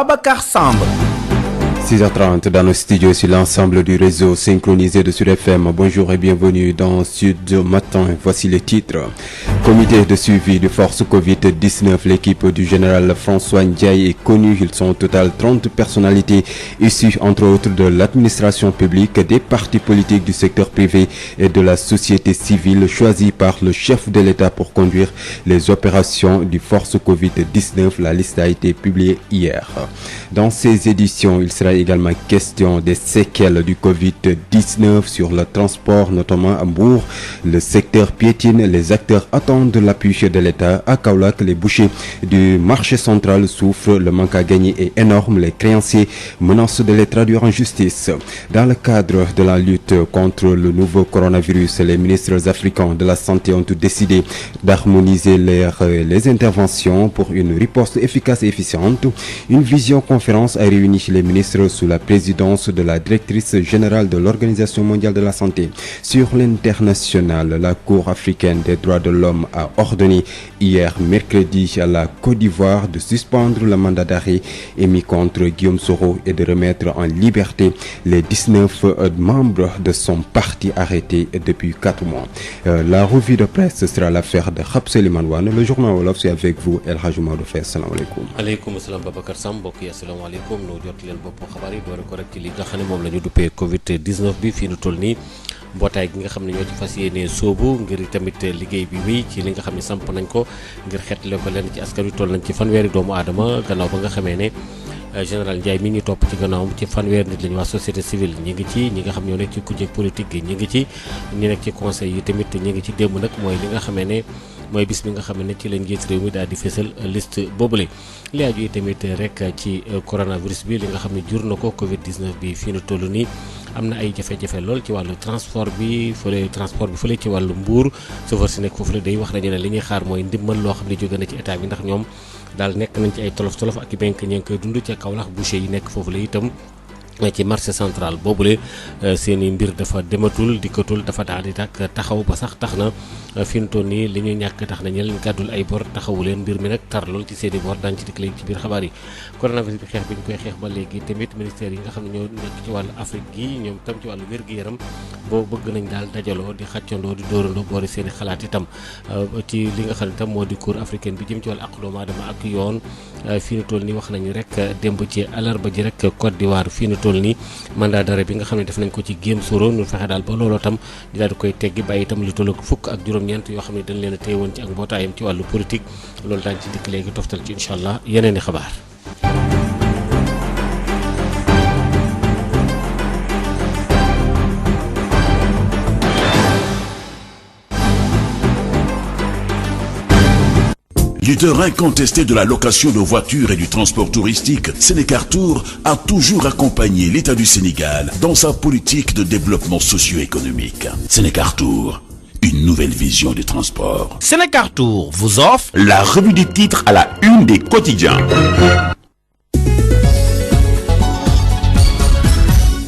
Babacar Samb. 6h30 dans nos studios sur l'ensemble du réseau synchronisé de Sud FM. Bonjour et bienvenue dans Sud Matin. Voici les titres. Comité de suivi de force Covid-19. L'équipe du général François Ndiaye est connue. Ils sont au total 30 personnalités issues entre autres de l'administration publique, des partis politiques du secteur privé et de la société civile choisis par le chef de l'État pour conduire les opérations du force Covid-19. La liste a été publiée hier. Dans ces éditions, il sera également question des séquelles du Covid-19 sur le transport, notamment à Mbour. Le secteur piétine, les acteurs attendent l'appui de l'État. À Kaolack, les bouchers du marché central souffrent, le manque à gagner est énorme, les créanciers menacent de les traduire en justice. Dans le cadre de la lutte contre le nouveau coronavirus, les ministres africains de la Santé ont décidé d'harmoniser les interventions pour une riposte efficace et efficiente. Une visioconférence a réuni les ministres sous la présidence de la directrice générale de l'Organisation mondiale de la santé. Sur l'international, la Cour africaine des droits de l'homme a ordonné hier mercredi à la Côte d'Ivoire de suspendre le mandat d'arrêt émis contre Guillaume Soro et de remettre en liberté les 19 membres de son parti arrêtés depuis 4 mois. La revue de presse sera l'affaire de Khab Souleymane Wane. Le journal Wolof, c'est avec vous El Hadji Maodo Faye. Assalamu alaikum. Aleykum salaam Babacar Samb, mbokk yi assalamu aleykum. Nu jot leen bopp xabaar yi doore ko rek ci li nga xam ne moom la ñu duppee Covid-19 bi fii nu toll nii mbootaay gi nga xam ne ñoo ci fas yéene soobu ngir tamit liggéey bi wéy ci li nga xam ne samp nañ ko ngir xeetle ko leen ci askan wi toll nañ ci fanweeri doomu aadama gannaaw ba nga xamee ne général Ndiaye mi ñu topp ci gannaawam ci fanweer nit lañu waa société civile ñi ngi ci ñi nga xam ñoo nekk ci kujje politique gi ñi ngi ci ñi nekk ci conseil yi tamit ñi ngi ci démb nag mooy li nga xamee ne mooy bis bi nga xam ne ci la njiit réew mi daal di fésal liste boobule li aju yi tamit rek ci coronavirus bi li nga xam ne jur na ko Covid-19 bi fii nu toll nii am na ay jafe-jafe lool ci wàllu transport bi fële ci wàllu mbuur chauffeur si nekk foofu la day wax nañu ne li ñuy xaar mooy ndimbal loo xam ne jóge na ci état bi ndax ñoom daal nekk nañ ci ay tolof-tolof ak i benk ñi ngi koy dund ca Kaolack boucher yi nekk foofu la itam ci marché central boobule seen i mbir dafa dematul dikkatul dafa daal di taxaw ba sax tax na fi mu toll nii li ñu ñàkk tax na ñu leen gàddul ay bor taxawu leen mbir mi nag tar lool ci seen i bor daañu ci dikk léegi ci biir xabaar yi. coronavirus bi xeex bi ñu koy xeex ba léegi tamit ministère yi nga xam ne ñoo nekk ci wàllu Afrique gi ñoom tam ci wàllu wér-gu-yaram boo bëgg nañ daal dajaloo di xàccandoo di dóorandoo boori seen i xalaat itam ci li nga xam ne tam moo di cour africaine bi jëm ci wàllu àqu doomu aadama ak yoon fii nu toll nii wax nañu rek démb ci àllarba ji rek Côte d'Ivoire fii nu toll nii mandat d'arrêt bi nga xam ne def nañ ko ci Guillaume Soro ñu fexe daal ba looloo tam di daal di koy teggi bàyyi itam lu toll fukk ak juróom-ñeent yoo xam ne dañ leen a téye woon ci ak mbootaayam ci wàllu politique loolu daañu ci dikk léegi toftal ci incha allah yeneen i xabaar. Leader incontesté de la location de voitures et du transport touristique, Sénécartour a toujours accompagné l'État du Sénégal dans sa politique de développement socio-économique. Sénécartour, une nouvelle vision du transport. Sénécartour vous offre la revue des titres à la une des quotidiens.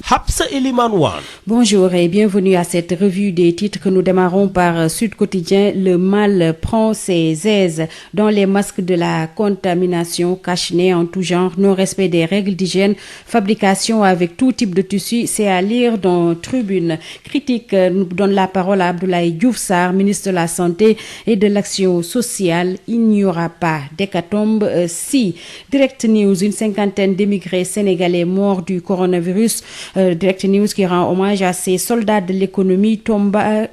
Habsa Eliman Wane. Bonjour et bienvenue à cette revue des titres que nous démarrons par Sud Quotidien. Le mal prend ses aises dans les masques de la contamination, cache-nez en tout genre, non-respect des règles d'hygiène, fabrication avec tout type de tissu. C'est à lire dans Tribune. Critique nous donne la parole à Abdoulaye Diouf Sarr, ministre de la Santé et de l'Action sociale. Il n'y aura pas d'hécatombe si. Direct News, une cinquantaine d'émigrés sénégalais morts du coronavirus. Direct News qui rend hommage à ces soldats de l'économie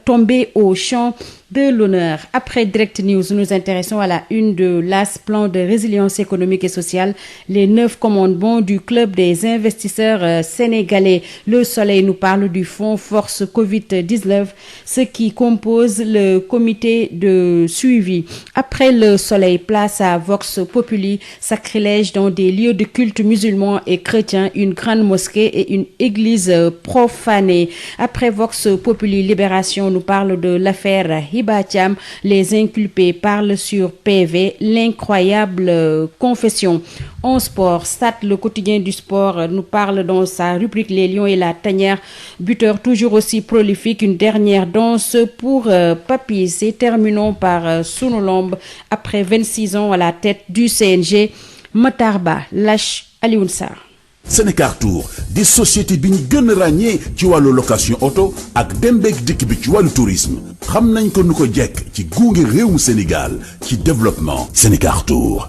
tombés au champ de l'honneur. Après Direct News, nous nous intéressons à la une de l'AS, plan de résilience économique et sociale, les 9 commandements du club des investisseurs sénégalais. Le Soleil nous parle du fonds Force Covid-19, ce qui compose le comité de suivi. Après Le Soleil, place à Vox Populi, sacrilège dans des lieux de culte musulmans et chrétiens, une grande mosquée et une église profanée. Après Vox Populi, Libération nous parle de l'affaire Hiba Thiam, les inculpés parlent sur PV, l'incroyable confession. En sport, Stade, le quotidien du sport, nous parle dans sa rubrique Les Lions et la Tanière, buteur toujours aussi prolifique, une dernière danse pour Papis. Et terminons par Sunu Lamb, après 26 ans à la tête du CNG, Matar Ba lâche Alioune Sarr. Sénécartour di société bi ñu gën a ràññee ci wàllu location auto ak dem beek dikk bi ci wàllu tourisme xam nañ ko nu ko jekk ci gunge réewum Sénégal ci développement. Sénécartour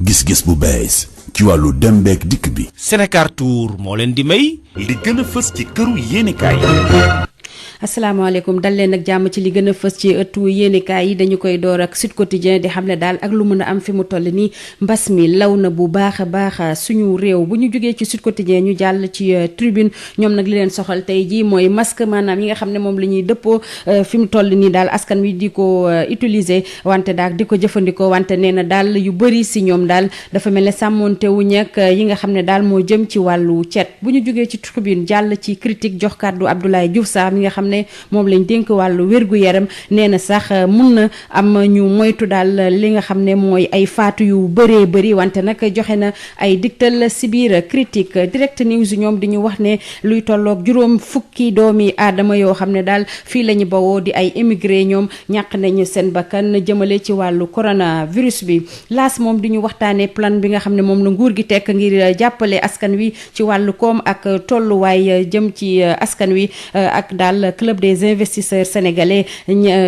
gis-gis bu bees ci wàllu dem beek dikk bi. Sénécartour moo leen di may li gën a fës ci këru yéenekaay. asalaamaaleykum dal leen ak jàmm ci li gën a fës ci ëttu yéenekaay yi dañu koy door ak Sud Quotidien di xam ne daal ak lu mën a am fi mu toll nii mbas mi law na bu baax a baax suñu réew bu ñu jógee ci Sud Quotidien ñu jàll ci Tribune ñoom nag li leen soxal tey jii mooy masque maanaam yi nga xam ne moom la ñuy dëppoo fi mu toll nii daal askan wi di ko utiliser wante daal di ko jëfandikoo wante nee na daal yu bëri si ñoom daal dafa mel ne sàmmonte wu ñekk yi nga xam ne daal moo jëm ci wàllu cet bu ñu jógee ci Tribune jàll ci critique jox kàddu Abdoulaye Diouf Sarr mi nga xam ne moom lañ dénk wàllu wér-gu-yaram nee na sax mun na am ñu moytu daal li nga xam ne mooy ay faatu yu bëree bëri wante nag joxe na ay digtal si biir critique direct news ñoom di ñu wax ne luy tolloog juróom fukki doomi aadama yoo xam ne daal fii la ñu bawoo di ay émigré ñoom ñàkk nañu seen bakkan jëmale ci wàllu coronavirus bi laas moom di ñu waxtaanee plan bi nga xam ne moom la nguur gi tekk ngir jàppale askan wi ci wàllu koom ak tolluwaay jëm ci askan wi ak daal club des investisseurs sénégalais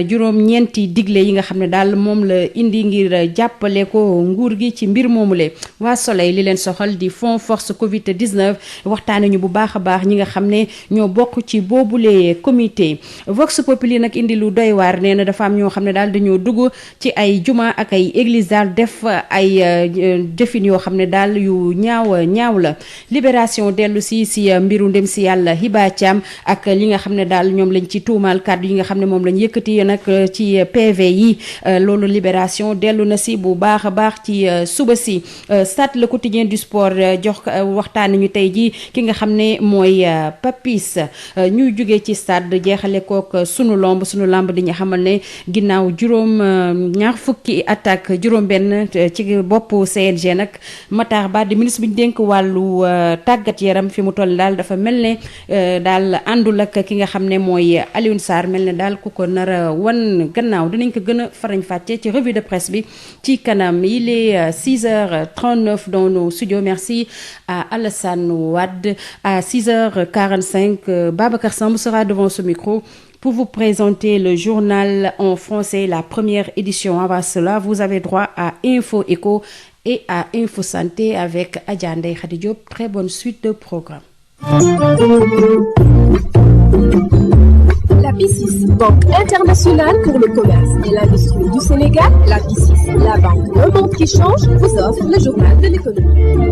juróom-ñeenti digle yi nga xam ne daal moom la indi ngir jàppale ko nguur gi ci mbir moomule waa Soleil li leen soxal di fond force Covid 19 waxtaane ñu bu baax a baax ñi nga xam ne ñoo bokk ci boobule comité Vox Populi nag indi lu doy waar nee na dafa am ñoo xam ne daal dañoo dugg ci ay juma ak ay église daal def ay jëfin yoo xam ne daal yu ñaaw la Libération dellu si mbiru ndem si yàlla Hiba Thiam ak li nga xam ne daal ñoom lañ ci tuumaal kàddu yi nga xam ne moom lañ yëkkati nag ci PV yi loolu Libération dellu na si bu baax a baax ci suba si Stade le quotidien du sport jox waxtaan ñu tey ji ki nga xam ne mooy Papis ñuy jógee ci stade jeexale kook sunu lamb di ñu xamal ne ginnaaw ñaar fukki attaque juróom-benn ci bopp CNG nag Matar Ba di ministre bi ñu dénk wàllu tàggat yaram fi mu toll daal dafa mel ne daal àndul ak ki nga xam ne mooy Alioune Sarr mel ne daal ku ko nar a wan gannaaw dinañ ko gën a farañ fàcce ci revue de presse bi ci kanam. Il est 6h39 dans nos studios. Merci à Alassane Wade. À 6h45, Babacar Samb sera devant ce micro pour vous présenter le journal en français, la première édition. Avant cela, vous avez droit à Info Éco et à Info Santé avec Adja Ndeye Khady Diop. Très bonne suite de programme. La BICIS, Banque internationale pour le commerce et l'industrie du Sénégal, la BICIS, la banque d'un monde qui change, vous offre le journal de l'économie.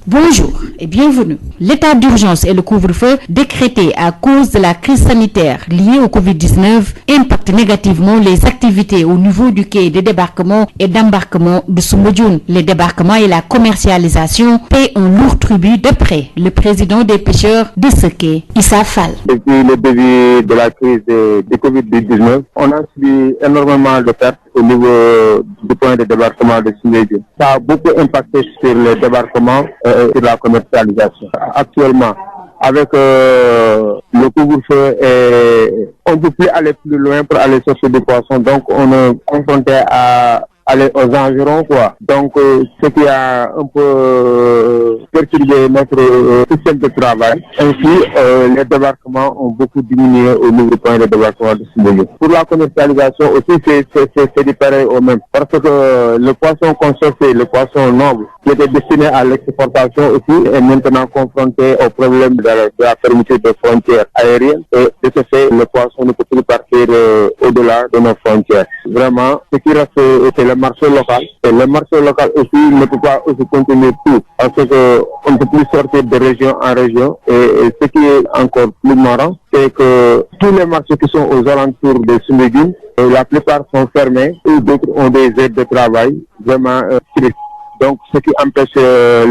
Bonjour et bienvenue. L'état d'urgence et le couvre-feu décrété à cause de la crise sanitaire liée au Covid-19 impactent négativement les activités au niveau du quai de débarquement et d'embarquement de Soumbédioune. Les débarquements et la commercialisation paient un lourd tribut de près. Le président des pêcheurs de ce quai, Issa Fall. Depuis le début de la crise de Covid-19, on a subi énormément de pertes au niveau du point de débarquement de Soumbédioune. Ça a beaucoup impacté sur le débarquement et sur la commercialisation. Actuellement, avec le couvre-feu, on ne peut plus aller plus loin pour aller chercher des poissons, donc on est confronté à aller aux environs, quoi. Donc, ce qui a un peu perturbé notre système de travail. Ainsi, les débarquements ont beaucoup diminué au niveau du point de débarquement de Soumbédioune. Pour la commercialisation aussi, c'est du pareil au même. Parce que le poisson qu'on cherchait, le poisson noble, qui était destiné à l'exportation aussi, est maintenant confronté au problème de la fermeture des frontières aériennes. Et de ce fait, le poisson ne peut plus partir au-delà de nos frontières. Vraiment, ce qui reste, c'est le marché local. Et le marché local aussi ne peut pas aussi contenir tout. Parce qu'on ne peut plus sortir de région en région. Et ce qui est encore plus marrant, c'est que tous les marchés qui sont aux alentours de Soumbédioune, la plupart sont fermés ou d'autres ont des aides de travail vraiment strictes. Donc, ce qui empêche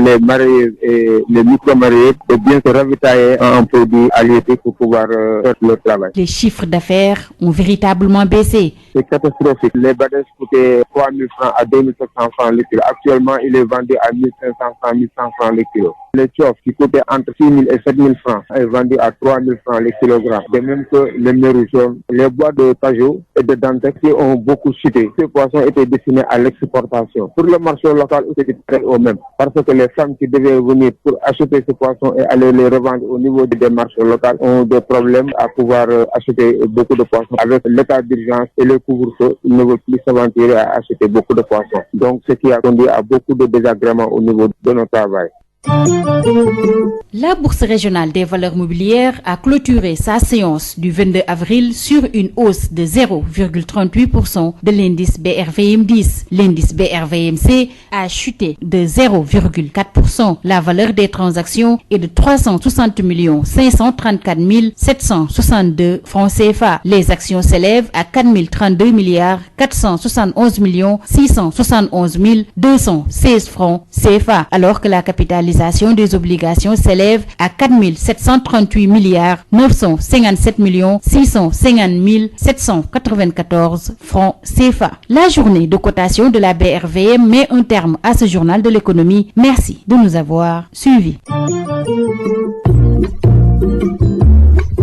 les mariés et les micro-mariés de bien se ravitailler en produits halieutiques pour pouvoir faire leur travail. Les chiffres d'affaires ont véritablement baissé. C'est catastrophique. Les badèges coûtaient 3 000 francs à 2 700 francs le kilo. Actuellement, il est vendu à 1 500 francs, 1 100 francs le kilo. Les tchofs qui coûtaient entre 6 000 et 7 000 francs est vendu à 3 000 francs le kilogramme. De même que les mérous jaunes, les bois de cajou et de dentec qui ont beaucoup chuté. Ces poissons étaient destinés à l'exportation. Pour le marché local, qui paraît au même. Parce que les femmes qui devaient venir pour acheter ce poisson et aller les revendre au niveau des marchés locaux ont des problèmes à pouvoir acheter beaucoup de poissons. Avec l'état d'urgence et le couvre-feu, ils ne veulent plus s'aventurer à acheter beaucoup de poissons. Donc, ce qui a conduit à beaucoup de désagréments au niveau de notre travail. La Bourse régionale des valeurs mobilières a clôturé sa séance du 22 avril sur une hausse de 0,38% de l'indice BRVM10. L'indice BRVMC a chuté de 0,4%. La valeur des transactions est de 360 534 762 francs CFA. Les actions s'élèvent à 4 032 471 671 216 francs CFA, alors que la capitalisation des obligations s'élève à 4 738 957 650 794 francs CFA. La journée de cotation de la BRVM met un terme à ce journal de l'économie. Merci de nous avoir suivis.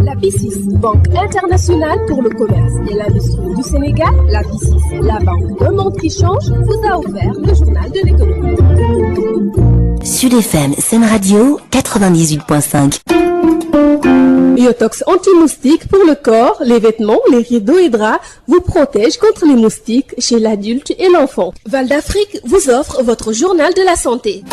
La BICIS, Banque internationale pour le commerce et l'industrie du Sénégal, la BICIS, la banque Le Monde qui change, vous a offert le journal de l'économie. Sud FM, Sen Radio, 98.5. Biotox anti-moustique pour le corps, les vêtements, les rideaux et draps vous protège contre les moustiques chez l'adulte et l'enfant. Val d'Afrique vous offre votre journal de la santé.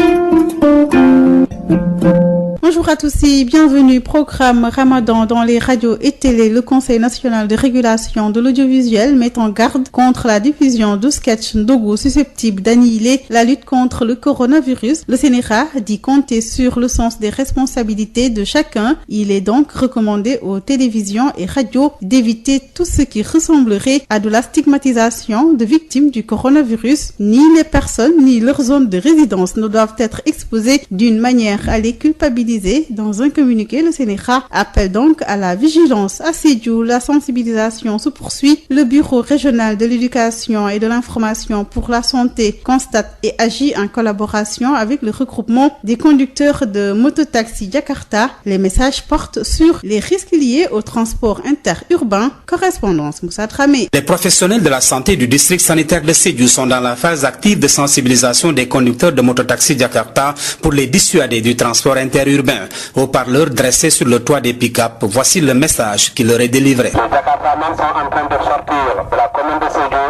Bonjour à tous et bienvenue. Programme Ramadan dans les radios et télé. Le Conseil national de régulation de l'audiovisuel met en garde contre la diffusion de sketchs Ndogo susceptibles d'annihiler la lutte contre le coronavirus. Le CNRA dit compter sur le sens des responsabilités de chacun. Il est donc recommandé aux télévisions et radios d'éviter tout ce qui ressemblerait à de la stigmatisation de victimes du coronavirus. Ni les personnes ni leur zone de résidence ne doivent être exposées d'une manière à les culpabiliser. Dans un communiqué, le CNRA appelle donc à la vigilance. À Sédhiou, la sensibilisation se poursuit. Le Bureau régional de l'éducation et de l'information pour la santé constate et agit en collaboration avec le regroupement des conducteurs de mototaxi Jakarta. Les messages portent sur les risques liés au transport interurbain. Correspondance Moussa Dramé. Les professionnels de la santé du district sanitaire de Sédhiou sont dans la phase active de sensibilisation des conducteurs de mototaxi Jakarta pour les dissuader du transport interurbain. Haut-parleurs dressés sur le toit des pick-up, voici le message qui leur est délivré. Les Jakartamans sont en train de sortir de la commune de Sédhiou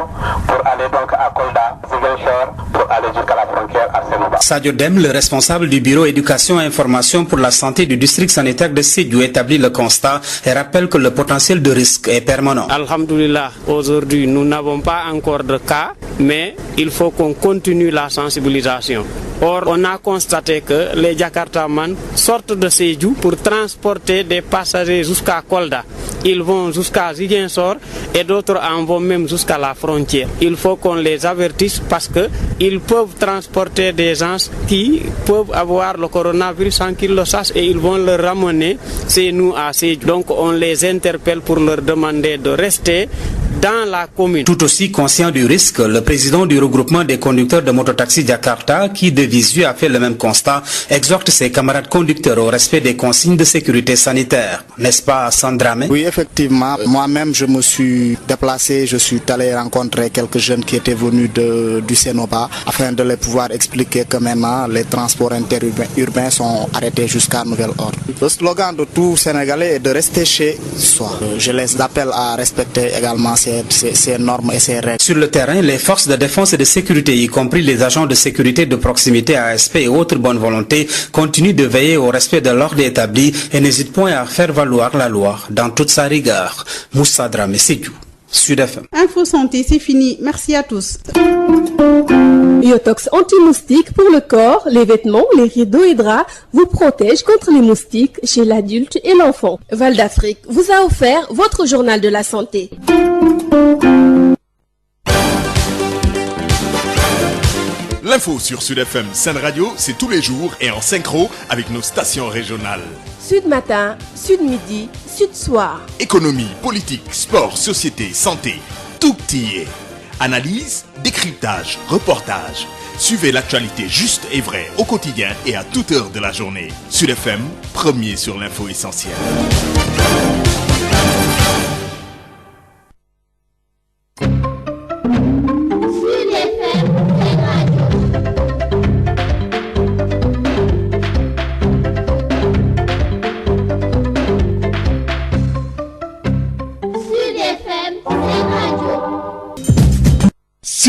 pour aller donc à Kolda, Ziguinchor, pour aller jusqu'à la frontière à Sénouba. Sadio Dem, le responsable du bureau éducation et information pour la santé du district sanitaire de Sédhiou, établit le constat et rappelle que le potentiel de risque est permanent. Alhamdoulilah, aujourd'hui nous n'avons pas encore de cas, mais il faut qu'on continue la sensibilisation. Or, on a constaté que les Jakartamans sortent de Sédhiou pour transporter des passagers jusqu'à Kolda. Ils vont jusqu'à Ziguinchor et d'autres en vont même jusqu'à la frontière. Il faut qu'on les avertisse parce qu'ils peuvent transporter des gens qui peuvent avoir le coronavirus sans qu'ils le sachent et ils vont le ramener chez nous à Sédhiou. Donc on les interpelle pour leur demander de rester dans la commune. Tout aussi conscient du risque, le président du regroupement des conducteurs de mototaxi Jakarta, qui de visu a fait le même constat, exhorte ses camarades conducteurs au respect des consignes de sécurité sanitaire. N'est-ce pas, Sandra? Oui, effectivement. Moi-même, je me suis déplacé, je suis allé rencontrer quelques jeunes qui étaient venus du Sénoba afin de les pouvoir expliquer que maintenant les transports interurbains sont arrêtés jusqu'à nouvel ordre. Le slogan de tout Sénégalais est de rester chez soi. Je les appelle à respecter également ces normes et ces règles. Sur le terrain, les forces de défense et de sécurité, y compris les agents de sécurité de proximité ASP et autres bonnes volontés, continuent de veiller au respect de l'ordre établi et n'hésitent point à faire valoir la loi dans toute sa rigueur. Moussa Dramé, Sédhiou, Sud FM. Info Santé, c'est fini. Merci à tous. Biotox anti-moustique pour le corps, les vêtements, les rideaux et draps vous protège contre les moustiques chez l'adulte et l'enfant. Val d'Afrique vous a offert votre journal de la santé. L'info sur Sud FM Sen Radio, c'est tous les jours et en synchro avec nos stations régionales. Sud Matin, Sud Midi, Sud Soir. Économie, politique, sport, société, santé, tout y est. Analyse, décryptage, reportage. Suivez l'actualité juste et vraie au quotidien et à toute heure de la journée. Sud FM, premier sur l'info essentielle.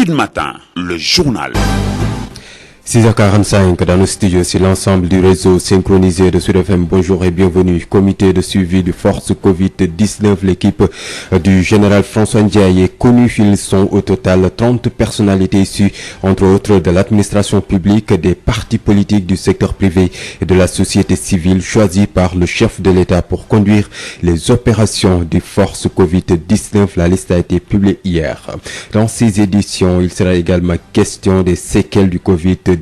Sud Matin, le journal. 6h45 dans nos studios, c'est l'ensemble du réseau synchronisé de Sud FM. Bonjour et bienvenue. Comité de suivi de force Covid-19, l'équipe du général François Ndiaye est connue. Ils sont au total 30 personnalités issues, entre autres, de l'administration publique, des partis politiques, du secteur privé et de la société civile, choisis par le chef de l'État pour conduire les opérations du force Covid-19. La liste a été publiée hier. Dans ces éditions, il sera également question des séquelles du Covid-19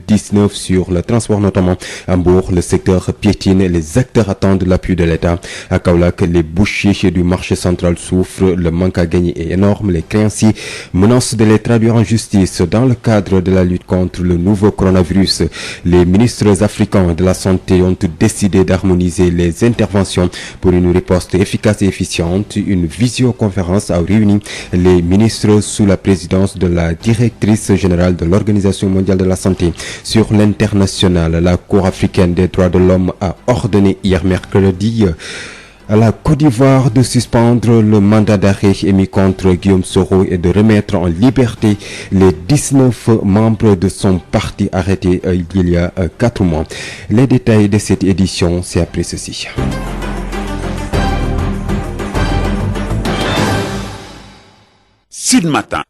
sur le transport, notamment à Mbour. Le secteur piétine et les acteurs attendent l'appui de l'État. À Kaolack, les bouchers du marché central souffrent. Le manque à gagner est énorme. Les créanciers menacent de les traduire en justice dans le cadre de la lutte contre le nouveau coronavirus. Les ministres africains de la santé ont décidé d'harmoniser les interventions pour une riposte efficace et efficiente. Une visioconférence a réuni les ministres sous la présidence de la directrice générale de l'Organisation mondiale de la santé. Sur l'international, la Cour africaine des droits de l'homme a ordonné hier mercredi à la Côte d'Ivoire de suspendre le mandat d'arrêt émis contre Guillaume Soro et de remettre en liberté les 19 membres de son parti arrêtés il y a 4 mois. Les détails de cette édition, c'est après ceci. Sud Matin.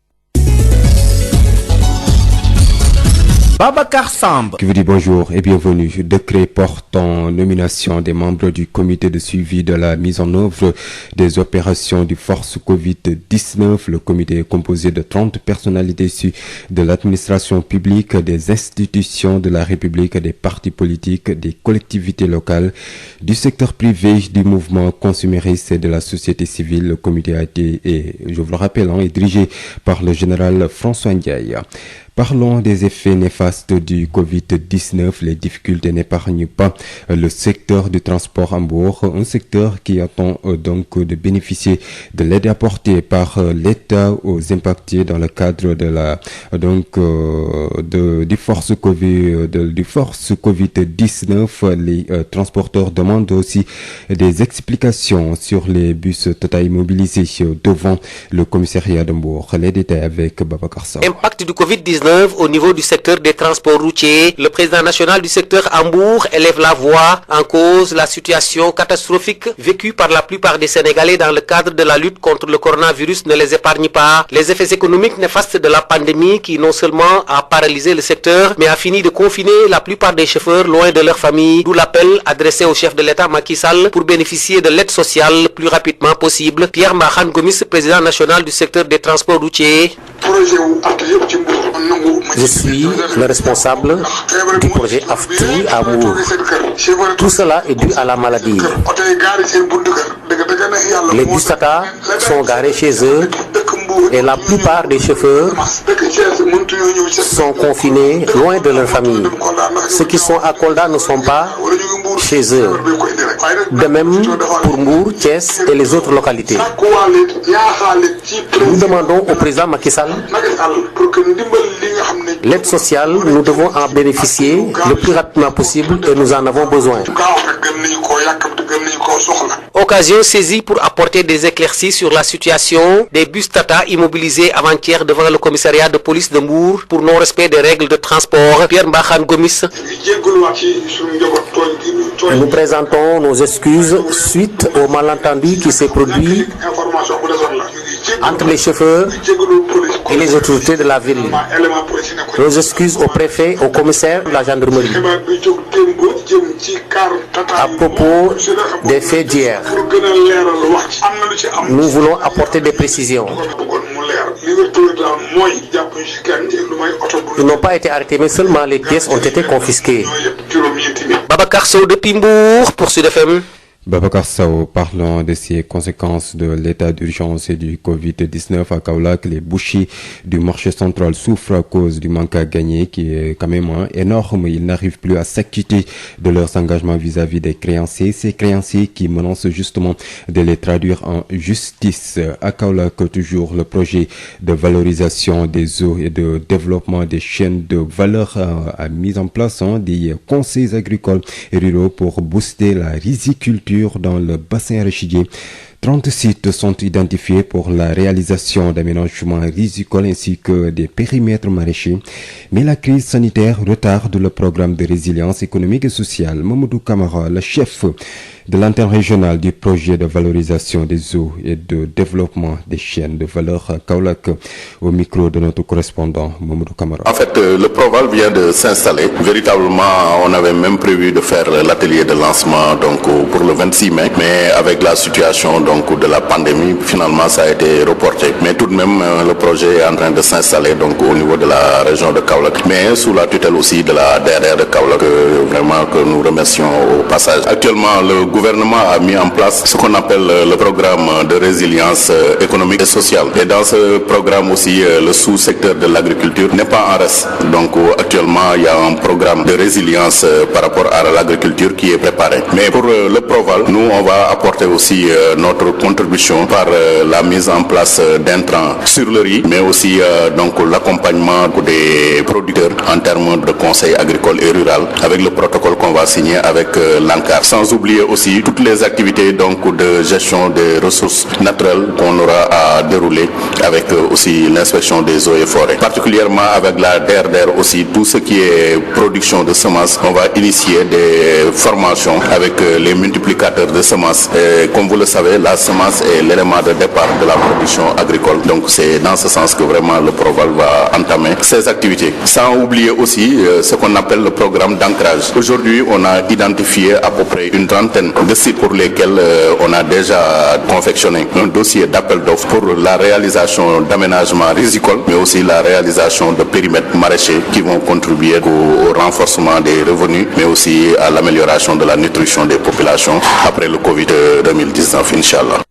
Babacar Samb qui vous dit bonjour et bienvenue. Décret portant nomination des membres du comité de suivi de la mise en œuvre des opérations du force Covid-19. Le comité est composé de 30 personnalités issues de l'administration publique, des institutions de la République, des partis politiques, des collectivités locales, du secteur privé, du mouvement consumériste et de la société civile. Le comité a été, et je vous le rappelle, est dirigé par le général François Ndiaye. Parlons des effets néfastes du Covid-19. Les difficultés n'épargnent pas le secteur du transport à Mbour, un secteur qui attend donc de bénéficier de l'aide apportée par l'État aux impactés dans le cadre de la du force Covid-19. Les transporteurs demandent aussi des explications sur les bus Tata immobilisés devant le commissariat de Mbour. Les détails avec Babacar Sow. Impact du Covid-19 au niveau du secteur des transports routiers. Le président national du secteur à Mbour élève la voix. En cause, la situation catastrophique vécue par la plupart des Sénégalais dans le cadre de la lutte contre le coronavirus ne les épargne pas. Les effets économiques néfastes de la pandémie qui non seulement a paralysé le secteur, mais a fini de confiner la plupart des chauffeurs loin de leur famille. D'où l'appel adressé au chef de l'État Macky Sall pour bénéficier de l'aide sociale le plus rapidement possible. Pierre Mbakhane Gomis, président national du secteur des transports routiers. Je suis le responsable du projet AFTI à Mbour. Tout cela est dû à la maladie. Les bus Tata sont garés chez eux et la plupart des chauffeurs sont confinés loin de leur famille. Ceux qui sont à Kolda ne sont pas chez eux. De même pour Mbour, Thiès et les autres localités. Nous demandons au président Macky Sall l'aide sociale, nous devons en bénéficier le plus rapidement possible et nous en avons besoin. Occasion saisie pour apporter des éclaircies sur la situation des bus Tata immobilisés avant-hier devant le commissariat de police de Mbour pour non-respect des règles de transport. Pierre Mbakhane Gomis. Nous présentons nos excuses suite au malentendu qui s'est produit entre les chauffeurs et les autorités de la ville. Nos excuses au préfet, au commissaire de la gendarmerie. À propos des faits d'hier, nous voulons apporter des précisions. Ils n'ont pas été arrêtés, mais seulement les pièces ont été confisquées. Babacar Sow depuis Mbour pour Sud FM. Babacar Sow, parlant de ces conséquences de l'état d'urgence et du Covid-19 à Kaolack, les bouchers du marché central souffrent à cause du manque à gagner qui est quand même énorme. Ils n'arrivent plus à s'acquitter de leurs engagements vis-à-vis des créanciers. Ces créanciers qui menacent justement de les traduire en justice. À Kaolack, toujours le projet de valorisation des eaux et de développement des chaînes de valeur a mis en place des conseils agricoles et ruraux pour booster la riziculture dans le bassin arachidier. 30 sites sont identifiés pour la réalisation d'aménagements rizicoles ainsi que des périmètres maraîchers. Mais la crise sanitaire retarde le programme de résilience économique et sociale. Mamadou Camara, le chef de l'antenne régionale du projet de valorisation des eaux et de développement des chaînes de valeur à Kaolack, au micro de notre correspondant Mamadou Camara. En fait, le Proval vient de s'installer. Véritablement, on avait même prévu de faire l'atelier de lancement donc pour le 26 mai, mais avec la situation donc de la pandémie, finalement ça a été reporté. Mais tout de même, le projet est en train de s'installer donc au niveau de la région de Kaolack, mais sous la tutelle aussi de la DRR de Kaolack, vraiment que nous remercions au passage. Actuellement, le gouvernement a mis en place ce qu'on appelle le programme de résilience économique et sociale. Et dans ce programme aussi, le sous-secteur de l'agriculture n'est pas en reste. Donc actuellement, il y a un programme de résilience par rapport à l'agriculture qui est préparé. Mais pour le Proval, nous, on va apporter aussi notre contribution par la mise en place d'intrants sur le riz, mais aussi donc l'accompagnement des producteurs en termes de conseil agricole et rural avec le protocole qu'on va signer avec l'ANCAR. Sans oublier aussi toutes les activités donc de gestion des ressources naturelles qu'on aura à dérouler avec aussi l'inspection des eaux et forêts. Particulièrement avec la DRDR aussi, tout ce qui est production de semences, on va initier des formations avec les multiplicateurs de semences. Et comme vous le savez, la semence est l'élément de départ de la production agricole. Donc c'est dans ce sens que vraiment le Proval va entamer ces activités. Sans oublier aussi ce qu'on appelle le programme d'ancrage. Aujourd'hui, on a identifié à peu près une trentaine de sites pour lesquels on a déjà confectionné un dossier d'appel d'offres pour la réalisation d'aménagements rizicoles, mais aussi la réalisation de périmètres maraîchers qui vont contribuer au renforcement des revenus, mais aussi à l'amélioration de la nutrition des populations après le Covid-19, Inch'Allah.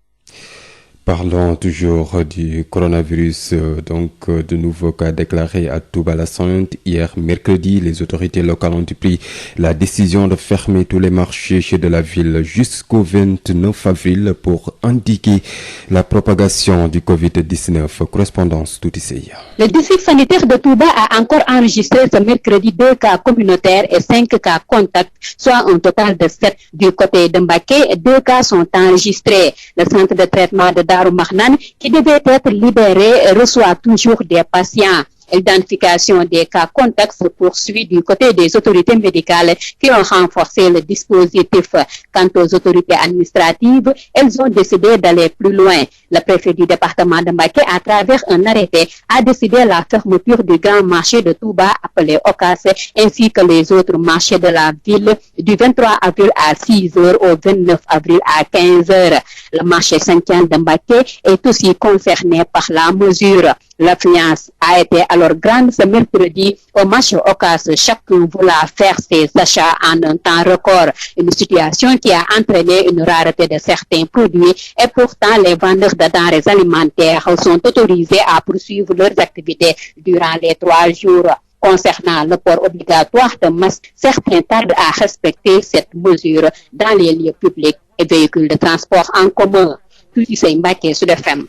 Parlons toujours du coronavirus, de nouveaux cas déclarés à Touba-la-Sainte. Hier, mercredi, les autorités locales ont pris la décision de fermer tous les marchés de la ville jusqu'au 29 avril pour indiquer la propagation du Covid-19. Correspondance Toutissé. Le district sanitaire de Touba a encore enregistré ce mercredi 2 cas communautaires et 5 cas contacts, soit un total de 7. Du côté de Mbacké, 2 cas sont enregistrés. Le centre de traitement de Darou Marnane, qui devait être libéré, reçoit toujours des patients. L'identification des cas contacts se poursuit du côté des autorités médicales qui ont renforcé le dispositif. Quant aux autorités administratives, elles ont décidé d'aller plus loin. Le préfet du département de Mbacké, à travers un arrêté, a décidé la fermeture du grand marché de Touba appelé Okas, ainsi que les autres marchés de la ville du 23 avril à 6h au 29 avril à 15h. Le marché Saint-Tian de Mbacké est aussi concerné par la mesure. L'affluence a été alors grande ce mercredi au marché Okas. Chacun voulait faire ses achats en un temps record. Une situation qui a entraîné une rareté de certains produits et pourtant les vendeurs de denrées alimentaires sont autorisés à poursuivre leurs activités durant les 3 jours. Concernant le port obligatoire de masques, certains tardent à respecter cette mesure dans les lieux publics et véhicules de transport en commun. Toutissé Mbacké, Sud FM.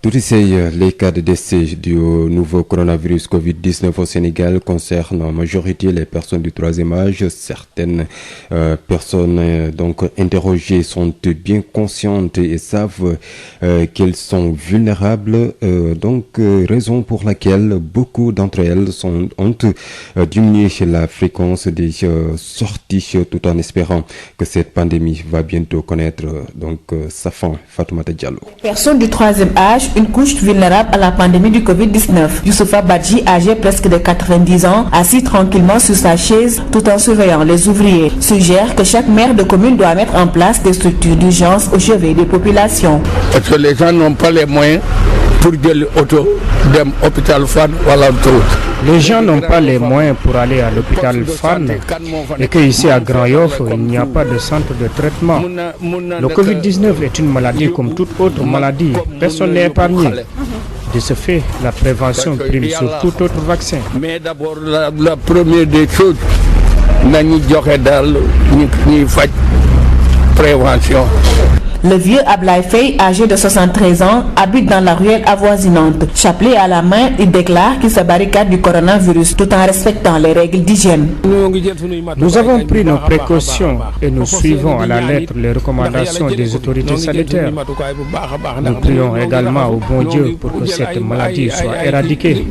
Les cas de décès du nouveau coronavirus Covid-19 au Sénégal concernent en majorité les personnes du 3e âge. Certaines personnes interrogées sont bien conscientes et savent qu'elles sont vulnérables. Raison pour laquelle beaucoup d'entre elles ont diminué la fréquence des sorties tout en espérant que cette pandémie va bientôt connaître sa fin. Fatoumata Diallo. Personnes du 3e âge, une couche vulnérable à la pandémie du Covid-19. Youssoufa Badji, âgé presque de 90 ans, assis tranquillement sur sa chaise tout en surveillant les ouvriers, suggère que chaque maire de commune doit mettre en place des structures d'urgence au chevet des populations. Parce que les gens n'ont pas les moyens pour l'hôpital Fan ou à l'autoroute. Les gens n'ont pas les moyens pour aller à l'hôpital Fan et qu'ici à Grand Yoff, il n'y a pas de centre de traitement. Le Covid-19 est une maladie comme toute autre maladie. Personne n'est épargné. De ce fait, la prévention prime sur tout autre vaccin. Mais d'abord, la première des choses, nous avons prévention. Le vieux Ablaye Faye, âgé de 73 ans, habite dans la ruelle avoisinante. Chapelet à la main, il déclare qu'il se barricade du coronavirus tout en respectant les règles d'hygiène. Nous avons pris nos précautions et nous suivons à la lettre les recommandations des autorités sanitaires. Nous prions également au bon Dieu pour que cette maladie soit éradiquée.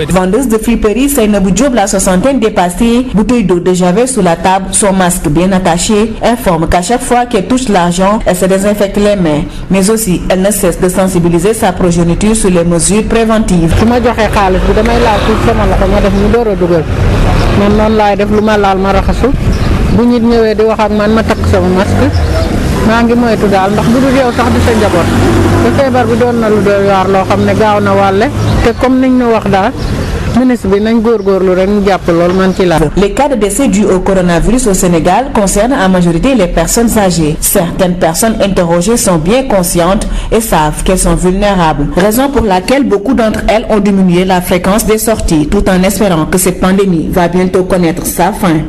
Vendeuse de friperie, Seynabou Diop, la soixantaine dépassée, bouteille d'eau de javel sous la table, son masque bien attaché, informe qu'à chaque fois qu'elle touche l'argent, elle se désinfecte les mains. Mais aussi, elle ne cesse de sensibiliser sa progéniture sur les mesures préventives. maa ngi moytu daal ndax bu dul yow sax di sa njaboot te feebar bi doon na lu doy waar loo xam ne gaaw na wàlle te comme niñ ñu wax daal ministre bi nañ góorgóorlu rek ñu jàpp lool man ci la. Les cas de décès dus au coronavirus au Sénégal concernent en majorité les personnes âgées. Certaines personnes interrogées sont bien conscientes et savent qu'elles sont vulnérables, raison pour laquelle beaucoup d'entre elles ont diminué la fréquence des sorties tout en espérant que cette pandémie va bientôt connaître sa fin.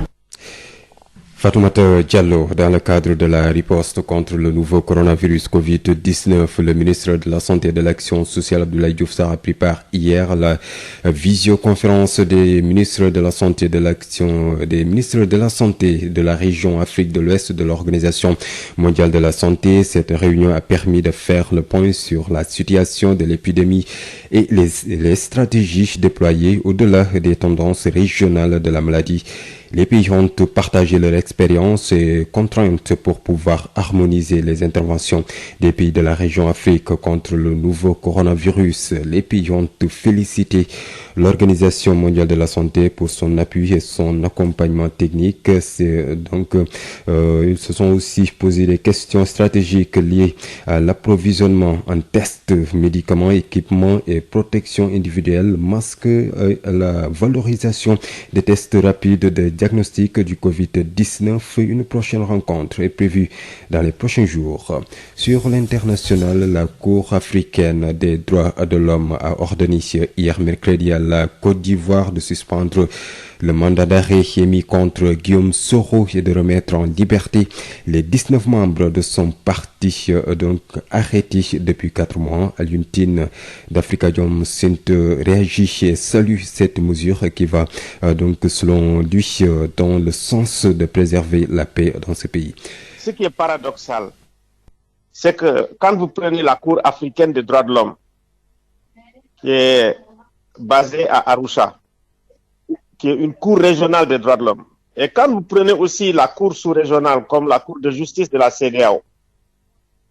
Fatoumata Diallo, dans le cadre de la riposte contre le nouveau coronavirus Covid-19, le ministre de la Santé et de l'Action sociale Abdoulaye Diouf Sarr a pris part hier à la visioconférence des ministres de la Santé et de l'Action, des ministres de la Santé de la région Afrique de l'Ouest de l'Organisation mondiale de la santé. Cette réunion a permis de faire le point sur la situation de l'épidémie et les stratégies déployées au-delà des tendances régionales de la maladie. Les pays ont partagé leur expérience et contraintes pour pouvoir harmoniser les interventions des pays de la région Afrique contre le nouveau coronavirus. Les pays ont félicité l'Organisation mondiale de la santé pour son appui et son accompagnement technique. Ils se sont aussi posé des questions stratégiques liées à l'approvisionnement en tests, médicaments, équipements et protection individuelle, masques, la valorisation des tests rapides de diagnostic du Covid-19. Une prochaine rencontre est prévue dans les prochains jours. Sur l'international, la Cour africaine des droits de l'homme a ordonné hier mercredi à la Côte d'Ivoire de suspendre le mandat d'arrêt émis contre Guillaume Soro et de remettre en liberté les 19 membres de son parti arrêtés depuis 4 mois. Alioune Tine d'Afrikajom Center réagit et salue cette mesure qui va selon lui dans le sens de préserver la paix dans ce pays. Ce qui est paradoxal, c'est que quand vous prenez la Cour africaine des droits de l'homme, qui est basée à Arusha, qui est une cour régionale des droits de l'homme, et quand vous prenez aussi la cour sous-régionale comme la cour de justice de la CEDEAO,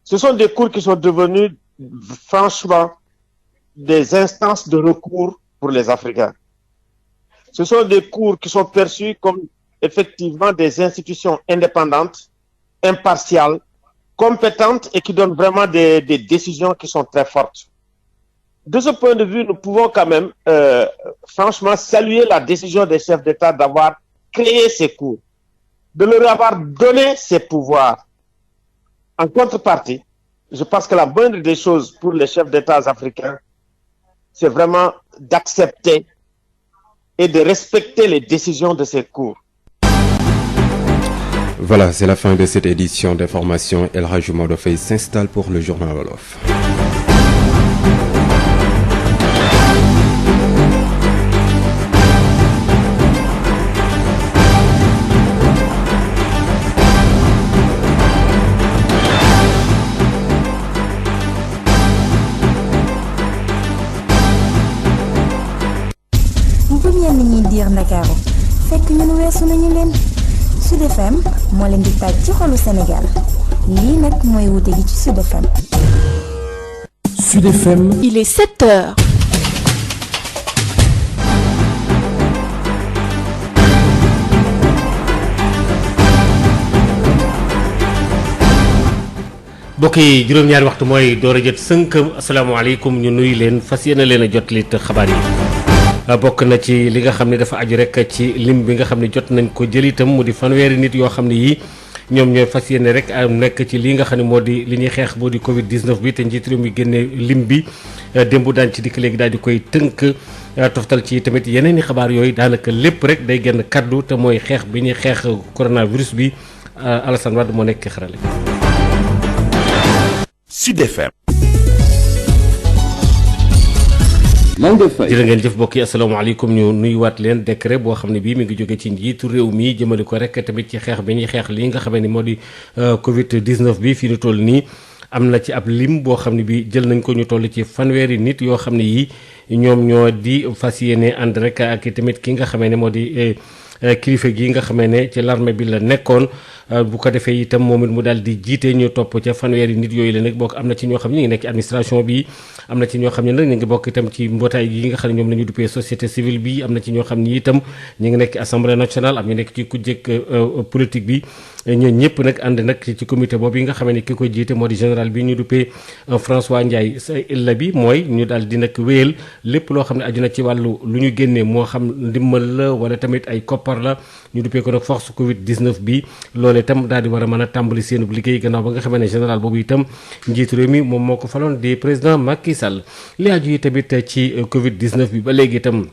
ce sont des cours qui sont devenus franchement des instances de recours pour les Africains. Ce sont des cours qui sont perçus comme effectivement des institutions indépendantes, impartiales, compétentes et qui donnent vraiment des décisions qui sont très fortes. De ce point de vue, nous pouvons quand même franchement saluer la décision des chefs d'État d'avoir créé ces cours, de leur avoir donné ces pouvoirs. En contrepartie, je pense que la moindre des choses pour les chefs d'État africains, c'est vraiment d'accepter et de respecter les décisions de ces cours. Voilà, c'est la fin de cette édition d'information. El Hadj Maodo Faye s'installe pour le journal Wolof. Ndakaaru fekk ñun weesu nañu leen Sud FM moo leen di taaj ci xolu Sénégal lii nag mooy wute gi ci Sud FM. Sud FM. Il est 7 heures. mbokk yi juróom-ñaari waxtu mooy door a jot sënkam asalaamaaleykum ñu nuyu leen fas yéene leen a jot lit xabaar yi. bokk na ci li nga xam ne dafa aju rek ci lim bi nga xam ne jot nañ ko jël itam mu di fanweeri nit yoo xam ne yii ñoom ñooy fas yéene rek nekk ci li nga xam ne moo di li ñuy xeex moo di Covid 19 bi te njiit réew mi génne lim bi démb daan ci dikk léegi daal di koy tënk toftal ci tamit yeneen i xabaar yooyu daanaka lépp rek day génn kaddu te mooy xeex bi ñuy xeex coronavirus bi Alassane Wade moo nekk xarale. Sud FM. jërë ngeen jëf mbokk yi asalaamaaleykum ñu nuyuwaat leen décret boo xam ne bii mi ngi jóge ci njiitu réew mi jëmale ko rek tamit ci xeex bi ñuy xeex lii nga xamee ni moo di Covid 19 bi fii ñu toll nii am na ci ab lim boo xam ne bi jël nañ ko ñu toll ci fanweeri nit yoo xam ne yii ñoom ñoo di fas yéene ànd rek ak tamit ki nga xamee ne moo di kilifa gi nga xamee ne ci l'armée bi la nekkoon bu ko defee itam moom it mu daal di jiite ñu topp ca fanweeri nit yooyu la nag bokk am na ci ñoo xam ne ñu ngi nekk ci administration bi am na ci ñoo xam ne nag ñu ngi bokk itam ci mbootaay yi nga xam ne ñoom la ñu duppee société civile bi am na ci ñoo xam ne itam ñu ngi nekk assemblée nationale am ñu nekk ci kujjeg politique bi ñoo ñëpp nag ànd nag ci comité boobu yi nga xam ne ki koy jiite moo di général bi ñu duppee François Ndiaye sa illa bi mooy ñu daal di nag wéyal lépp loo xam ne aju na ci wàllu lu ñu génnee moo xam ndimbal la wala tamit ay koppar la ñu duppee ko nag force Covid 19 bi loolee itam daal di war a mën a tàmbali seen liggéey gannaaw ba nga xamee ne général boobu itam njiitu réew mi moom moo ko faloon di président Macky Sall li aju yi tamit ci Covid 19 bi ba léegi itam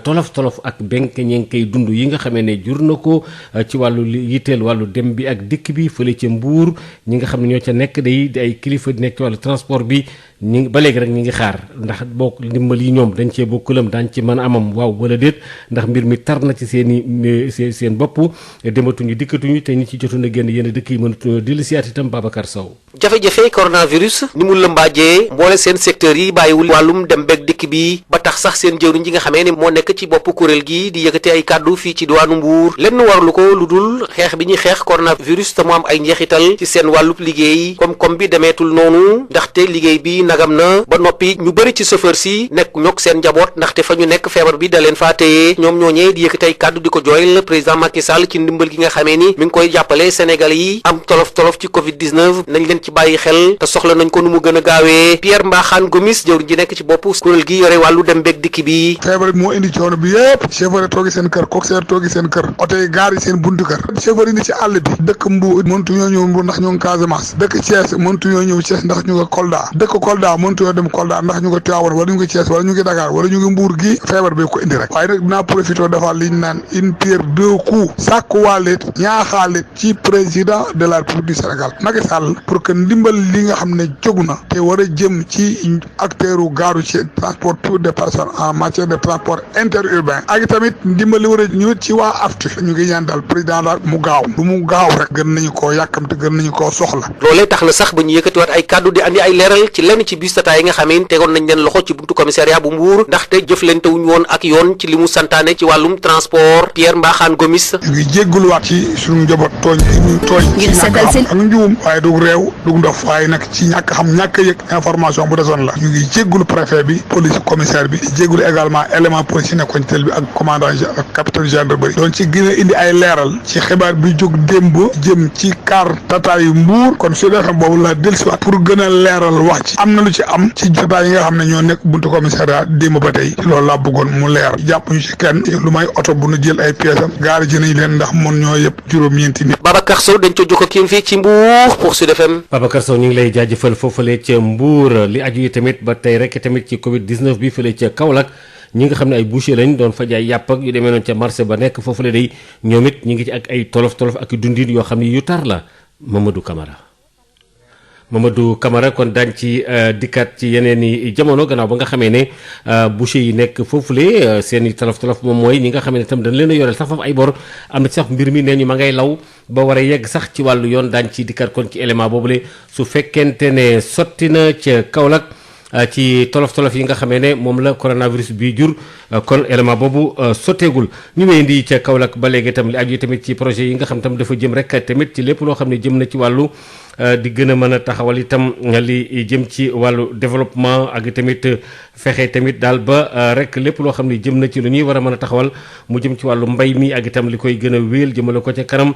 tolof ak benk ñi ngi koy dund yi nga xamee ne jur na ko ci wàllu yitteel wàllu dem bi ak dikk bi fële ca Mbuur ñi nga xam ne ñoo ca nekk day di ay kilifa di nekk ci wàllu transport bi ñi ba léegi rek ñi ngi xaar ndax boo ndimbal yi ñoom dañ cee bokkulam daañ ci mën a amam waaw wala déet ndax mbir mi tar na ci seen bopp dematuñu dikkatuñu te ñi ci jotoon a génn yenn dëkk yi mënatuñoo dellu siyaat itam Babacar Sow. jafe-jafe coronavirus ni mu lëmbaajee mboole seen secteur yi bàyyiwul wàllum dem beeg dikk bi ba tax sax seen jëwriñ ji nga xamee ne moo nekk ci bopp kuréel gi di yëkkati ay kàddu fii ci diwaanu Mbuur lenn warlu ko lu dul xeex bi ñuy xeex coronavirus te mu am ay njeexital ci seen wàllub liggéey koom-koom bi demeetul noonu ndaxte liggéey bi nagam na ba noppi ñu bëri ci chauffeur si nekk ñok seen njaboot ndaxte fa ñu nekk feebar bi da leen faa téye ñoom ñooñee di yëkkati ay kàddu di ko jooyal président Macky Sall ci ndimbal gi nga xamee ni mi ngi koy jàppale Sénégal yi am tolof-tolof ci Covid 19 nañ leen ci bàyyi xel te soxla nañ ko nu mu gën a gaawee Pierre Mbaxane Gomis jëwriñ ji nekk ci bopp kuréel gi yore wàllu dem beeg dikk bi feebar bi moo indi coono bi yëpp chauffeur yi toogi seen kër coxeur toogi seen kër oto yi gaar yi seen buntu kër chauffeur yi ni ci àll bi dëkk Mbuur mëntu ñoo ñëw Mbuur ndax ñoo ngi Casamance dëkk Thiès mëntu ñoo ñëw Thiès ndax ñu nga Kolda dëkk Kolda mëntu ñoo dem Kolda ndax ñu nga Tivaouane wala ñu ngi Thiès wala ñu ngi Dakar wala ñu ngi Mbuur gi feebar bi ko indi rek waaye nag dinaa profité dafa liñ naan une pierre deux coups sàkkuwaale ñaaxaale ci président de la République du Sénégal Macky Sall pour que ndimbal li nga xam ne jógu na te war a jëm ci acteur u gaaru ci transport pour des personnes en matière de transport interurbain ak tamit ndimbal li war a ñu ci waa aftu ñu ngi ñaan daal président la mu gaaw lu mu gaaw rek gën nañu koo yàkkamte gën nañu koo soxla loolee tax na sax ba ñu yëkkatiwaat ay kàddu di andi ay leeral ci lenn ci bus tata yi nga xamee ni tegoon nañ leen loxo ci buntu commissariat bu Mbuur ndaxte jëflante wuñ woon ak yoon ci li mu santaane ci wàllum transport Pierre Mbaxane Gomis ñu ngi jégguluwaat ci suñu njaboot tooñ ñu tooñ ci ñàkk xam ak njuum waaye dug réew dug ndof waaye nag ci ñàkk xam ñàkk yëg information bu desoon la ñu ngi jéggulu préfet bi police commissaire bi di jéggulu également élément police yi nekkoon ci tel bi ak commandant ak capitaine gendarmerie doon ci gën a indi ay leeral ci xibaar bi jóg démb jëm ci car tata yu Mbuur kon su defee boobu la dellusiwaat pour gën a leeral wax ci am na lu ci am ci tata yi nga xam ne ñoo nekk buntu commissariat démb ba tey loolu laa bëggoon mu leer jàpp ñu ci kenn lu may oto bu nu jël ay pièces am gaari ji nañ leen ndax mën ñoo yëpp juróom-ñeenti nit. Babacar Sow dañ ko jokko kii fii ci Mbuur pour Sud FM. Babacar Sow ñu ngi lay jaajëfal foofule ca Mbuur li aju yi tamit ba tey rek tamit ci Covid 19 bi fële ca Kaolack ñi nga xam ne ay boucher lañ doon fa jaay yàpp ak yu demee noonu ca marché ba nekk foofule day ñoom it ñu ngi ci ak ay tolof ak dundin yoo xam ne yu tar la Mamadou Camara kon daañ ci dikkaat ci yeneen i jamono gannaaw ba nga xamee ne boucher yi nekk foofule seen i tolof moom mooy ñi nga xamee ne itam dañ leen a yoreel sax foofu ay bor am na ci sax mbir mi nee ñu ma ngay law ba war a yegg sax ci wàllu yoon daañ ci dikkaat kon ci élément boobule su fekkente ne sotti na ca Kaolack ci tolof yi nga xamee ne moom la coronavirus bi jur kon élément boobu sotteegul ñu may indi ca Kaolack ba léegi itam li aju tamit ci projet yi nga xam tam dafa jëm rek tamit ci lépp loo xam ne jëm na ci wàllu di gën a mën a taxawal itam li jëm ci wàllu développement ak tamit fexe tamit daal ba rek lépp loo xam ne jëm na ci lu ñuy war a mën a taxawal mu jëm ci wàllu mbay mi ak itam li koy gën a wéel jëmale ko ca kanam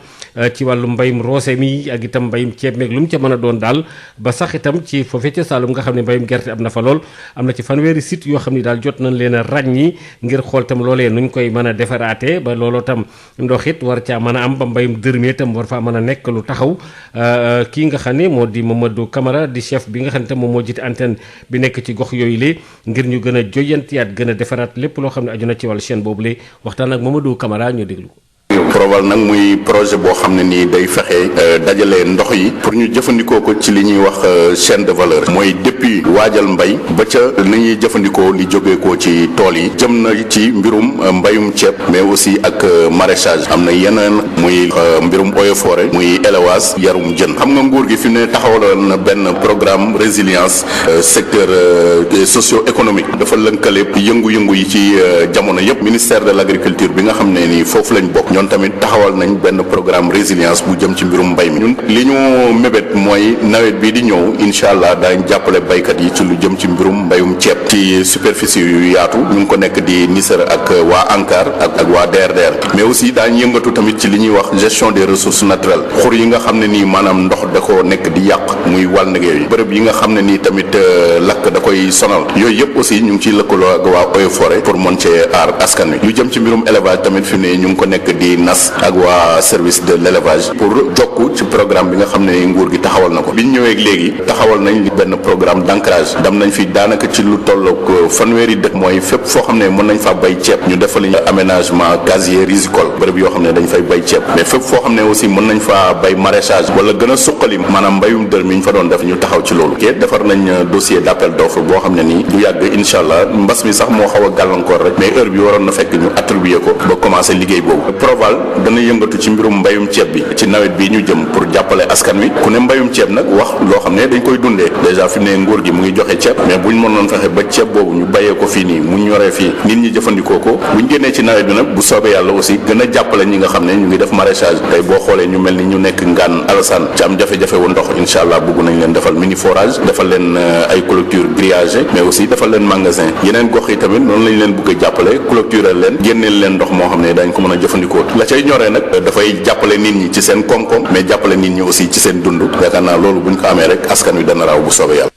ci wàllu mbayum roose mi ak itam mbayum ceeb meeg lu mu ca mën a doon daal ba sax itam ci foofee ca Saalum nga xam ne mbayum gerte am na fa lool am na ci fanweeri site yoo xam ne daal jot nañ leen a ràññi ngir xool tam loolee nuñ koy mën a defaraatee ba looloo tam ndox it war caa mën a am ba mbayum dërmee tam war faa mën a nekk lu taxaw kii nga xam ne moo di Mamadou Camara di chef bi nga xam ne tam moom moo jiite antenne bi nekk ci gox yooyu lee ngir ñu gën a joyantiyaat gën a defaraat lépp loo xam ne aju na ci wàllu chaîne boobu lee waxtaan ak Mamadou Camara ñu déglu ko. Proval nag muy projet boo xam ne nii day fexe dajale ndox yi pour ñu jëfandikoo ko ci li ñuy wax chaîne de valeur mooy depuis waajal mbay ba ca ni ñuy jëfandikoo li jógee ko ci tool yi jëm na ci mbirum mbayum ceeb mais aussi ak maraîchage am na yeneen muy mbirum eaux et forêt muy élevage yarum jën xam nga nguur gi fi ne taxawal na benn programme résilience secteur socio-économique dafa lënkale yëngu-yëngu yi ci jamono yépp ministère de l'agriculture bi nga xam ne nii foofu lañ bokk ñoom tamit taxawal nañ benn programme résilience bu jëm ci mbirum mbay mi ñun li ñu mébét mooy nawet bi di ñëw incha allah daañ jàppale baykat yi ci lu jëm ci mbirum mbayum ceeb ci superficie yu yaatu ñu ngi ko nekk di nisër ak waa ANCAR ak waa DRDR mais aussi daañ yëngatu tamit ci li ñuy wax gestion des ressources naturelles xur yi nga xam ne nii maanaam ndox da ko nekk di yàq muy wàll nagee yi bërëb yi nga xam ne nii tamit lakk da koy sonal yooyu yëpp aussi ñu ngi ciy lëkkaloo ak waa eaux et forêt pour mën cee aar askan wi lu jëm ci mbirum élevage tamit fi ne ñu ngi ko nekk di nas ak waa service de l'élevage pour jokku ci programme bi nga xam ne nguur gi taxawal na ko biñ ñëwee léegi taxawal nañ li benn programme d'ancrage dem nañ fi daanaka ci lu tollook fanweeri dëkk mooy fépp foo xam ne mën nañ faa bay ceeb ñu defal aménagement gazier risicole bërëb yoo xam ne dañ fay bay ceeb mais fépp foo xam ne aussi mën nañ faa bay maraîchage wala gën a suqali maanaam mbayum dër mi ñu fa doon def ñu taxaw ci loolu ke defar nañ dossier d'appel d'offre boo xam ne nii du yàgg incha allah mbas mi sax moo xaw a gàllankoor rek mais heure bi waroon na fekk ñu attribuer ko ba commencer liggéey boobu Proval dana yëngatu ci mbirum mbayum ceeb bi ci nawet bii ñu jëm pour jàppale askan wi ku ne mbayum ceeb nag wax loo xam ne dañ koy dundee déjà fi ne nguur gi mu ngi joxe ceeb mais buñ mënoon fexe ba ceeb boobu ñu bayee ko fii nii mu ñoree fii nit ñi jëfandikoo ko buñ génnee ci nawet bi nag bu soobee yàlla aussi gën a jàppale ñi nga xam ne ñu ngi def maraîchage tey boo xoolee ñu mel ni ñu nekk Ngaan Alassane ci am jafe-jafe wu ndox incha allah bëgg nañ leen defal mini forage defal leen ay clôture grillagée mais aussi defal leen magasin yeneen gox yi tamit noonu lañ leen bëgg a jàppale clôturer leen génneel leen ndox moo xam ne dañ ko mën a jëfandikoo la cay ñoree nag dafay jàppale nit ñi ci seen koom-koom mais jàppale nit ñi aussi ci seen dund yaakaar naa loolu buñ ko amee rek askan wi dana raw bu soobee yàlla.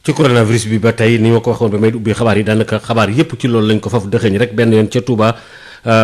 ci coronavirus bi ba tey ni ma ko waxoon ba may ubbi xabaar yi daanaka xabaar yépp ci loolu lañ ko faf dëxëñ rek benn yoon ca Touba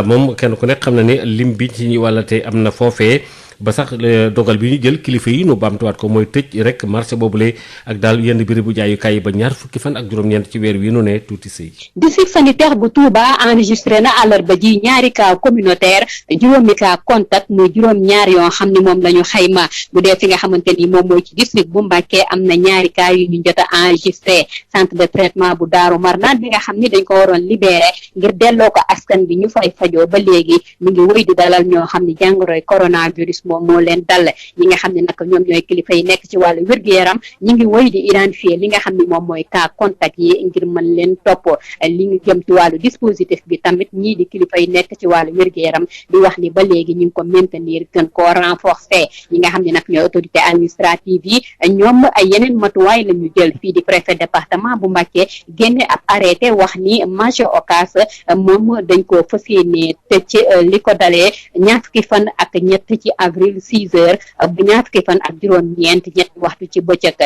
moom kenn ku nekk xam na ne lim bi ci ñi wàlla tey am na foofee ba sax dogal bi ñu jël kilifa yi nu baamtuwaat ko mooy tëj rek marché boobule ak daal yenn béréb bu jaayukaay yi ba ñaar fukki fan ak juróom-ñeent ci weer wi nu ne tuuti sëy. district sanitaire bu Touba enregistré na àllarba ji ñaari cas communautaire juróomi cas contact muy juróom-ñaar yoo xam ne moom la ñu xayma bu dee fi nga xamante ni moom mooy ci district bu Mbacké am na ñaari cas yu ñu jot a enregistré centre de traitement bu Daaru Marnaan bi nga xam ni dañ ko waroon libéré ngir delloo ko askan bi ñu fay fajoo ba léegi mu ngi wéy di dalal ñoo xam ne jàngoroy coronavirus moom moo leen dal ñi nga xam ne nag ñoom ñooy kilifa yi nekk ci wàllu wér-gu-yaram ñi ngi woy di identifier li nga xam ne moom mooy cas contact yi ngir mën leen topp li ngi jëm ci wàllu dispositif bi tamit ñii di kilifa yi nekk ci wàllu wér-gu-yaram di wax ni ba léegi ñu ngi ko maintenir gën koo renforcer ñi nga xam ne nag ñooy autorité administrative yi ñoom ay yeneen matuwaay la ñu jël fii di préfet département bu Mbacké génne ab arrêté wax ni marché Ocass moom dañ ko fas yéene tëj li ko dalee ñaar fukki fan ak ñett ci avril 6 heures bu ñaar fukki fan ak juróom-ñeent ñetti waxtu ci bëccëg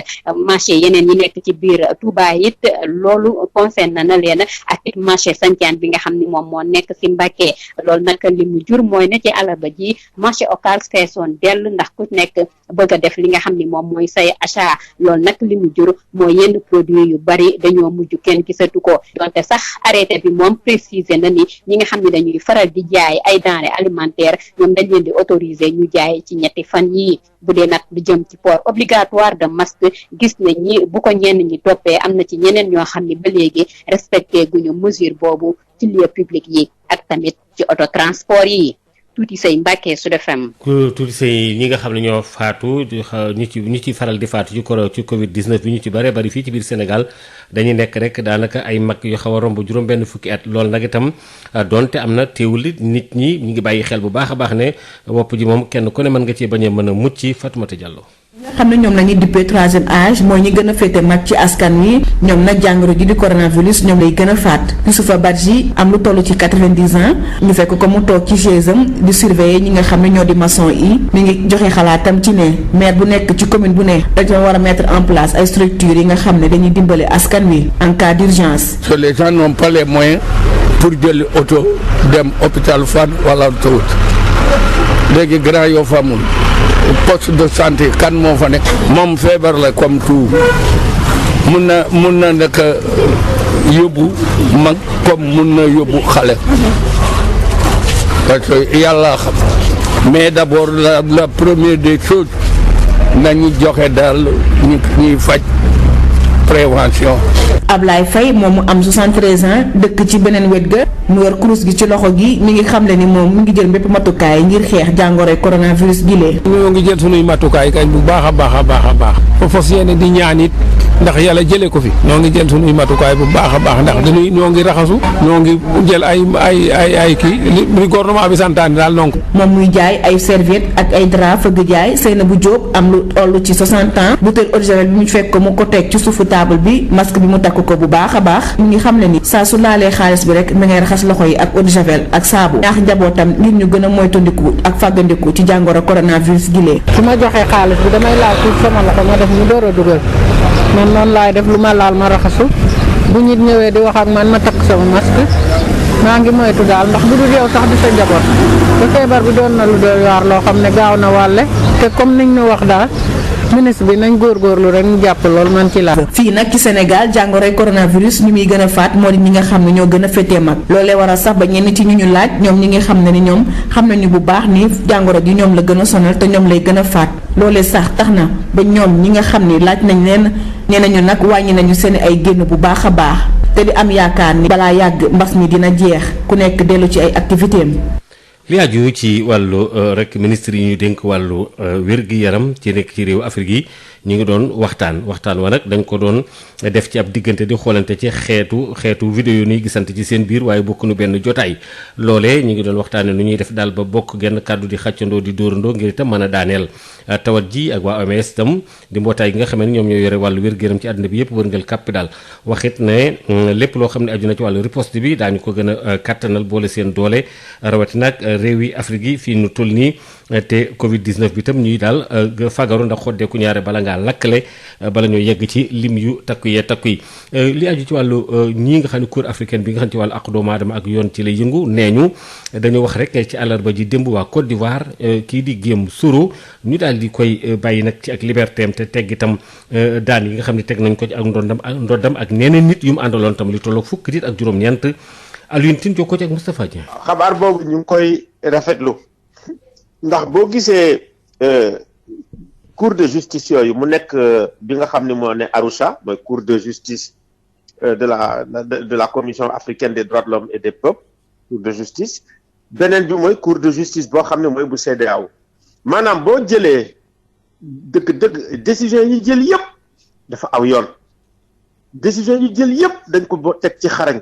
marché yeneen yi nekk ci biir Touba it loolu concerne na leen ak it marché Santiane bi nga xam ni moom moo nekk ci Mbacké loolu nag li mu jur mooy ne ci àllarba ji marché Ocass feesoon dell ndax ku nekk bëgg a def li nga xam ni moom mooy say achat loolu nag li mu jur mooy yenn produit yu bari dañoo mujj kenn gisatu ko donte sax arrêté bi moom préciser na ni ñi nga xam ne dañuy faral di jaay ay denrées alimentaires ñoom dañ leen di autoriser ñu jaay ci ñetti fan yii bu dee nag lu jëm ci port obligatoire de masque gis nañ ñi bu ko ñenn ñi toppee am na ci ñeneen ñoo xam ne ba léegi respecté guñu mesure boobu ci lieu public yi ak tamit ci auto transport yi tuuti say Mbacké Sud FM. tuuti say ñi nga xam ne ñoo faatu ñi ci faral di faatu ci Covid 19 bi ñu ci bëree bëri fii ci biir Sénégal dañuy nekk rek daanaka ay mag yu xaw a romb juróom-benn fukki at loolu nag itam donte am na teewul it nit ñi ñu ngi bàyyi xel bu baax a baax ne wopp ji moom kenn ku ne mën nga cee bañ a mën a mucc Fatoumata Diallo. nga xam ne ñoom la ñuy dippee troisième âge mooy ñi gën a féete mag ci askan wi ñoom nag jàngoro ji di coronavirus ñoom lay gën a faat Youssoufa Badji am lu toll ci 90 ans ñu fekk ko mu toog ci chaise-am di surveiller ñi nga xam ne ñoo di maçon yi mi ngi joxe xalaatam ci ne maire bu nekk ci commune bu ne dañoo war a mettre en place ay structures yi nga xam ne dañuy dimbale askan wi en cas d'urgence. que les gens n'ont pas les moyens pour jël oto dem hôpital Fann wala autoroute léegi Grand Yoff amul poste de santé kan moo fa nekk moom feebar la comme tout mun na nekk yóbbu mag comme mun na yóbbu xale parce que yàlla xam mais d'abord la première des choses nañu joxe daal ñuy faj prévention. Ablaye Faye moom mu am 73 ans dëkk ci beneen wet ga mu yor kurus gi ci loxo gi mi ngi xamle ni moom mi ngi jël bépp matukaay ngir xeex jàngoroy coronavirus gi lee. ñoo ngi jël sunuy matukaay kañ bu baax a baax a baax a baax fa fas yéene di ñaan it ndax yàlla jëlee ko fi ñoo ngi jël sunuy matukaay bu baax a baax ndax dañuy ñoo ngi raxasu ñoo ngi jël ay kii li gouvernement bi santaane daal donc. moom muy jaay ay serviette ak ay drap fëgg jaay Seynabou Diop am lu toll ci 60 ans bouteille eau de javel bi mu fekk ko mu ko teg ci suufu table bi masque bi mu takk ko bu baax a baax mi ngi xam ne ni saa su laalee xaalis bi rek mi ngay raxas loxo yi ak eau de javel ak saabu ñaax njabootam ngir ñu gën a moytandiku ak fàggandiku ci jàngoro coronavirus gi lee. su ma joxee xaalis bi damay laal tuuti sama loxo ma def mu door a dugal man noonu laay def lu ma laal ma raxasu bu nit ñëwee di wax ak man ma takk sama masque maa ngi moytu daal ndax bu dul yow sax di sa njaboot te feebar bi doon na lu doy waar loo xam ne gaaw na wàlle te comme niñ ñu wax daal ministre bi nañ góorgóorlu rek ñu jàpp lool man ci laa. fii nag ci Sénégal jàngoroy coronavirus ñu muy gën a faat moo di ñi nga xam ne ñoo gën a féetee mag loolee waral sax ba ñenn ci ñu laaj ñoom ñi nga xam ne ni ñoom xam nañu bu baax ni jàngoro ji ñoom la gën a sonal te ñoom lay gën a faat loolee sax tax na ba ñoom ñi nga xam ni laaj nañ leen nee nañu nag wàññi nañu seen ay génn bu baax a baax te di am yaakaar ni balaa yàgg mbas mi dina jeex ku nekk dellu ci ay activité am. li aju ci wàllu rek ministre yi ñu dénk wàllu wér-gi-yaram ci nekk ci réew Afrique yi ñu ngi doon waxtaan wa nag dañ ko doon def ci ab diggante di xoolante ci xeetu vidéo yi gisante ci seen biir waaye bokk nu benn jotaay loolee ñu ngi doon waxtaane nu ñuy def daal ba bokk genn kàddu di xàccandoo di dóorandoo ngir itam mën a daaneel tawat ji ak waa OMS itam di mbootaay gi nga xam ne ñoom ñoo yore wàllu wér-gu-yaram ci àdduna bi yëpp wërngal kàppi daal waxit ne lépp loo xam ne aju na ci wàllu riposte bi daañu ko gën a kàttanal boole seen doole rawati nag réew yi Afrique yi fii nu toll nii te Covid 19 bi itam ñuy daal fagaru ndax xoddeeku ñaare bala ngaa lakkale bala ñoo yegg ci lim yu takku yi li aju ci wàllu ñii nga xam ne Cour africaine bi nga xam ne ci wàllu àq doomu aadama ak yoon ci lay yëngu nee ñu dañoo wax rek ci àllarba ji démb waa Côte d'Ivoire kii di Guillaume Soro ñu daal di koy bàyyi nag ci ak liberté am te tegg itam daan yi nga xam ne teg nañ ko ci ak ndoddam ak ñeneen nit yu mu àndaloon tam li tolloog fukk nit ak juróom-ñeent Alioune Tine jokkoo ci ak Moustapha Dieng. xabaar boobu ñu ngi koy rafetlu ndax boo gisee cour de justice yooyu mu nekk bi nga xam ne moo ne Arusha mooy cour de justice de la commission africaine des droits de l'homme et des peuples cour de justice beneen bi mooy cour de justice boo xam ne mooy bu CEDEAO maanaam boo jëlee dëgg décision yi jël yëpp dafa aw yoon décision yi jël yëpp dañ ko teg ci xarañ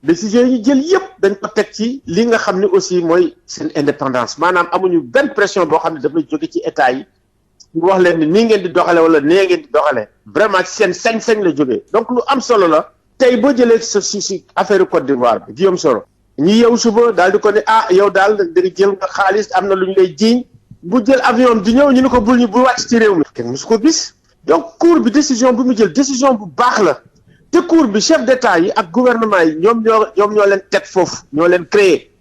décision yi jël yëpp dañ ko teg ci li nga xam ne aussi mooy seen indépendance maanaam amuñu benn pression boo xam ne daf lay jóge ci état yi ñu wax leen ni nii ngeen di doxale wala nee ngeen di doxale vraiment ci seen sañ-sañ la jógee donc lu am solo la tey boo jëlee si affaire Côte d'Ivoire bi Guillaume Soro ñi yow suba daal di ko ne yow daal da nga jël nga xaalis am na lu ñu lay jiiñ bu jël avion di ñëw ñu ne ko bul wàcc ci réew mi kenn musu ko gis donc cour bi décision bu mu jël décision bu baax la te cour bi chef d'état yi ak gouvernement yi ñoom ñoo leen teg foofu ñoo leen créé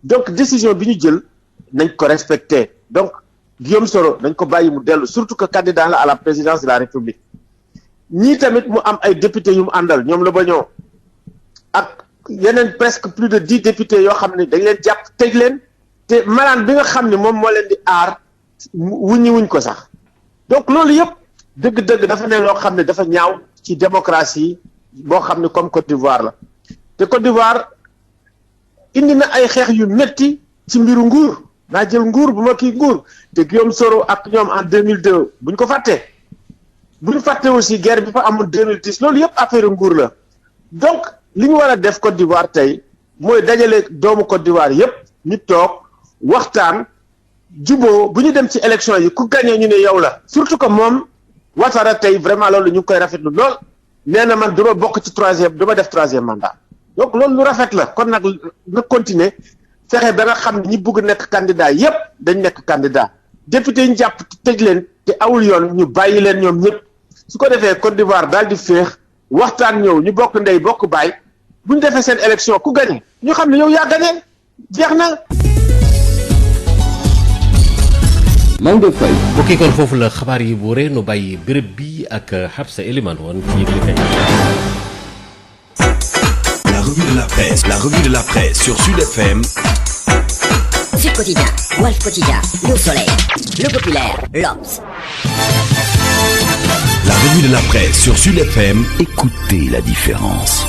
donc décision bi ñu jël nañ ko respecté donc Guillaume Soro nañ ko bàyyi mu dellu surtout que candidat la à la présidence de la République ñii tamit mu am ay députés yu mu àndal ñoom la ba ñoo ak yeneen presque plus de 10 députés yoo xam ne dañ leen jàpp tëj leen te malaan bi nga xam ne moom moo leen di aar wuñ ko sax donc loolu yëpp dëgg-dëgg dafa ne loo xam ne dafa ñaaw ci démocratie boo xam ne comme Côte d'Ivoire la te Côte d'Ivoire indi na ay xeex yu metti ci mbiru nguur naa jël nguur bu ma kii nguur te Guillaume Soro ak ñoom en 2002 buñ ko fàttee buñ fàtte aussi guerre bi fa amoon 2010 loolu yëpp affaire nguur la donc li ñu war a def Côte d'Ivoire tey mooy dajale doomu Côte d'Ivoire yëpp ñu toog waxtaan juboo bu ñu dem ci élection yi ku gagné ñu ne yow la surtout que moom Ouattara tey vraiment loolu ñu ngi koy rafetlu lool nee na man du ma bokk ci du ma def troisième mandat donc loolu lu rafet la kon nag na continuer fexe ba nga xam ne ñi bëgg nekk candidat yépp dañ nekk candidat député yi ñu jàpp tëj leen te awul yoon ñu bàyyi leen ñoom ñëpp su ko defee Côte d'Ivoire daal di féex waxtaan ñëw ñu bokk ndey bokk baay bu ñu defee seen élection ku gagné ñu xam ne yow yaa gagné jeex na. Maodo Faye. bokki kon foofu la xabaar yi bu ree nu bàyyi béréb bi ak Habsa Eliman woon ci yëgle kay. La revue de la presse sur Sud FM. Sud Quotidien, Walf Quotidien, Le Soleil, Le Populaire, L'Obs. La revue de la presse sur Sud FM, écoutez la différence.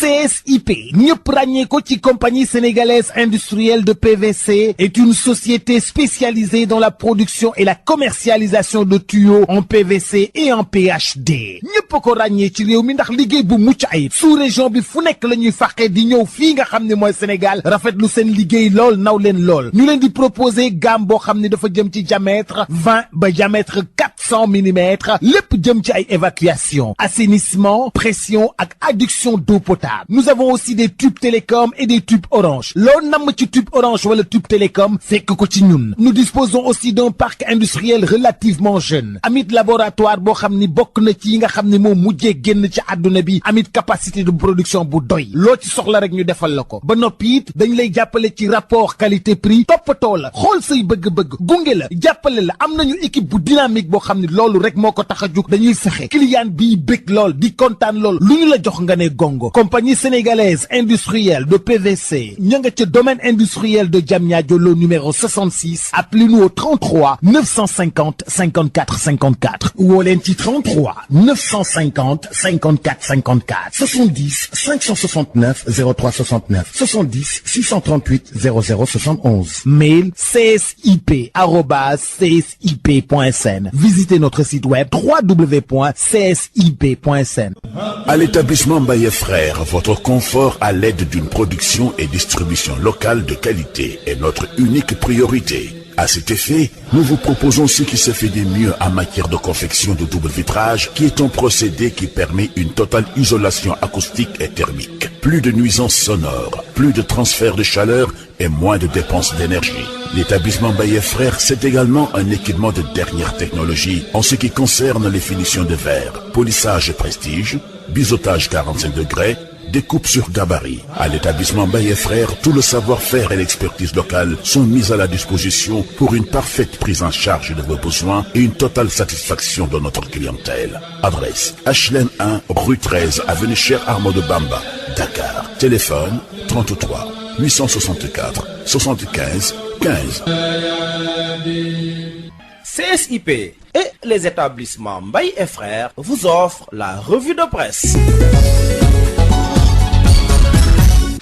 CSIP ñëpp ràññee ko ci compagnie sénégalaise industrielle de PVC est une société spécialisée dans la production et la commercialisation de tuyaux en PVC et en PHD ñëpp ko ràññee ci réew mi ndax liggéey bu mucc ayib sous région bi fu nekk la ñuy fàqee di ñëw fii nga xam ne mooy Sénégal rafetlu seen liggéey lool naw leen lool ñu leen di proposer gamme boo xam ne dafa jëm ci diamètre 20 ba diamètre 400 millimètres lépp jëm ci ay évacuation assainissement pression ak adduction d'eau potable. Nous avons aussi des tubes télécom et des tubes orange. L'on namm ci tube orange wala tube télécom fekk ko ci ñun. Nous disposons aussi d'un parc industriel relativement jeune. Amit laboratoire boo xam ni bokk na ci yi nga xam ne moo mujjee génn ci àdduna bi amit capacité de production bu doy. Loo ci soxla rek ñu defal la ko. Ba noppi it dañ lay jàppale ci rapport qualité prix toppatoo la xool say bëgg-bëgg gunge la jàppale la am nañu équipe bu dynamique boo xam ne loolu rek moo ko tax a jug dañuy fexe client bi bëgg lool di kontaan lool lu ñu la jox nga ne gongo. Compagnie sénégalaise industrielle de PVC ña nga ca domaine industriel de Diamniadio le numéro 66 appelez-nous au 33 950 54 54 woo leen ci 33 950 54 54 70 569 03 69 70 638 00 71 mail csip@csip.sn. Visitez notre site web www.csip.sn. À l'établissement Mbaye Frères, votre confort à l'aide d'une production et distribution locale de qualité est notre unique priorité. À cet effet, nous vous proposons ce qui se fait de mieux en matière de confection de double vitrage, qui est un procédé qui permet une totale isolation acoustique et thermique. Plus de nuisances sonores, plus de transfert de chaleur et moins de dépenses d'énergie. L'établissement Baye Frères, c'est également un équipement de dernière technologie en ce qui concerne les finitions de verre, polissage prestige, biseautage 45 degrés, découpe sur gabarit. À l'établissement Baye Frères, tout le savoir-faire et l'expertise locale sont mis à la disposition pour une parfaite prise en charge de vos besoins et une totale satisfaction de notre clientèle. Adresse HLM 1, rue 13, avenue Cheikh Ahmadou Bamba, Dakar. Téléphone 33 864 75 15. CSIP et les établissements Mbaye et Frères vous offrent la revue de presse.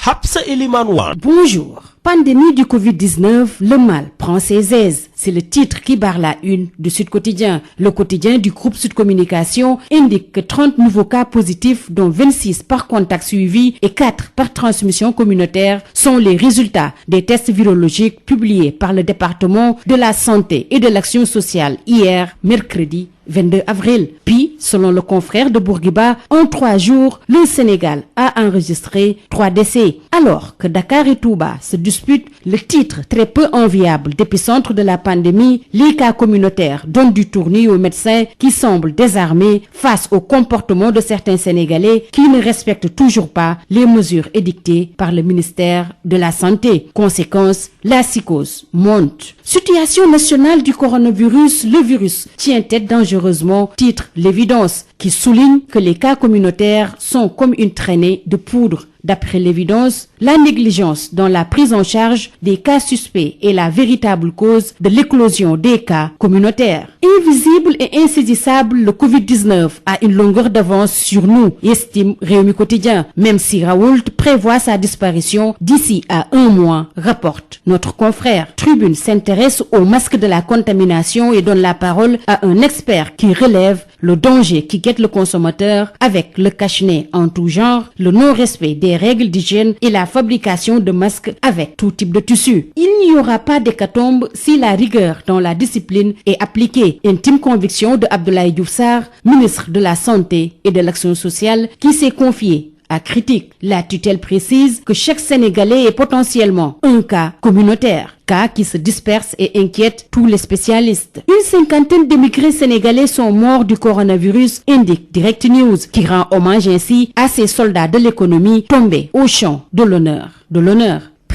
Hapsa Elimanouan. Bonjour. Pandémie du Covid-19, le mal prend ses aises. C'est le titre qui barre la une du Sud Quotidien. Le quotidien du groupe Sud Communication indique que 30 nouveaux cas positifs, dont 26 par contact suivi et 4 par transmission communautaire, sont les résultats des tests virologiques publiés par le département de la santé et de l'action sociale hier, mercredi 22 avril. Puis, selon le confrère de Bourguiba, en 3 jours, le Sénégal a enregistré 3 décès. Alors que Dakar et Touba se disputent le titre très peu enviable d'épicentre de la pandémie, les cas communautaires donnent du tournis aux médecins qui semblent désarmés face au comportement de certains Sénégalais qui ne respectent toujours pas les mesures édictées par le ministère de la Santé. Conséquence, la psychose monte. Situation nationale du coronavirus, le virus tient tête dangereusement, titre l'évidence, qui souligne que les cas communautaires sont comme une traînée de poudre. D'après l'évidence, la négligence dans la prise en charge des cas suspects est la véritable cause de l'éclosion des cas communautaires. Invisible et insaisissable, le Covid-19 a une longueur d'avance sur nous, estime Rewmi Quotidien, même si Raoult prévoit sa disparition d'ici à 1 mois, rapporte notre confrère. Tribune s'intéresse au masque de la contamination et donne la parole à un expert qui relève le danger qui guette le consommateur avec le cache-nez en tout genre, le non-respect des règles d'hygiène et la fabrication de masques avec tout type de tissu. Il n'y aura pas d'hécatombe si la rigueur dans la discipline est appliquée. Intime conviction de Abdoulaye Diouf Sarr, ministre de la Santé et de l'Action sociale, qui s'est confié à Critique. La tutelle précise que chaque Sénégalais est potentiellement un cas communautaire, cas qui se disperse et inquiète tous les spécialistes. Une 50aine d'émigrés sénégalais sont morts du coronavirus, indique Direct News, qui rend hommage ainsi à ces soldats de l'économie tombés au champ de l'honneur.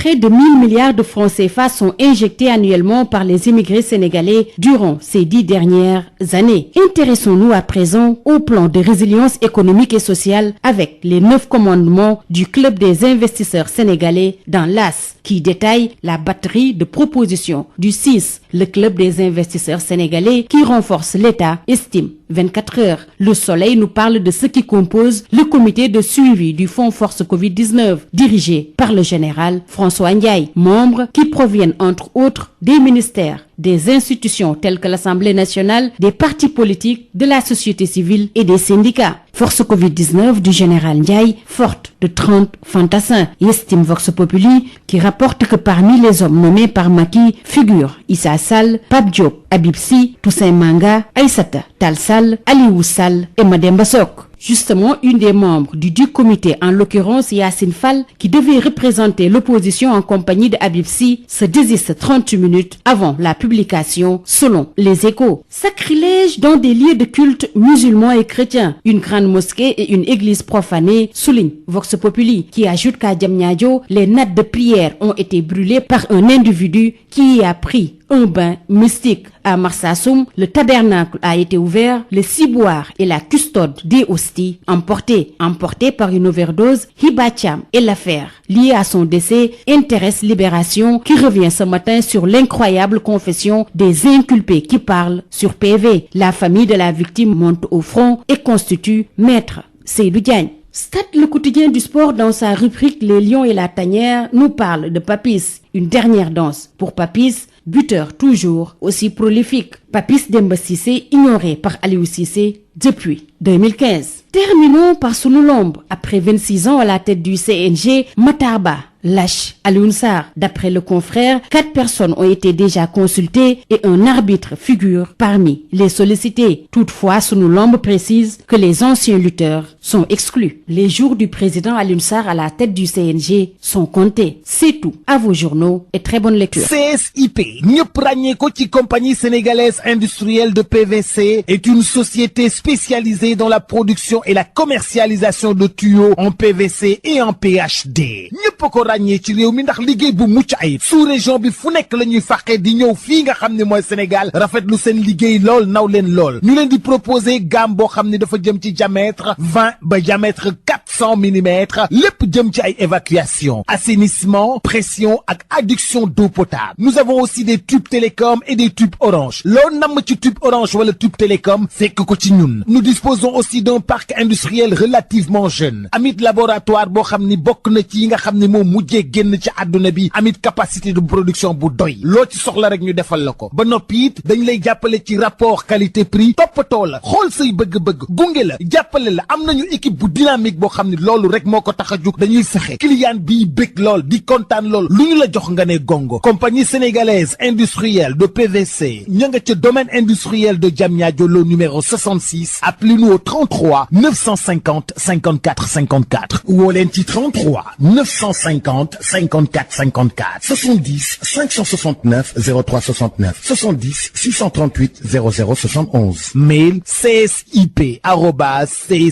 Près de 1000 milliards de francs CFA sont injectés annuellement par les immigrés sénégalais durant ces 10 dernières années. Intéressons-nous à présent au plan de résilience économique et sociale avec les 9 commandements du Club des investisseurs sénégalais dans l'AS, qui détaille la batterie de propositions du 6. Le Club des investisseurs sénégalais qui renforce l'État estime 24 heures. Le Soleil nous parle de ce qui compose le comité de suivi du Fonds Force Covid-19, dirigé par le général François Ndiaye. Membres qui proviennent entre autres des ministères, des institutions telles que l'Assemblée nationale, des partis politiques, de la société civile et des syndicats. Force Covid-19 du général Ndiaye, forte de 30 fantassins. Estime Vox Populi qui rapporte que parmi les hommes nommés par Macky figurent Issa Sall, Pape Diop, Habib Sy, Toussaint Manga, Aïssata Tall Sall, Aliou Sall et Mademba Sok. Justement, une des membres du comité, en l'occurrence Yacine Fall, qui devait représenter l'opposition en compagnie de Habib Sy, se désiste 30 minutes avant la publication, selon les Échos. Sacrilège dans des lieux de culte musulmans et chrétiens. Une grande mosquée et une église profanée, souligne Vox Populi, qui ajoute qu'à Diamniadio, les nattes de prière ont été brûlées par un individu qui y a pris un bain mystique. À Marsassoum, le tabernacle a été ouvert, le ciboire et la custode des hosties emportés par une overdose. Hiba Thiam et l'affaire liée à son décès intéresse Libération qui revient ce matin sur l'incroyable confession des inculpés qui parlent sur PV. La famille de la victime monte au front et constitue Maître Seydou Diagne. Stade le quotidien du sport dans sa rubrique Les Lions et la Tanière nous parle de Papis. Une dernière danse pour Papis, buteur toujours aussi prolifique. Papis Demba Cissé ignoré par Aliou Cissé depuis 2015. Terminons par Sunu Lamb. Après 26 ans à la tête du CNG, Matar Ba lâche Alioune Sarr. D'après le confrère, 4 personnes ont été déjà consultées et un arbitre figure parmi les sollicités. Toutefois, Sunu Lamb précise que les anciens lutteurs sont exclus. Les jours du président Alioune Sarr à la tête du CNG sont comptés. C'est tout. À vos journaux et très bonne lecture. CSIP, ñëpp ràññee ko ci compagnie sénégalaise industrielle de PVC, est une société spécialisée dans la production et la commercialisation de tuyaux en PVC et en PHD. ñëpp ko ràññee ci réew mi ndax liggéey bu mucc ayib. sous-région bi fu nekk la ñuy fàqee di ñëw fii nga xam ne mooy Sénégal rafetlu seen liggéey lool naw leen lool. ñu leen di proposer gamme boo xam ne dafa jëm ci diamètre 20 ba diamètre 400 mm, lépp jëm ci ay évacuation, assainissement, pression ak adduction d'eau potable. Nous avons aussi des tubes télécom et des tubes orange. Loo namm ci tube orange wala tube télécom fekk ko ci ñun. Nous disposons aussi d'un parc industriel relativement jeune. Amit laboratoire boo xam ni bokk na ci yi nga xam ne moom mujjee génn ci àdduna bi. Amit capacité de production bu doy. Loo ci soxla rek ñu defal la ko. Ba noppi it dañ lay jàppale ci rapport qualité prix. Toppatoo la xool say bëgg-bëgg gunge la jàppale la. Am nañu équipe bu dynamique boo xam ne loolu rek moo ko tax a jug. Dañuy fexe client bi bëgg lool di kontaan lool lu ñu la jox nga ne gongo. Compagnie sénégalaise industrielle de PVC ña nga ca domaine industriel de Diamniadio lo numéro 66. Appelez-nous au 33 950 54 54 ou au leen ci 33 950 54 54 70 569 03 69 70 638 00 71. Mail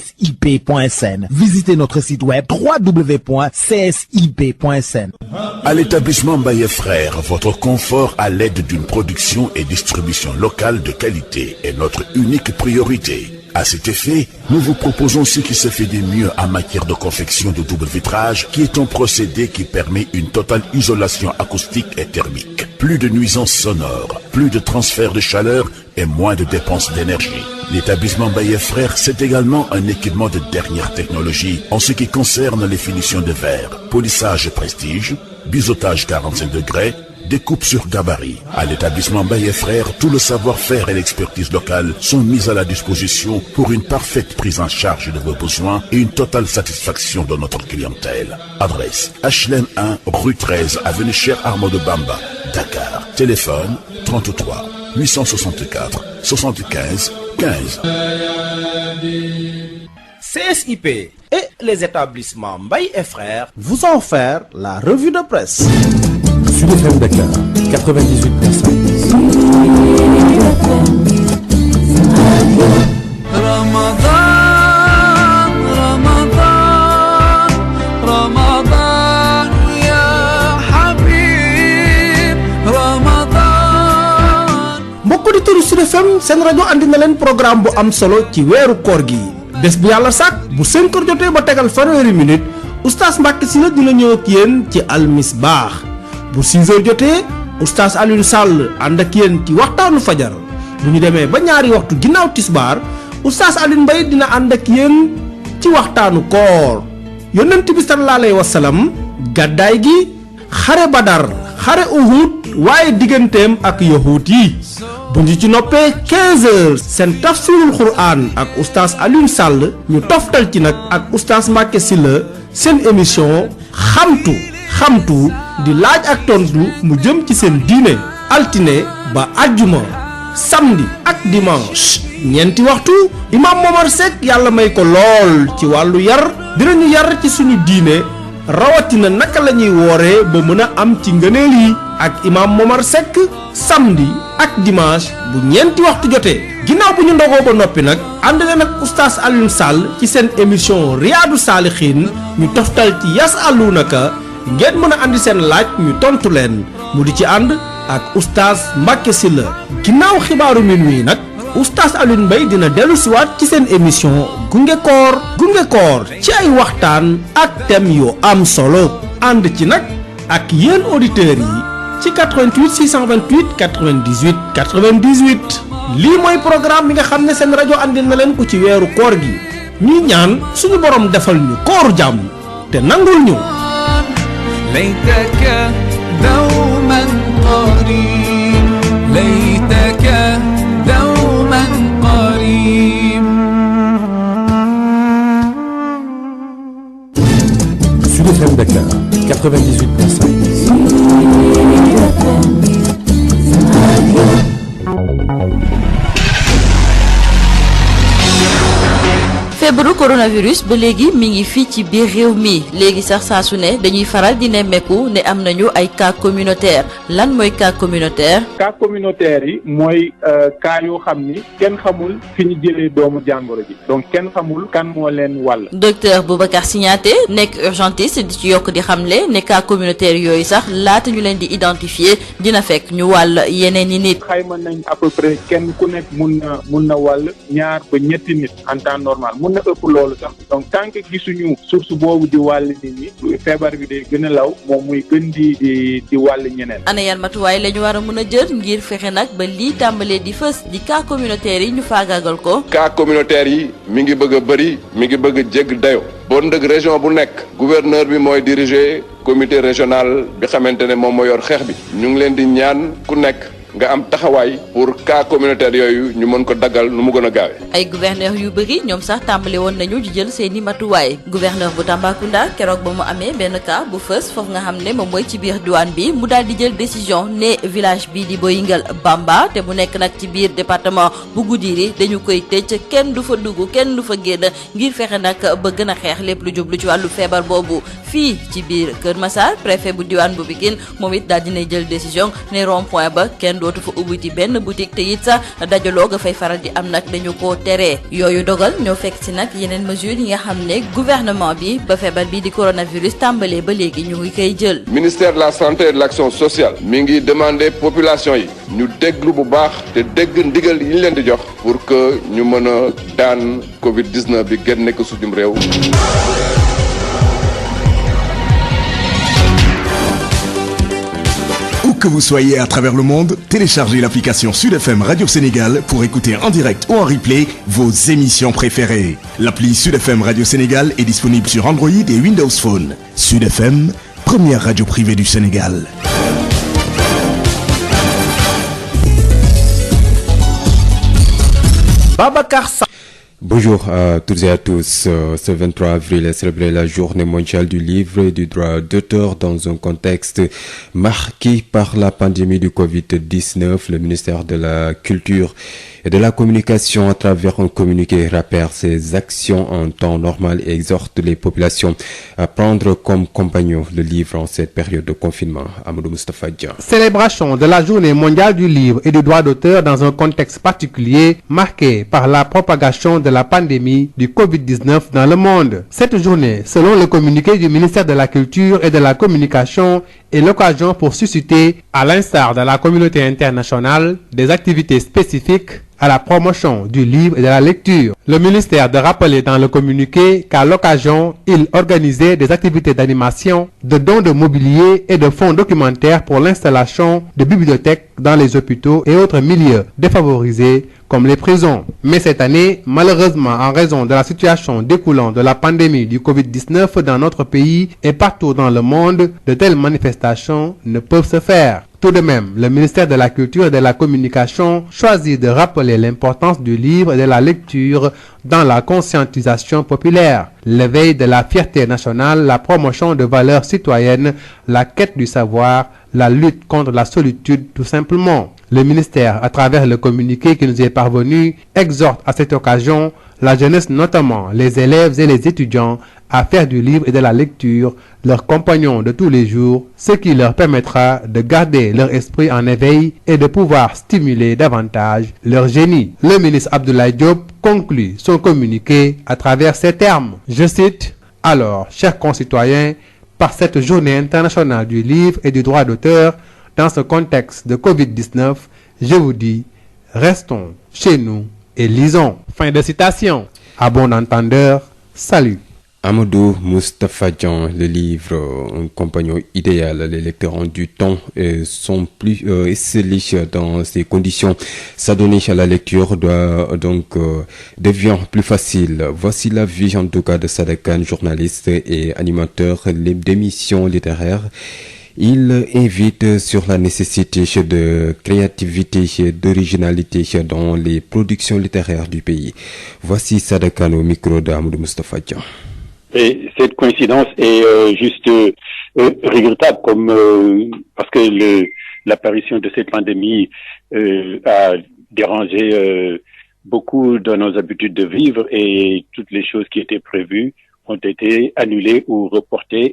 csip@csip.sn. Visitez notre site web www.csip.sn. À l'établissement Mbaye Frères, votre confort à l'aide d'une production et distribution locale de qualité est notre unique priorité. À cet effet, nous vous proposons ce qui se fait de mieux en matière de confection de double vitrage, qui est un procédé qui permet une totale isolation acoustique et thermique. Plus de nuisances sonores, plus de transfert de chaleur et moins de dépenses d'énergie. L'établissement Mbaye Frères, c'est également un équipement de dernière technologie en ce qui concerne les finitions de verre, polissage prestige, biseautage 45 degrés, découpe sur gabarit. À l'établissement Mbaye Frères, tout le savoir-faire et l'expertise locale sont mis à la disposition pour une parfaite prise en charge de vos besoins et une totale satisfaction de notre clientèle. Adresse HLM 1, rue 13, avenue Cheikh Ahmadou Bamba, Dakar. Téléphone 33 864 75 15. CSIP et les établissements Mbaye et Frères vous ont offert la revue de presse. Sud FM Dakar 98.5. رمضان يا mbokk di turu Sud FM seen rajo andi na leen programme bu am solo ci weeru koor gi bés bu yàlla sàkk bu 5 heures jotee ba tegal fanweeri minute oustaz Mbacke Sylla dina ñëw ak yéen ci almisbaax bu 6 heures jotee oustaz Alioune Sall ànd ak yéen ci waxtaanu fajar bu ñu demee ba ñaari waxtu ginnaaw tisbaar oustaz Alioune Mbaye dina ànd ak yéen ci waxtaanu koor yonent bi sallallahu alayhi wa sallam gàddaay gi xare Badar xare Uhud waaye digganteem ak yahuud yi bu ñu ci noppee 15 heures seen tafsirul Qur'an ak oustaz Alioune Sall ñu toftal ci nag ak oustaz Mbacke Sylla seen émission xamtu di laaj ak tontu mu jëm ci seen diine altine ba àjjuma samedi ak dimanche ñeenti waxtu imam Momar Seck yàlla may ko lool ci wàllu yar dinañu yar ci suñu diine rawatina naka la ñuy wooree ba mën a am ci ngëneel yi ak imam Momar Seck samedi ak dimanche bu ñeenti waxtu jotee ginnaaw bu ñu ndogoo ba noppi nag ànd leen ak oustaz Alioune Sall ci seen émission Riyadou Salihine ñu toftal ci yasalunaka ngeen mën a andi seen laaj ñu tontu leen mu di ci ànd ak oustaz Mbacke Sylla ginnaaw xibaaru minuit nag oustaz Alioune Mbaye dina dellu siwaat ci seen émission gunge koor ci ay waxtaan ak thème yu am solo ànd ci nag ak yéen auditeurs yi ci 88 628 98 98 lii mooy programme bi nga xam ne seen rajo andil na leen ko ci weeru koor gi ñuy ñaan suñu borom defal ñu kooru jàmm te nangul ñu ليتك دوما قريب ليتك دوما قريب Sud FM Dakar 98.5. feebaru coronavirus ba léegi mi ngi fii ci biir réew mi léegi sax saa su ne dañuy faral di nemmeeku ne am nañu ay cas communautaire lan mooy cas communautaire. cas communautaire yi mooy cas yoo xam ni kenn xamul fi ñu jëlee doomu jàngoro ji donc kenn xamul kan moo leen wàll. docteur Boubacar Signaté nekk urgentiste di ci yokk di xamle ne cas communautaire yooyu sax laata ñu leen di identifier dina fekk ñu wàll yeneen i nit. xayma nañ à peu près kenn ku nekk mun na wàll ñaar ba ñetti nit en temps normal. na ëpp loolu sax donc tant que gisuñu source boobu di wàll nit ñi feebar bi day gën a law moom muy gën di wàll ñeneen. ana yan matuwaay la ñu war a mën a jël ngir fexe nag ba lii tàmbalee di fës di cas communautaire yi ñu faagaagal ko. cas communautaire yi mi ngi bëgg a bëri mi ngi bëgg a jégg dayo bon dëgg région bu nekk gouverneur bi mooy diriger comité régional bi xamante ne moom moo yor xeex bi ñu ngi leen di ñaan ku nekk nga am taxawaay pour cas communautaire yooyu ñu mën ko daggal nu mu gën a gaawee. ay gouverneur yu bëri ñoom sax tàmbale woon nañu di jël seeni matuwaay gouverneur bu Tambacounda keroog ba mu amee benn cas bu fës foofu nga xam ne moom mooy ci biir douane bi mu daal di jël décision ne village bii di Boyingal Bamba te mu nekk nag ci biir département bu Goudiri dañu koy tëj kenn du fa dugg kenn du fa génn ngir fexe nag ba gën a xeex lépp lu jublu ci wàllu feebar boobu fii ci biir Kër Massar préfet bu diwaan bu Pikine moom it daal dina jël décision ne rond point ba kenn dootu fa ubbi benn boutique te it sax dajaloo nga fay faral di am nag dañu ko teree yooyu dogal ñoo fekk si nag yeneen mesures yi nga xam ne gouvernement bi ba feebar bi di coronavirus tàmbalee ba léegi ñu ngi koy jël. ministère de la santé et de l'action sociale mi ngi demander population yi ñu déglu bu baax te dégg ndigal yi ñu leen di jox pour que ñu mën a daan Covid 19 bi gën nekk suñu réew. Que vous soyez à travers le monde, téléchargez l'application Sud FM Radio Sénégal pour écouter en direct ou en replay vos émissions préférées. L'appli Sud FM Radio Sénégal est disponible sur Android et Windows Phone. Sud FM, première radio privée du Sénégal. Babacar Sa. Bonjour à toutes et à tous. Ce 23 avril est célébrée la journée mondiale du livre et du droit d'auteur dans un contexte marqué par la pandémie du Covid-19. Le ministère de la Culture et de la Communication, à travers un communiqué, rappelle ses actions en temps normal et exhorte les populations à prendre comme compagnon le livre en cette période de confinement. Amadou Moustapha Dia. Célébration de la journée mondiale du livre et du droit d'auteur dans un contexte particulier marqué par la propagation de la pandémie du Covid-19 dans le monde. Cette journée, selon le communiqué du ministère de la Culture et de la Communication, est l'occasion pour susciter, à l'instar de la communauté internationale, des activités spécifiques à la promotion du livre et de la lecture. Le ministère de rappeler dans le communiqué qu'à l'occasion, il organisait des activités d'animation, de dons de mobilier et de fonds documentaires pour l'installation de bibliothèques dans les hôpitaux et autres milieux défavorisés comme les prisons. Mais cette année, malheureusement, en raison de la situation découlant de la pandémie du Covid-19 dans notre pays et partout dans le monde, de telles manifestations ne peuvent se faire. Tout de même, le ministère de la Culture et de la Communication choisit de rappeler l'importance du livre et de la lecture dans la conscientisation populaire, l'éveil de la fierté nationale, la promotion de valeurs citoyennes, la quête du savoir, la lutte contre la solitude tout simplement. Le ministère, à travers le communiqué qui nous est parvenu, exhorte à cette occasion la jeunesse, notamment les élèves et les étudiants, à faire du livre et de la lecture leurs compagnons de tous les jours, ce qui leur permettra de garder leur esprit en éveil et de pouvoir stimuler davantage leur génie. Le ministre Abdoulaye Diop conclut son communiqué à travers ces termes. Je cite: « Alors, chers concitoyens, par cette journée internationale du livre et du droit d'auteur, dans ce contexte de Covid-19, je vous dis, restons chez nous et lisons. » Fin de citation. À bon entendeur, salut. Amadou Moustapha Dian, le livre Un compagnon idéal. Les lecteurs ont du temps et sont plus esselés dans ces conditions. S'adonner à la lecture devient plus facile. Voici la vie en tout cas de Sadek Khan, journaliste et animateur d'émissions littéraires. Il invite sur la nécessité de créativité et d'originalité dans les productions littéraires du pays. Voici Sadek Khan au micro d'Amadou Moustapha Dian. Et cette coïncidence est juste regrettable, parce que l'apparition de cette pandémie a dérangé beaucoup de nos habitudes de vivre, et toutes les choses qui étaient prévues ont été annulées ou reportées,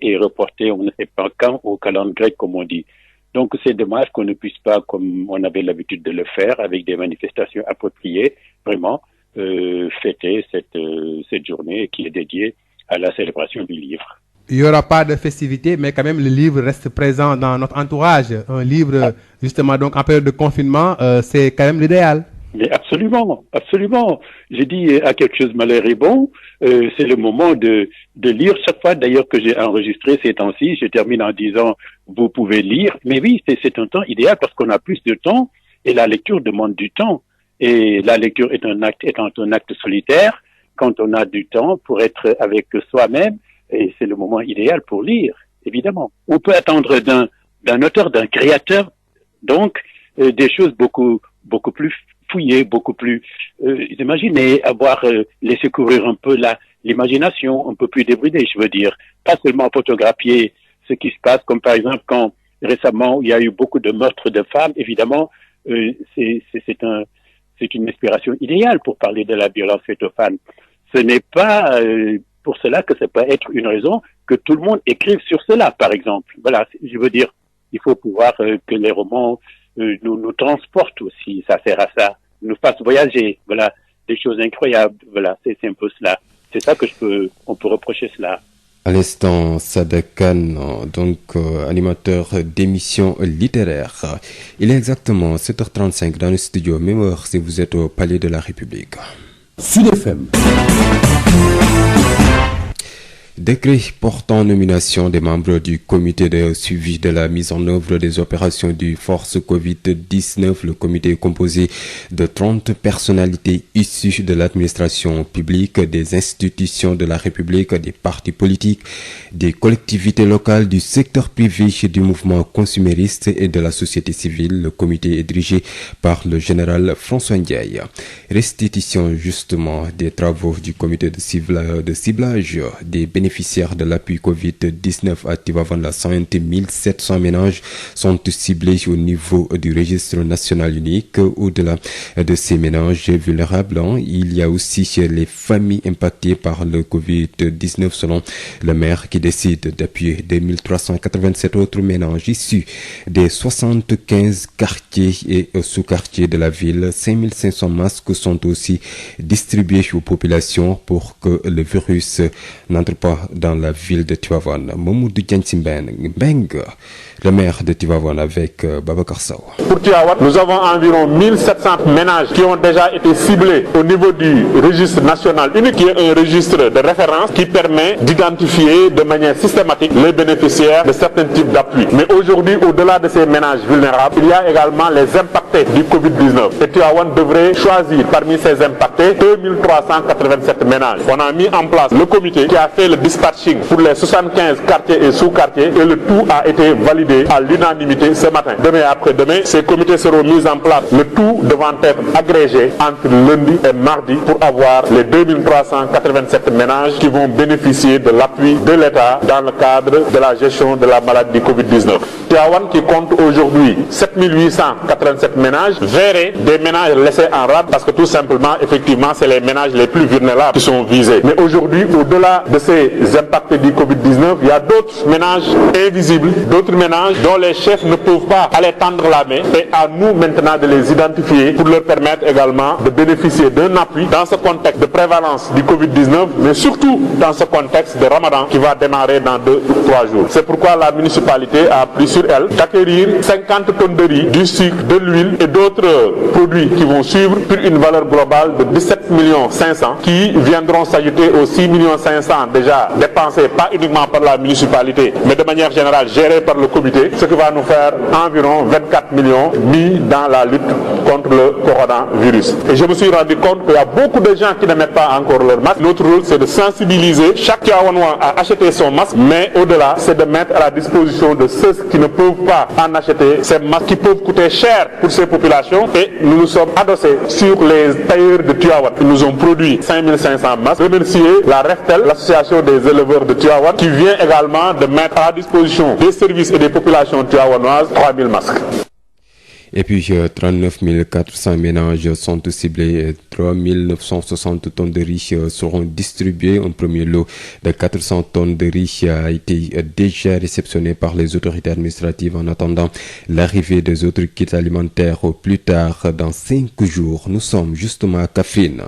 on ne sait pas quand, au calendrier grec comme on dit. Donc c'est dommage qu'on ne puisse pas, comme on avait l'habitude de le faire, avec des manifestations appropriées, vraiment fêter cette journée qui est dédiée à la célébration du livre. Il n'y aura pas de festivité, mais quand même le livre reste présent dans notre entourage. Un livre, justement, donc en période de confinement, c'est quand même l'idéal. Mais absolument, absolument. J'ai dit à quelque chose malheur est bon, c'est le moment de lire. Chaque fois d'ailleurs que j'ai enregistré ces temps-ci, je termine en disant vous pouvez lire. Mais oui, c'est un temps idéal parce qu'on a plus de temps et la lecture demande du temps. Et la lecture étant un acte solitaire, quand on a du temps pour être avec soi-même, et c'est le moment idéal pour lire, évidemment. On peut attendre d'un auteur, d'un créateur, donc des choses beaucoup plus fouillées, beaucoup plus imaginées, avoir laissé courir un peu l'imagination, un peu plus débridée, je veux dire. Pas seulement photographier ce qui se passe, comme par exemple quand récemment il y a eu beaucoup de meurtres de femmes, évidemment, c'est une inspiration idéale pour parler de la violence faite aux femmes. Ce n'est pas pour cela que ça peut être une raison que tout le monde écrive sur cela, par exemple. Voilà, je veux dire, il faut pouvoir que les romans nous transportent aussi, ça sert à ça, nous fassent voyager, voilà, des choses incroyables, voilà, c'est un peu cela. C'est ça que on peut reprocher cela. À l'instant, Sadek Khan, donc animateur d'émissions littéraires. Il est exactement 7h35 dans le studio, même heure si vous êtes au Palais de la République. Sud FM. Décret portant nomination des membres du comité de suivi de la mise en œuvre des opérations du Force Covid-19. Le comité est composé de 30 personnalités issues de l'administration publique, des institutions de la République, des partis politiques, des collectivités locales, du secteur privé, du mouvement consumériste et de la société civile. Le comité est dirigé par le général François Ndiaye. Restitution justement des travaux du comité de ciblage des bénéficiaires de l'appui Covid-19 à Tivaouane, 1700 ménages sont ciblés au niveau du registre national unique. Au-delà de ces ménages vulnérables, il y a aussi les familles impactées par le Covid-19 selon le maire qui décide d'appuyer 2387 autres ménages issus des 75 quartiers et sous-quartiers de la ville. 5500 masques sont aussi distribués aux populations pour que le virus n'entre pas dans la ville de Tivaouane. Mamoudou Diansibeng Le maire de Tivaouane avec Babacar Sow. Pour Tivaouane, nous avons environ 1700 ménages qui ont déjà été ciblés au niveau du registre national unique, qui est un registre de référence qui permet d'identifier de manière systématique les bénéficiaires de certains types d'appuis. Mais aujourd'hui, au-delà de ces ménages vulnérables, il y a également les impactés du Covid-19. Et Tivaouane devrait choisir parmi ces impactés 2387 ménages. On a mis en place le comité qui a fait le dispatching pour les 75 quartiers et sous-quartiers et le tout a été validé à l'unanimité ce matin. Demain et après-demain, ces comités seront mis en place, le tout devant être agrégé entre lundi et mardi pour avoir les 2387 ménages qui vont bénéficier de l'appui de l'État dans le cadre de la gestion de la maladie Covid-19. Tivaouane, qui compte aujourd'hui 7887 ménages, verrait des ménages laissés en rade parce que tout simplement, effectivement, c'est les ménages les plus vulnérables qui sont visés. Mais aujourd'hui, au-delà de ces impacts du Covid-19, il y a d'autres ménages invisibles, d'autres ménages dont les chefs ne peuvent pas aller tendre la main, et à nous maintenant de les identifier pour leur permettre également de bénéficier d'un appui dans ce contexte de prévalence du Covid-19, mais surtout dans ce contexte de Ramadan qui va démarrer dans 2 ou 3 jours. C'est pourquoi la municipalité a pris sur elle d'acquérir 50 tonnes de riz, du sucre, de l'huile et d'autres produits qui vont suivre pour une valeur globale de 17 500 000 qui viendront s'ajouter aux 6 500 000 déjà dépensés pas uniquement par la municipalité mais de manière générale gérés par le comité, ce qui va nous faire environ 24 millions mis dans la lutte contre le coronavirus. Et je me suis rendu compte qu'il y a beaucoup de gens qui ne mettent pas encore leur masque. Notre rôle, c'est de sensibiliser chaque Tivaouanois à acheter son masque, mais au-delà, c'est de mettre à la disposition de ceux qui ne peuvent pas en acheter ces masques qui peuvent coûter cher pour ces populations. Et nous nous sommes adossés sur les tailleurs de Tivaouane. Ils nous ont produit 5500 masques. Remercier la REFTEL, l'association des éleveurs de Tivaouane, qui vient également de mettre à la disposition des services et des populations tivaouanoises 3000 masques. Et puis 39 400 ménages sont ciblés, 3 960 tonnes de riz seront distribuées. Un premier lot de 400 tonnes de riz a été déjà réceptionné par les autorités administratives en attendant l'arrivée des autres kits alimentaires au plus tard dans 5 jours. Nous sommes justement à Kaffrine.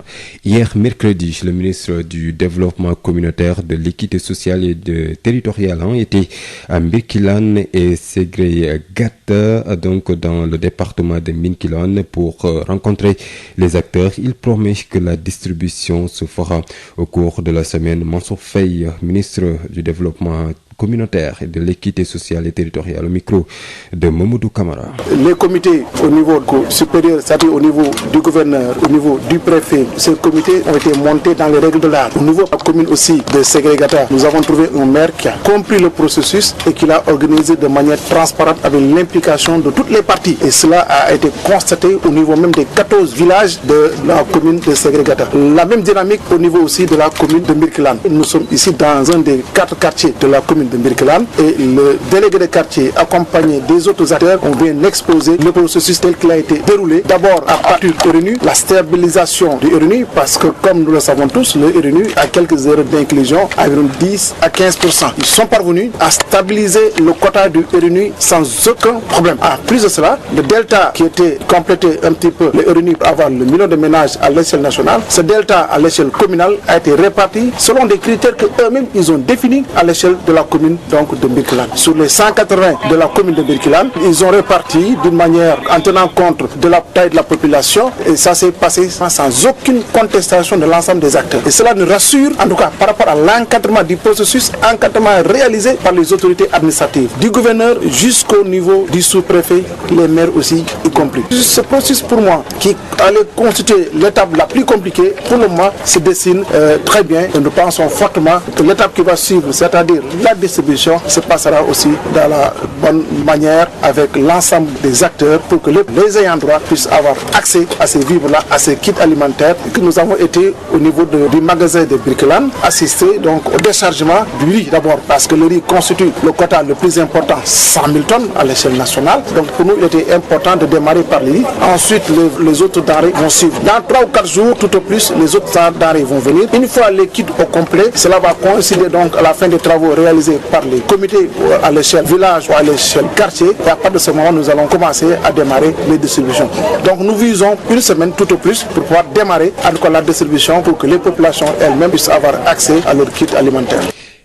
Hier mercredi, le ministre du Développement communautaire, de l'équité sociale et territoriale était à Mbirkilane et Ségré-Gata, donc dans le département de Mbirkilane, pour rencontrer les acteurs. Il promet que la distribution se fera au cours de la semaine. Mansour Faye, ministre du Développement communautaire et de l'équité sociale et territoriale, au micro de Mamoudou Kamara. Les comités au niveau supérieur, c'est-à-dire au niveau du gouverneur, au niveau du préfet, ces comités ont été montés dans les règles de l'art. Au niveau de la commune aussi de Ségrégata, nous avons trouvé un maire qui a compris le processus et qui l'a organisé de manière transparente avec l'implication de toutes les parties. Et cela a été constaté au niveau même des 14 villages de la commune de Ségrégata. La même dynamique au niveau aussi de la commune de Mbirkilane. Nous sommes ici dans un des 4 quartiers de la commune de Mbirkilane et le délégué de quartier accompagné des autres acteurs ont bien exposé le processus tel qu'il a été déroulé. D'abord à partir du RNU, la stabilisation du RNU, parce que comme nous le savons tous, le RNU a quelques erreurs d'inclusion, environ 10 à 15%. Ils sont parvenus à stabiliser le quota du RNU sans aucun problème. En plus de cela, le delta qui était complété un petit peu le RNU pour avoir le million de ménages à l'échelle nationale, ce delta à l'échelle communale a été réparti selon des critères que eux-mêmes ils ont définis à l'échelle de la commune donc de Mbirkilane. Sur les 180 de la commune de Mbirkilane, ils ont réparti d'une manière en tenant compte de la taille de la population et ça s'est passé sans aucune contestation de l'ensemble des acteurs. Et cela nous rassure en tout cas par rapport à l'encadrement du processus, encadrement réalisé par les autorités administratives, du gouverneur jusqu'au niveau du sous-préfet, les maires aussi y compris. Ce processus pour moi qui allait constituer l'étape la plus compliquée, pour le moment se dessine très bien et nous pensons fortement que l'étape qui va suivre, c'est-à-dire la distribution, se passera aussi dans la bonne manière avec l'ensemble des acteurs pour que les ayants droit puissent avoir accès à ces vivres-là, à ces kits alimentaires. Que nous avons été au niveau du magasin de Mbirkilane assister donc au déchargement du riz d'abord parce que le riz constitue le quota le plus important, 100 000 tonnes à l'échelle nationale. Donc pour nous il était important de démarrer par le riz. Ensuite les autres denrées vont suivre. Dans 3 ou 4 jours tout au plus les autres denrées vont venir. Une fois les kits au complet, cela va coïncider donc à la fin des travaux réalisés par les comités à l'échelle village ou à l'échelle quartier. Et à partir de ce moment, nous allons commencer à démarrer les distributions. Donc nous visons une semaine tout au plus pour pouvoir démarrer en tout cas la distribution pour que les populations elles-mêmes puissent avoir accès à leur kit alimentaire.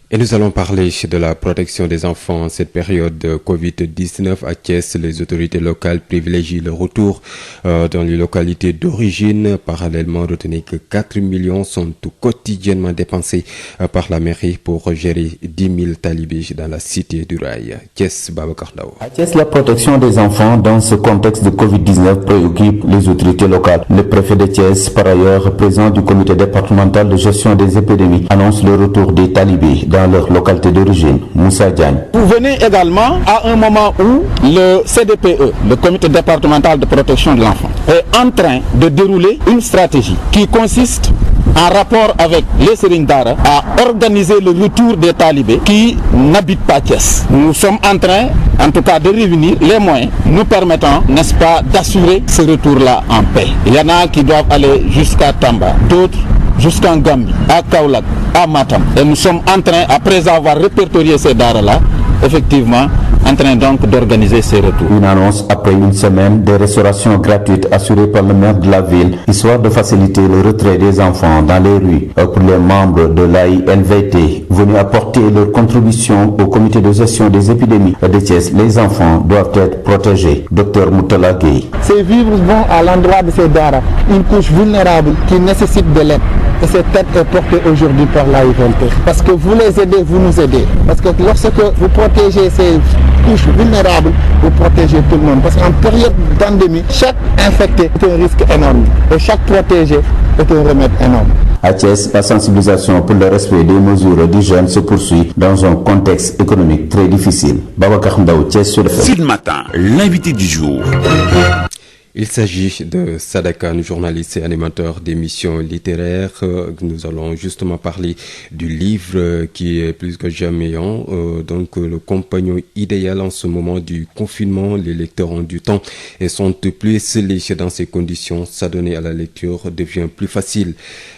Et nous allons parler de la protection des enfants en cette période de Covid-19 à Thiès. Les autorités locales privilégient le retour dans les localités d'origine. Parallèlement, retenez que 4 millions sont quotidiennement dépensés par la mairie pour gérer 10 000 talibés dans la cité du Rail. Thiès, Babacar Ndao. À Thiès, la protection des enfants dans ce contexte de Covid-19 préoccupe les autorités locales. Le préfet de Thiès, par ailleurs président du comité départemental de gestion des épidémies, annonce le retour des talibés dans leur localité d'origine. Moussa Diagne. Vous venez également à un moment où le CDPE, le comité départemental de protection de l'enfant, est en train de dérouler une stratégie qui consiste, en rapport avec les Serigne Dara, à organiser le retour des talibés qui n'habitent pas Thiès. Nous sommes en train, en tout cas, de réunir les moyens nous permettant, n'est-ce pas, d'assurer ce retour-là en paix. Il y en a qui doivent aller jusqu'à Tamba, d'autres jusqu'en Gambie, à Kaolack, à Matam. Et nous sommes en train, après avoir répertorié ces daras-là, effectivement, en train donc d'organiser ces retours. Une annonce après une semaine de restauration gratuite assurée par le maire de la ville, histoire de faciliter le retrait des enfants dans les rues pour les membres de l'AINVT venus apporter leur contribution au comité de gestion des épidémies de Thiès. Les enfants doivent être protégés. Docteur Moutala Gueye. Ces vivres vont à l'endroit de ces daras, une couche vulnérable qui nécessite de l'aide. Et cette aide est portée aujourd'hui par l'AINVT. Parce que vous les aidez, vous nous aidez. Parce que lorsque vous protégez ces couches vulnérables, vous protégez tout le monde. Parce qu'en période d'endémie, chaque infecté est un risque énorme. Et chaque protégé est un remède énorme. À Thiès, la sensibilisation pour le respect des mesures d'hygiène se poursuit dans un contexte économique très difficile. Babacar Ndao, Thiès sur le fait. Sud Matin, l'invité du jour. Il s'agit de Sadakan, journaliste et animateur d'émissions littéraires. Nous allons justement parler du livre qui est plus que jamais donc le compagnon idéal en ce moment du confinement. Les lecteurs ont du temps et sont plus scellés dans ces conditions. S'adonner à la lecture devient plus facile.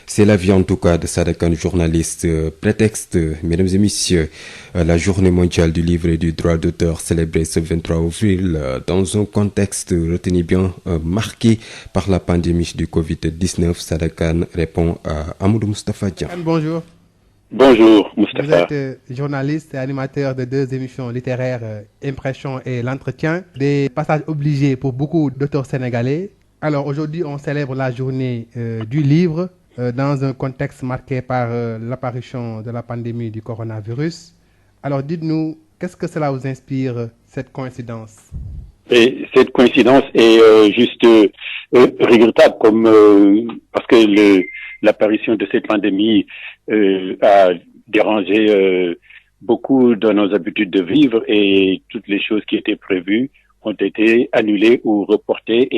C'est la vie en tout cas de Sadakan, journaliste. Prétexte, mesdames et messieurs, la journée mondiale du livre et du droit d'auteur célébrée ce 23 avril dans un contexte, retenez bien, marqué par la pandémie du Covid-19. Sadakan répond à Amadou Moustapha Dian. Bonjour. Bonjour Moustapha. Vous êtes journaliste et animateur de 2 émissions littéraires, Impression et L'Entretien, des passages obligés pour beaucoup d'auteurs sénégalais. Alors aujourd'hui, on célèbre la journée du livre dans un contexte marqué par l'apparition de la pandémie du coronavirus. Alors dites-nous, qu'est-ce que cela vous inspire, cette coïncidence? Et cette coïncidence est juste regrettable, parce que l'apparition de cette pandémie a dérangé beaucoup dans nos habitudes de vivre, et toutes les choses qui étaient prévues ont été annulées ou reportées,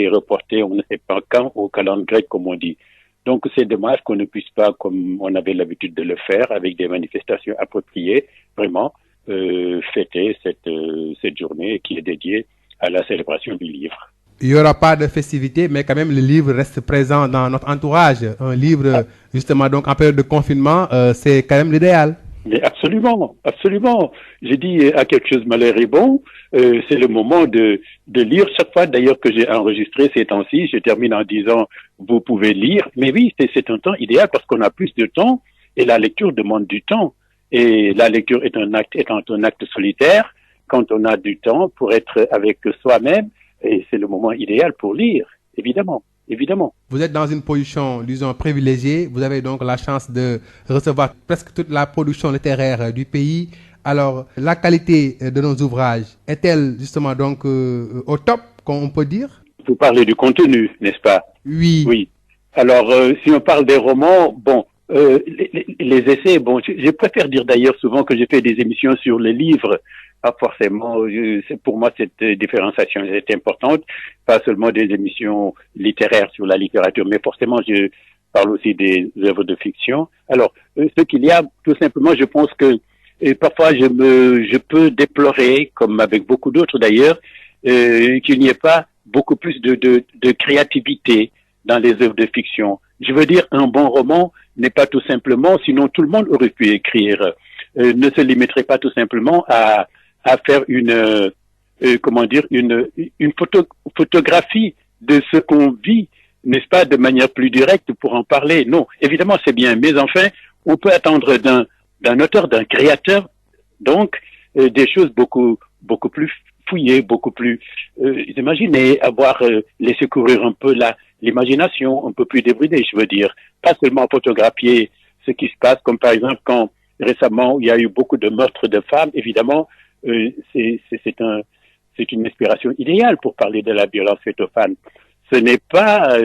on ne sait pas quand, au calendrier grec comme on dit. Donc c'est dommage qu'on ne puisse pas, comme on avait l'habitude de le faire, avec des manifestations appropriées, vraiment fêter cette journée qui est dédiée à la célébration du livre. Il n'y aura pas de festivité, mais quand même le livre reste présent dans notre entourage. Un livre, justement, donc en période de confinement, c'est quand même l'idéal. Mais absolument, absolument. J'ai dit à quelque chose malheur est bon, c'est le moment de lire. Chaque fois d'ailleurs que j'ai enregistré ces temps-ci, je termine en disant vous pouvez lire. Mais oui, c'est un temps idéal parce qu'on a plus de temps et la lecture demande du temps. Et la lecture étant un acte solitaire, quand on a du temps pour être avec soi-même, et c'est le moment idéal pour lire, évidemment. Évidemment. Vous êtes dans une position, disons, privilégiée. Vous avez donc la chance de recevoir presque toute la production littéraire du pays. Alors, la qualité de nos ouvrages est-elle justement donc au top, comme on peut dire? Vous parlez du contenu, n'est-ce pas? Oui. Oui. Alors, si on parle des romans, bon, les essais, bon, je préfère dire d'ailleurs souvent que j'ai fait des émissions sur les livres. Pas forcément, pour moi cette différenciation est importante, pas seulement des émissions littéraires sur la littérature, mais forcément je parle aussi des œuvres de fiction. Alors, ce qu'il y a, tout simplement, je pense que parfois je peux déplorer, comme avec beaucoup d'autres d'ailleurs, qu'il n'y ait pas beaucoup plus de créativité dans les œuvres de fiction. Je veux dire, un bon roman n'est pas tout simplement, sinon tout le monde aurait pu écrire, ne se limiterait pas tout simplement à faire une photographie de ce qu'on vit, n'est-ce pas, de manière plus directe pour en parler. Non, évidemment c'est bien, mais enfin, on peut attendre d'un d'un auteur, d'un créateur, donc des choses beaucoup plus fouillées, beaucoup plus imaginées, avoir laissé courir un peu l'imagination, un peu plus débridée, je veux dire, pas seulement photographier ce qui se passe, comme par exemple quand récemment il y a eu beaucoup de meurtres de femmes, évidemment, c'est une inspiration idéale pour parler de la violence faite aux femmes. Ce n'est pas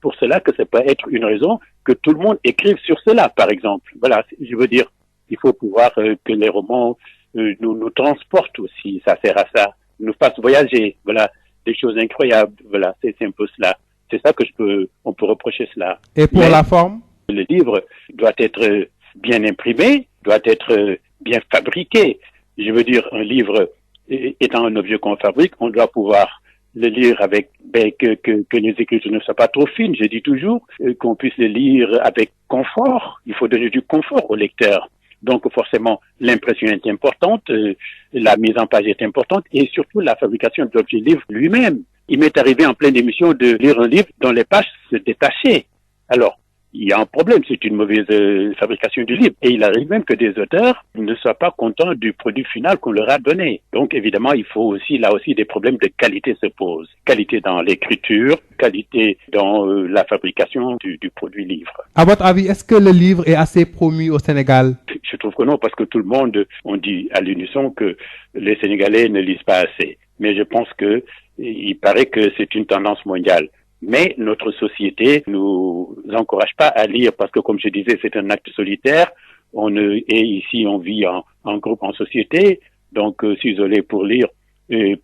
pour cela que ça peut être une raison que tout le monde écrive sur cela, par exemple. Voilà, je veux dire, il faut pouvoir que les romans nous transportent aussi, ça sert à ça, nous fassent voyager, voilà, des choses incroyables, voilà, c'est un peu cela. C'est ça que on peut reprocher cela. Et pour la forme? Le livre doit être bien imprimé, doit être bien fabriqué. Je veux dire, un livre étant un objet qu'on fabrique, on doit pouvoir le lire avec, que les écritures ne soient pas trop fines, je dis toujours, qu'on puisse le lire avec confort. Il faut donner du confort au lecteur. Donc forcément, l'impression est importante, la mise en page est importante et surtout la fabrication de l'objet livre lui-même. Il m'est arrivé en pleine émission de lire un livre dont les pages se détachaient. Alors, il y a un problème, c'est une mauvaise fabrication du livre. Et il arrive même que des auteurs ne soient pas contents du produit final qu'on leur a donné. Donc évidemment, il faut aussi, là aussi, des problèmes de qualité se posent. Qualité dans l'écriture, qualité dans la fabrication du produit livre. À votre avis, est-ce que le livre est assez promu au Sénégal? Je trouve que non, parce que tout le monde, on dit à l'unisson que les Sénégalais ne lisent pas assez. Mais je pense que il paraît que c'est une tendance mondiale. Mais notre société nous encourage pas à lire parce que, comme je disais, c'est un acte solitaire. Et ici, on vit en groupe, en société. Donc, s'isoler pour lire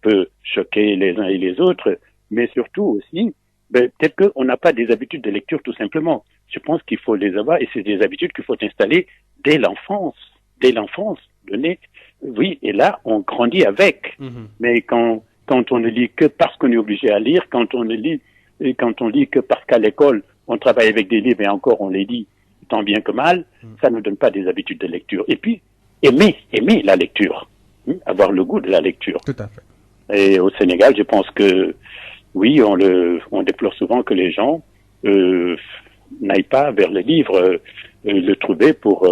peut choquer les uns et les autres. Mais surtout aussi, peut-être qu'on n'a pas des habitudes de lecture tout simplement. Je pense qu'il faut les avoir et c'est des habitudes qu'il faut installer dès l'enfance. Dès l'enfance, oui, et là, on grandit avec. Mais quand on ne lit que parce qu'on est obligé à lire, quand on lit que parce qu'à l'école, on travaille avec des livres et encore on les lit tant bien que mal, ça ne donne pas des habitudes de lecture. Et puis, aimer la lecture, avoir le goût de la lecture. Tout à fait. Et au Sénégal, je pense que, oui, on déplore souvent que les gens n'aillent pas vers le livre, le trouver pour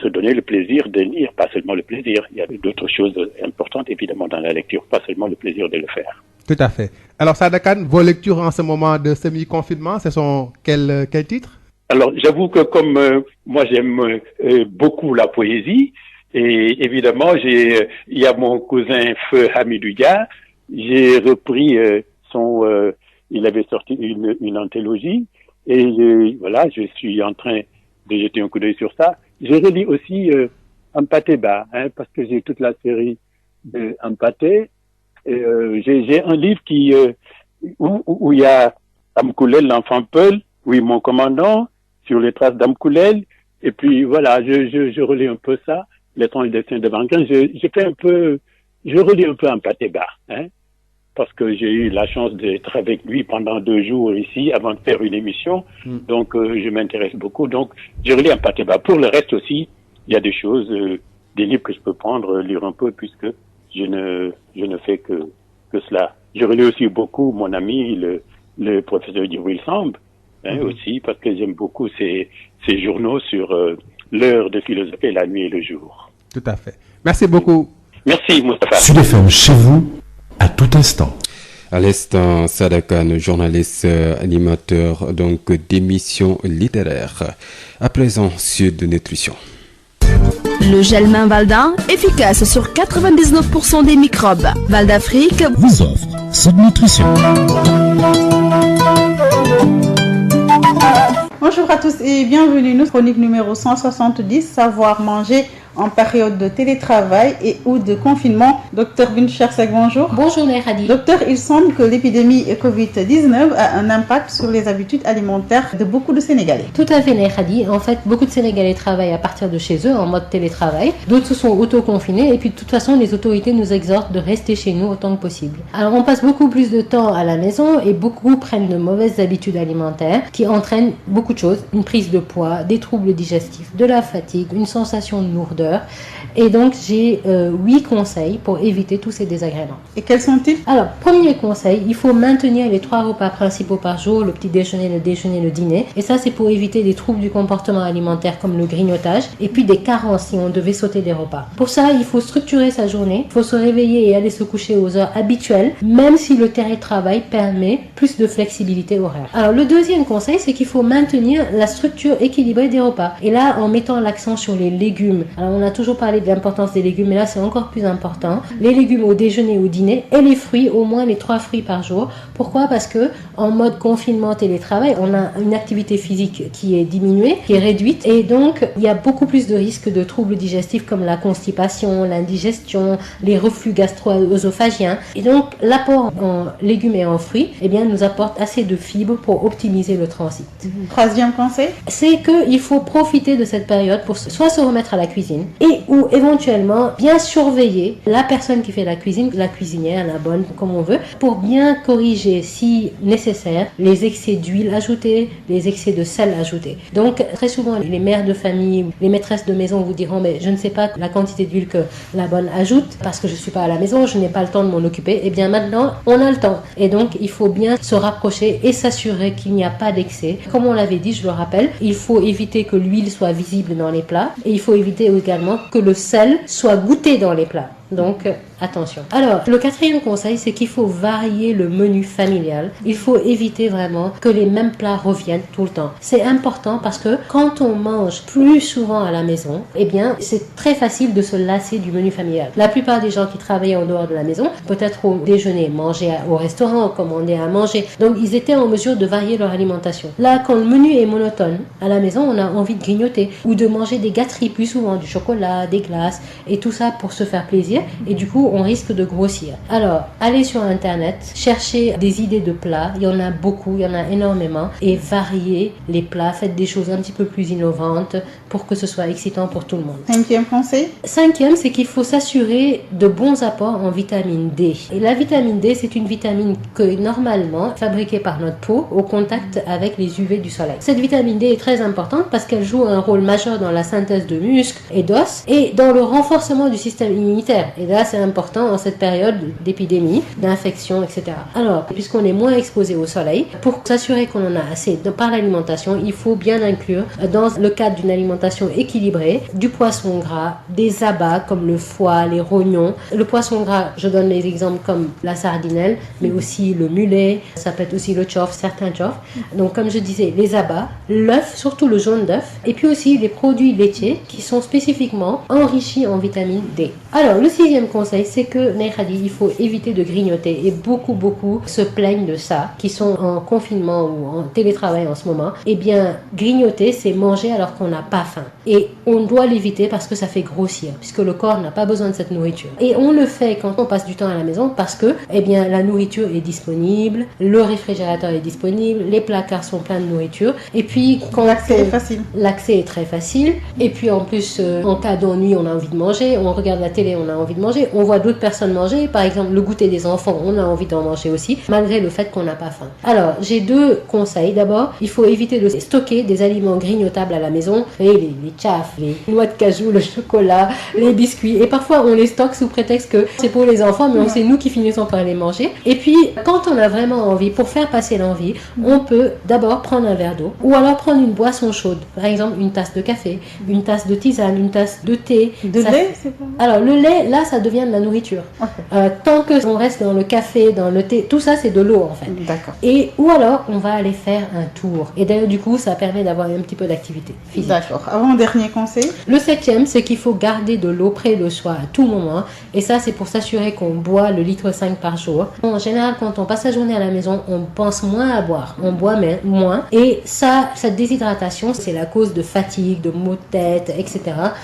se donner le plaisir de lire, pas seulement le plaisir. Il y a d'autres choses importantes, évidemment, dans la lecture, pas seulement le plaisir de le faire. Tout à fait. Alors, Sada Kane, vos lectures en ce moment de semi-confinement, ce sont quels titres? Alors, j'avoue que comme moi, j'aime beaucoup la poésie, et évidemment, il y a mon cousin Feu Hamidou Dia, j'ai repris il avait sorti une anthologie, et voilà, je suis en train de jeter un coup d'œil sur ça. Je relis aussi Ampateba, parce que j'ai toute la série de Ampaté. J'ai un livre où il y a Amkoulel, l'enfant Peul, oui, mon commandant, sur les traces d'Amkoulel, et puis voilà, je relis un peu ça, l'étrange destin de Bankin. Je relis un peu Ampateba, parce que j'ai eu la chance d'être avec lui pendant 2 jours ici avant de faire une émission, donc je m'intéresse beaucoup, donc je relis Ampateba. Pour le reste aussi, il y a des choses, des livres que je peux prendre, lire un peu, puisque je ne fais que cela. Je relis aussi beaucoup mon ami, le professeur Djibril Samb, aussi, parce que j'aime beaucoup ses journaux sur l'heure de philosophie, la nuit et le jour. Tout à fait. Merci beaucoup. Merci, Moustapha. Sud FM, chez vous, à tout instant. À l'instant, Sada Kane, journaliste, animateur donc d'émissions littéraires. À présent, Sud Nutrition. Le gel main Valda, efficace sur 99% des microbes. Val d'Afrique vous offre Sud Nutrition. Bonjour à tous et bienvenue. Notre chronique numéro 170, savoir manger en période de télétravail et ou de confinement. Docteur Binchersek, bonjour. Bonjour les Khadi. Docteur, il semble que l'épidémie Covid-19 a un impact sur les habitudes alimentaires de beaucoup de Sénégalais. Tout à fait les Khadi. En fait, beaucoup de Sénégalais travaillent à partir de chez eux en mode télétravail. D'autres se sont auto-confinés et puis de toute façon, les autorités nous exhortent de rester chez nous autant que possible. Alors on passe beaucoup plus de temps à la maison et beaucoup prennent de mauvaises habitudes alimentaires qui entraînent beaucoup de choses. Une prise de poids, des troubles digestifs, de la fatigue, une sensation de lourdeur. d'heures. Et donc, j'ai 8 conseils pour éviter tous ces désagréments. Et quels sont-ils? Alors, premier conseil, il faut maintenir les 3 repas principaux par jour, le petit déjeuner, le dîner. Et ça, c'est pour éviter des troubles du comportement alimentaire comme le grignotage et puis des carences si on devait sauter des repas. Pour ça, il faut structurer sa journée, il faut se réveiller et aller se coucher aux heures habituelles, même si le télétravail permet plus de flexibilité horaire. Alors, le deuxième conseil, c'est qu'il faut maintenir la structure équilibrée des repas. Et là, en mettant l'accent sur les légumes. Alors, on a toujours parlé de l'importance des légumes, mais là, c'est encore plus important. Les légumes au déjeuner, au dîner, et les fruits, au moins les 3 fruits par jour. Pourquoi? Parce que en mode confinement, télétravail, on a une activité physique qui est diminuée, qui est réduite, et donc il y a beaucoup plus de risques de troubles digestifs comme la constipation, l'indigestion, les reflux gastro-œsophagiens. Et donc, l'apport en légumes et en fruits, eh bien, nous apporte assez de fibres pour optimiser le transit. Troisième conseil, c'est qu'il faut profiter de cette période pour soit se remettre à la cuisine et ou éventuellement bien surveiller la personne qui fait la cuisine, la cuisinière, la bonne, comme on veut, pour bien corriger si nécessaire les excès d'huile ajoutée, les excès de sel ajouté. Donc très souvent les mères de famille, les maîtresses de maison vous diront mais je ne sais pas la quantité d'huile que la bonne ajoute parce que je suis pas à la maison, je n'ai pas le temps de m'en occuper. Et bien maintenant on a le temps et donc il faut bien se rapprocher et s'assurer qu'il n'y a pas d'excès. Comme on l'avait dit, je le rappelle, il faut éviter que l'huile soit visible dans les plats et il faut éviter également que le sel soit goûté dans les plats. Donc, attention. Alors, le quatrième conseil, c'est qu'il faut varier le menu familial. Il faut éviter vraiment que les mêmes plats reviennent tout le temps. C'est important parce que quand on mange plus souvent à la maison, eh bien, c'est très facile de se lasser du menu familial. La plupart des gens qui travaillent en dehors de la maison, peut-être au déjeuner, manger au restaurant, commander à manger. Donc, ils étaient en mesure de varier leur alimentation. Là, quand le menu est monotone, à la maison, on a envie de grignoter ou de manger des gâteries plus souvent, du chocolat, des glaces et tout ça pour se faire plaisir. Et du coup, on risque de grossir. Alors, allez sur Internet, cherchez des idées de plats. Il y en a beaucoup, il y en a énormément. Et variez les plats. Faites des choses un petit peu plus innovantes pour que ce soit excitant pour tout le monde. Cinquième conseil? Cinquième, c'est qu'il faut s'assurer de bons apports en vitamine D. Et la vitamine D, c'est une vitamine que normalement fabriquée par notre peau au contact avec les UV du soleil. Cette vitamine D est très importante parce qu'elle joue un rôle majeur dans la synthèse de muscles et d'os et dans le renforcement du système immunitaire. Et là, c'est important en cette période d'épidémie, d'infection, etc. Alors, puisqu'on est moins exposé au soleil, pour s'assurer qu'on en a assez par l'alimentation, il faut bien inclure, dans le cadre d'une alimentation équilibrée, du poisson gras, des abats comme le foie, les rognons. Le poisson gras, je donne les exemples comme la sardinelle, mais aussi le mulet, ça peut être aussi le tchof, certains tchofs. Donc, comme je disais, les abats, l'œuf, surtout le jaune d'œuf, et puis aussi les produits laitiers qui sont spécifiquement enrichis en vitamine D. Alors, le sixième conseil, c'est que, Nekhadi, il faut éviter de grignoter. Et beaucoup se plaignent de ça, qui sont en confinement ou en télétravail en ce moment. Eh bien, grignoter, c'est manger alors qu'on n'a pas faim. Et on doit l'éviter parce que ça fait grossir, puisque le corps n'a pas besoin de cette nourriture. Et on le fait quand on passe du temps à la maison parce que, eh bien, la nourriture est disponible, le réfrigérateur est disponible, les placards sont pleins de nourriture. Et puis, quand l'accès est facile. L'accès est très facile. Et puis, en plus, en cas d'ennui, on a envie de manger. On regarde la télé, on a envie de manger. On voit d'autres personnes manger. Par exemple, le goûter des enfants, on a envie d'en manger aussi, malgré le fait qu'on n'a pas faim. Alors, j'ai 2 conseils. D'abord, il faut éviter de stocker des aliments grignotables à la maison. Et les tchafs, les noix de cajou, le chocolat, les biscuits. Et parfois, on les stocke sous prétexte que c'est pour les enfants, mais c'est nous qui finissons par les manger. Et puis, quand on a vraiment envie, pour faire passer l'envie, on peut d'abord prendre un verre d'eau ou alors prendre une boisson chaude. Par exemple, une tasse de café, une tasse de tisane, une tasse de thé. Lait, c'est pas... Alors, le lait, là, ça devient de la nourriture. Okay. Tant que on reste dans le café, dans le thé, tout ça, c'est de l'eau, en fait. D'accord. Et, ou alors, on va aller faire un tour. Et d'ailleurs, du coup, ça permet d'avoir un petit peu d'activité physique. D'accord. Avant-dernier conseil. Le 7e, c'est qu'il faut garder de l'eau près de soi à tout moment. Et ça, c'est pour s'assurer qu'on boit le litre 5 par jour. En général, quand on passe la journée à la maison, on pense moins à boire. On boit moins. Et ça, cette déshydratation, c'est la cause de fatigue, de maux de tête, etc.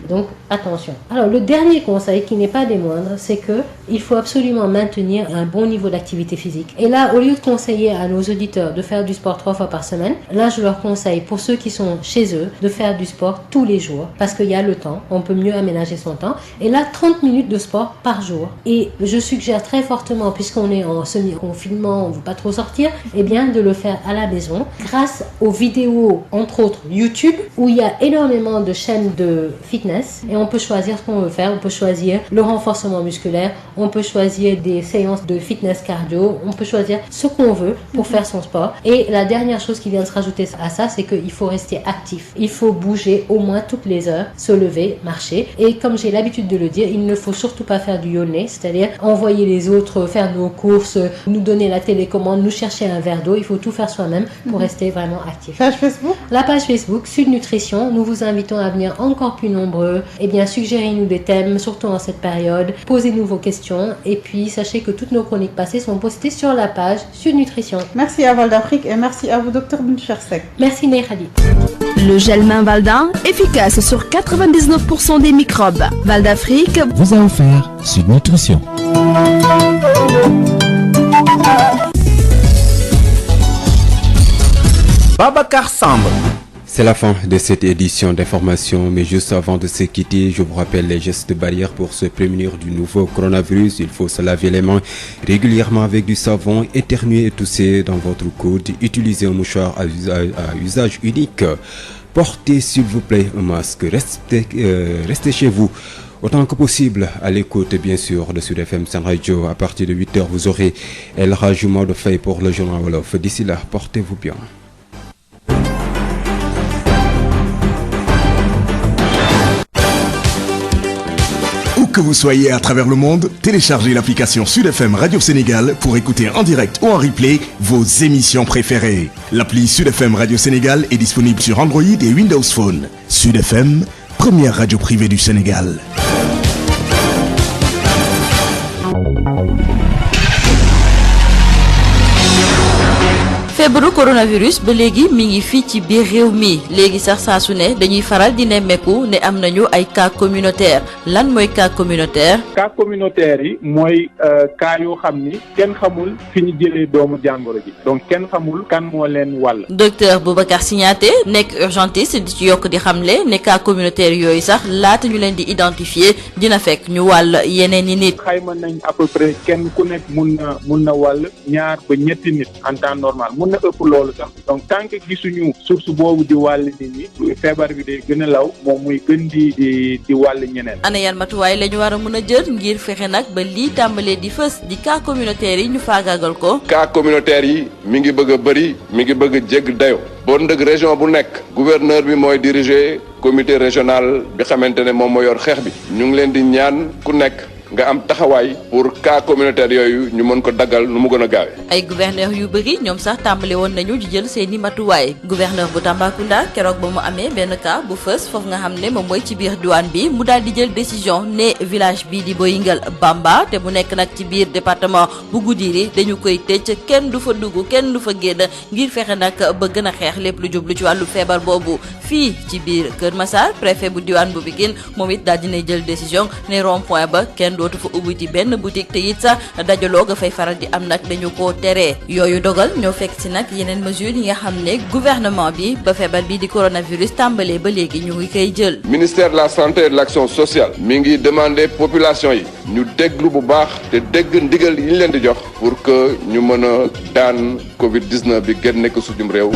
Donc, attention. Alors, le dernier conseil, conseil qui n'est pas des moindres, c'est que il faut absolument maintenir un bon niveau d'activité physique. Et là, au lieu de conseiller à nos auditeurs de faire du sport 3 fois par semaine, là je leur conseille, pour ceux qui sont chez eux, de faire du sport tous les jours, parce qu'il y a le temps, on peut mieux aménager son temps. Et là, 30 minutes de sport par jour. Et je suggère très fortement, puisqu'on est en semi-confinement, on ne veut pas trop sortir, eh bien de le faire à la maison, grâce aux vidéos, entre autres YouTube, où il y a énormément de chaînes de fitness, et on peut choisir ce qu'on veut faire. On peut choisir le renforcement musculaire, on peut choisir des séances de fitness cardio, on peut choisir ce qu'on veut pour faire son sport. Et la dernière chose qui vient de se rajouter à ça, c'est qu'il faut rester actif. Il faut bouger au moins toutes les heures, se lever, marcher. Et comme j'ai l'habitude de le dire, il ne faut surtout pas faire du yonné, c'est-à-dire envoyer les autres faire nos courses, nous donner la télécommande, nous chercher un verre d'eau. Il faut tout faire soi-même pour rester vraiment actif. Page Facebook ? La page Facebook, Sud Nutrition. Nous vous invitons à venir encore plus nombreux. Et bien, suggérez-nous des thèmes, surtout en cette période. Posez-nous vos questions. Et puis, sachez que toutes nos chroniques passées sont postées sur la page Sud Nutrition. Merci à Val d'Afrique et merci à vous, Dr Binchersek. Merci, Neykhadi. Le gel main Valda, efficace sur 99% des microbes. Val d'Afrique vous a offert Sud Nutrition. Babacar Samb. C'est la fin de cette édition d'information, mais juste avant de se quitter, je vous rappelle les gestes barrières pour se prémunir du nouveau coronavirus. Il faut se laver les mains régulièrement avec du savon, éternuer et tousser dans votre coude, utiliser un mouchoir à usage unique. Portez s'il vous plaît un masque, restez chez vous autant que possible à l'écoute bien sûr de Sud FM Sen Radio. À partir de 8h, vous aurez El Hadji Maodo Faye pour le journal Wolof. D'ici là, portez-vous bien. Où que vous soyez à travers le monde, téléchargez l'application Sud FM Radio Sénégal pour écouter en direct ou en replay vos émissions préférées. L'appli Sud FM Radio Sénégal est disponible sur Android et Windows Phone. Sud FM, première radio privée du Sénégal. feebaru coronavirus ba léegi mi ngi fii ci biir réew mi léegi sax saa su ne dañuy faral di nemmeeku ne am nañu ay cas communautaire lan mooy cas communautaire. cas communautaire yi mooy cas yoo xam ni kenn xamul fi ñu jëlee doomu jàngoro ji donc kenn xamul kan moo leen wàll. docteur Boubacar Signaté nekk urgentiste di ci yokk di xamle ne cas communautaire yooyu sax laata ñu leen di identifier dina fekk ñu wàll yeneen i nit. xayma nañ à peu près kenn ku nekk mun na wàll ñaar ba ñetti nit en temps normal. na ëpp loolu sax donc tant que gisuñu source boobu di wàll nit ñi feebar bi day gën a law moom muy gën di wàll ñeneen. ana yan matuwaay la ñu war a mën a jël ngir fexe nag ba lii tàmbalee di fës di cas communautaire yi ñu faagaagal ko. cas communautaire yi mi ngi bëgg a bëri mi ngi bëgg a jégg dayo bon dëgg région bu nekk gouverneur bi mooy diriger comité régional bi xamante ne moom moo yor xeex bi ñu ngi leen di ñaan ku nekk nga am taxawaay pour cas communautaire yooyu ñu mën ko daggal nu mu gën a gaawee. ay gouverneur yu bëri ñoom sax tàmbale woon nañu di jël seeni matuwaay gouverneur bu Tambacounda keroog ba mu amee benn cas bu fës foofu nga xam ne moom mooy ci biir douane bi mu daal di jël décision ne village bii di Boyingal Bamba te mu nekk nag ci biir département bu Goudiri dañu koy tëj kenn du fa dugg kenn du fa génn ngir fexe nag ba gën a xeex lépp lu jublu ci wàllu feebar boobu. fii ci biir Kër Massar préfet bu diwaan bu Pikine moom it daal dinay jël décision ne rond point ba kenn dootu fa ubbi ci benn boutique te it sax dajaloo nga fay faral di am nag dañu koo teree yooyu dogal ñoo fekk si nag yeneen mesures yi nga xam ne gouvernement bi ba feebar bi di coronavirus tàmbalee ba léegi ñu ngi koy jël. ministère de la santé et de l'action sociale mi ngi demander population yi ñu déglu bu baax te dégg ndigal yi ñu leen di jox pour que ñu mën a daan Covid 19 bi gën nekk suñum réew.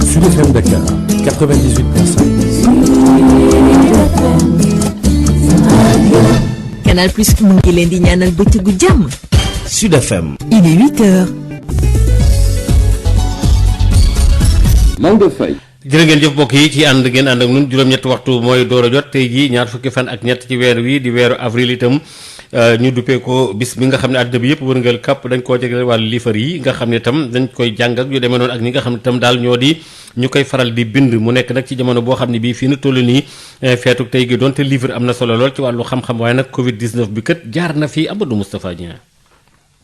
Sud FM Dakar 98.5. Canal Plus mu ngi leen di ñaanal bëccëgu jàmm. Sud FM. Il est 8h. Maodo Faye. jërë ngeen jëf mbokk yi ci ànd ngeen ànd ak ñun juróom-ñetti waxtu mooy door a jot tey jii ñaar fukki fan ak ñett ci weer wi di weeru avril itam ñu duppee ko bis bi nga xam ne àddina bi yëpp wërngal kàpp dañ koo jagleel wàllu liifar yi nga xam ne itam dañ koy jàng ak yu demee noonu ak ñi nga xam ne itam daal ñoo di ñu koy faral di bind mu nekk nag ci jamono boo xam ne bii fii na toll nii feetu tey gi doonte livre am na solo lool ci wàllu xam-xam waaye nag Covid 19 bi kat jaar na fii Amadou Moustapha Dieng.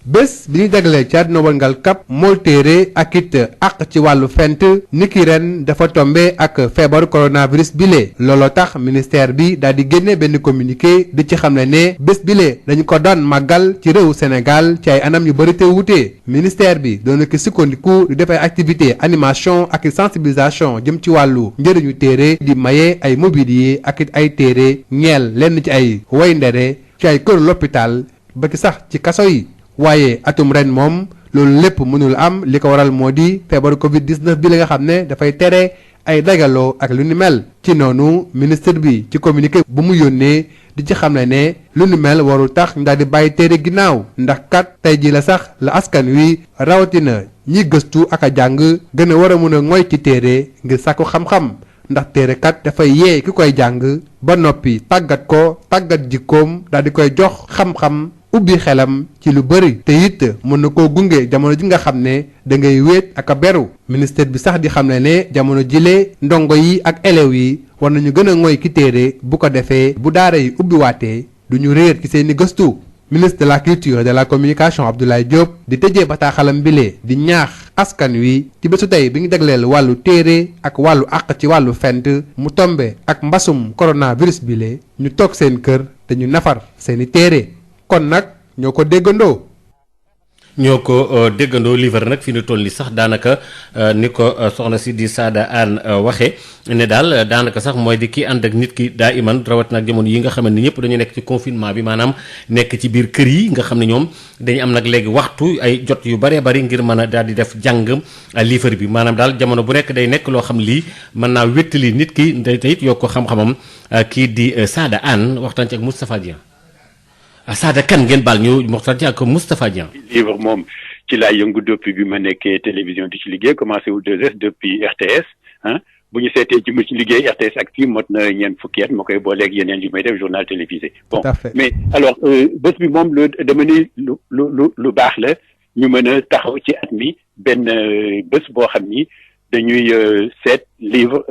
bés bi ñu jagleel ci àdduna wërngal kap moo téere ak it àq ci wàllu fent niki ren dafa tombe ak feebaru coronavirus bile looloo tax ministère bi daal di génne benn communiqué di ci xamle ne bés bile dañu ko doon màggal ci réewu Sénégal ci ay anam yu bëri te wuute ministère bi doon ko sukkandiku di def ay activité animation ak sensibilisation jëm ci wàllu njëriñu téere di maye ay mobilier ak it ay téere ñeel lenn ci ay way ndere ci ay kër l'hôpital ba ci sax ci kaso yi waaye atum ren moom loolu lépp mënul am li ko waral moo di feebaru Covid-19 bi la nga xam ne dafay tere ay dagaloo ak lu ni mel ci noonu ministre bi ci communiqué bu mu yónnee di ci xamle ne lu ni mel warul tax ñu daal di bàyyi téere ginnaaw ndax kat tey ji la sax la askan wi rawatina ñi gëstu ak a jàng gën a war a mën a ngoy ci téere ngir sàkku xam-xam ndax téere kat dafay yee ki koy jàng ba noppi tàggat ko tàggat jikkoom daal di koy jox xam-xam ubbi xelam ci lu bëri te it mën na koo gunge jamono ji nga xam ne da ngay wéet ak a beru ministère bi sax di xam ne jamono jile ndongo yi ak élèves yi war nañu gën a ngoy ki téere bu ko defee bu daara yi ubbi waatee du ñu réer ci seeni gëstu ministre de la culture et de la communication Abdoulaye Diop di tëjee bataaxalam bile di ñaax askan wi ci bésu tey bi ñu jagleel wàllu téere ak wàllu àq ci wàllu fent mu tombe ak mbasum coronavirus bile ñu toog seen kër te ñu nafar seeni téere kon nag ñoo ko déggandoo. ñoo ko déggandoo livre nag fi ñu toll ni sax daanaka ni ko soxna si di Sada Anne waxe ne daal daanaka sax mooy di kii ànd ak nit ki daa iman rawat nag jamono yi nga xam ne ñëpp dañu nekk ci confinement bi maanaam nekk ci biir kër yi nga xam ne ñoom dañu am nag léegi waxtu ay jot yu bëree bëri ngir mën a daal di def jàng livre bi maanaam daal jamono bu nekk day nekk loo xam lii mën naa wéttali nit ki te it yokk ko xam-xamam kii di Sada Anne waxtaan ci ak Moustapha Dieng. Sada Kane ngeen baal ñu waxtaan ci ak Moustapha Dieng. livre moom ci laa yëngu depuis bi ma nekkee télévision di ci liggéey commencé wu 2S depuis RTS bu ñu seetee ci mu ci liggéey RTS ak fii mot na ñeent fukki at ma koy booleeg yeneen yu may def journal télévisé. bon mais alors bés bi moom lu dama ni lu baax la ñu mën a taxaw ci at mi benn bés boo xam ni dañuy seet livre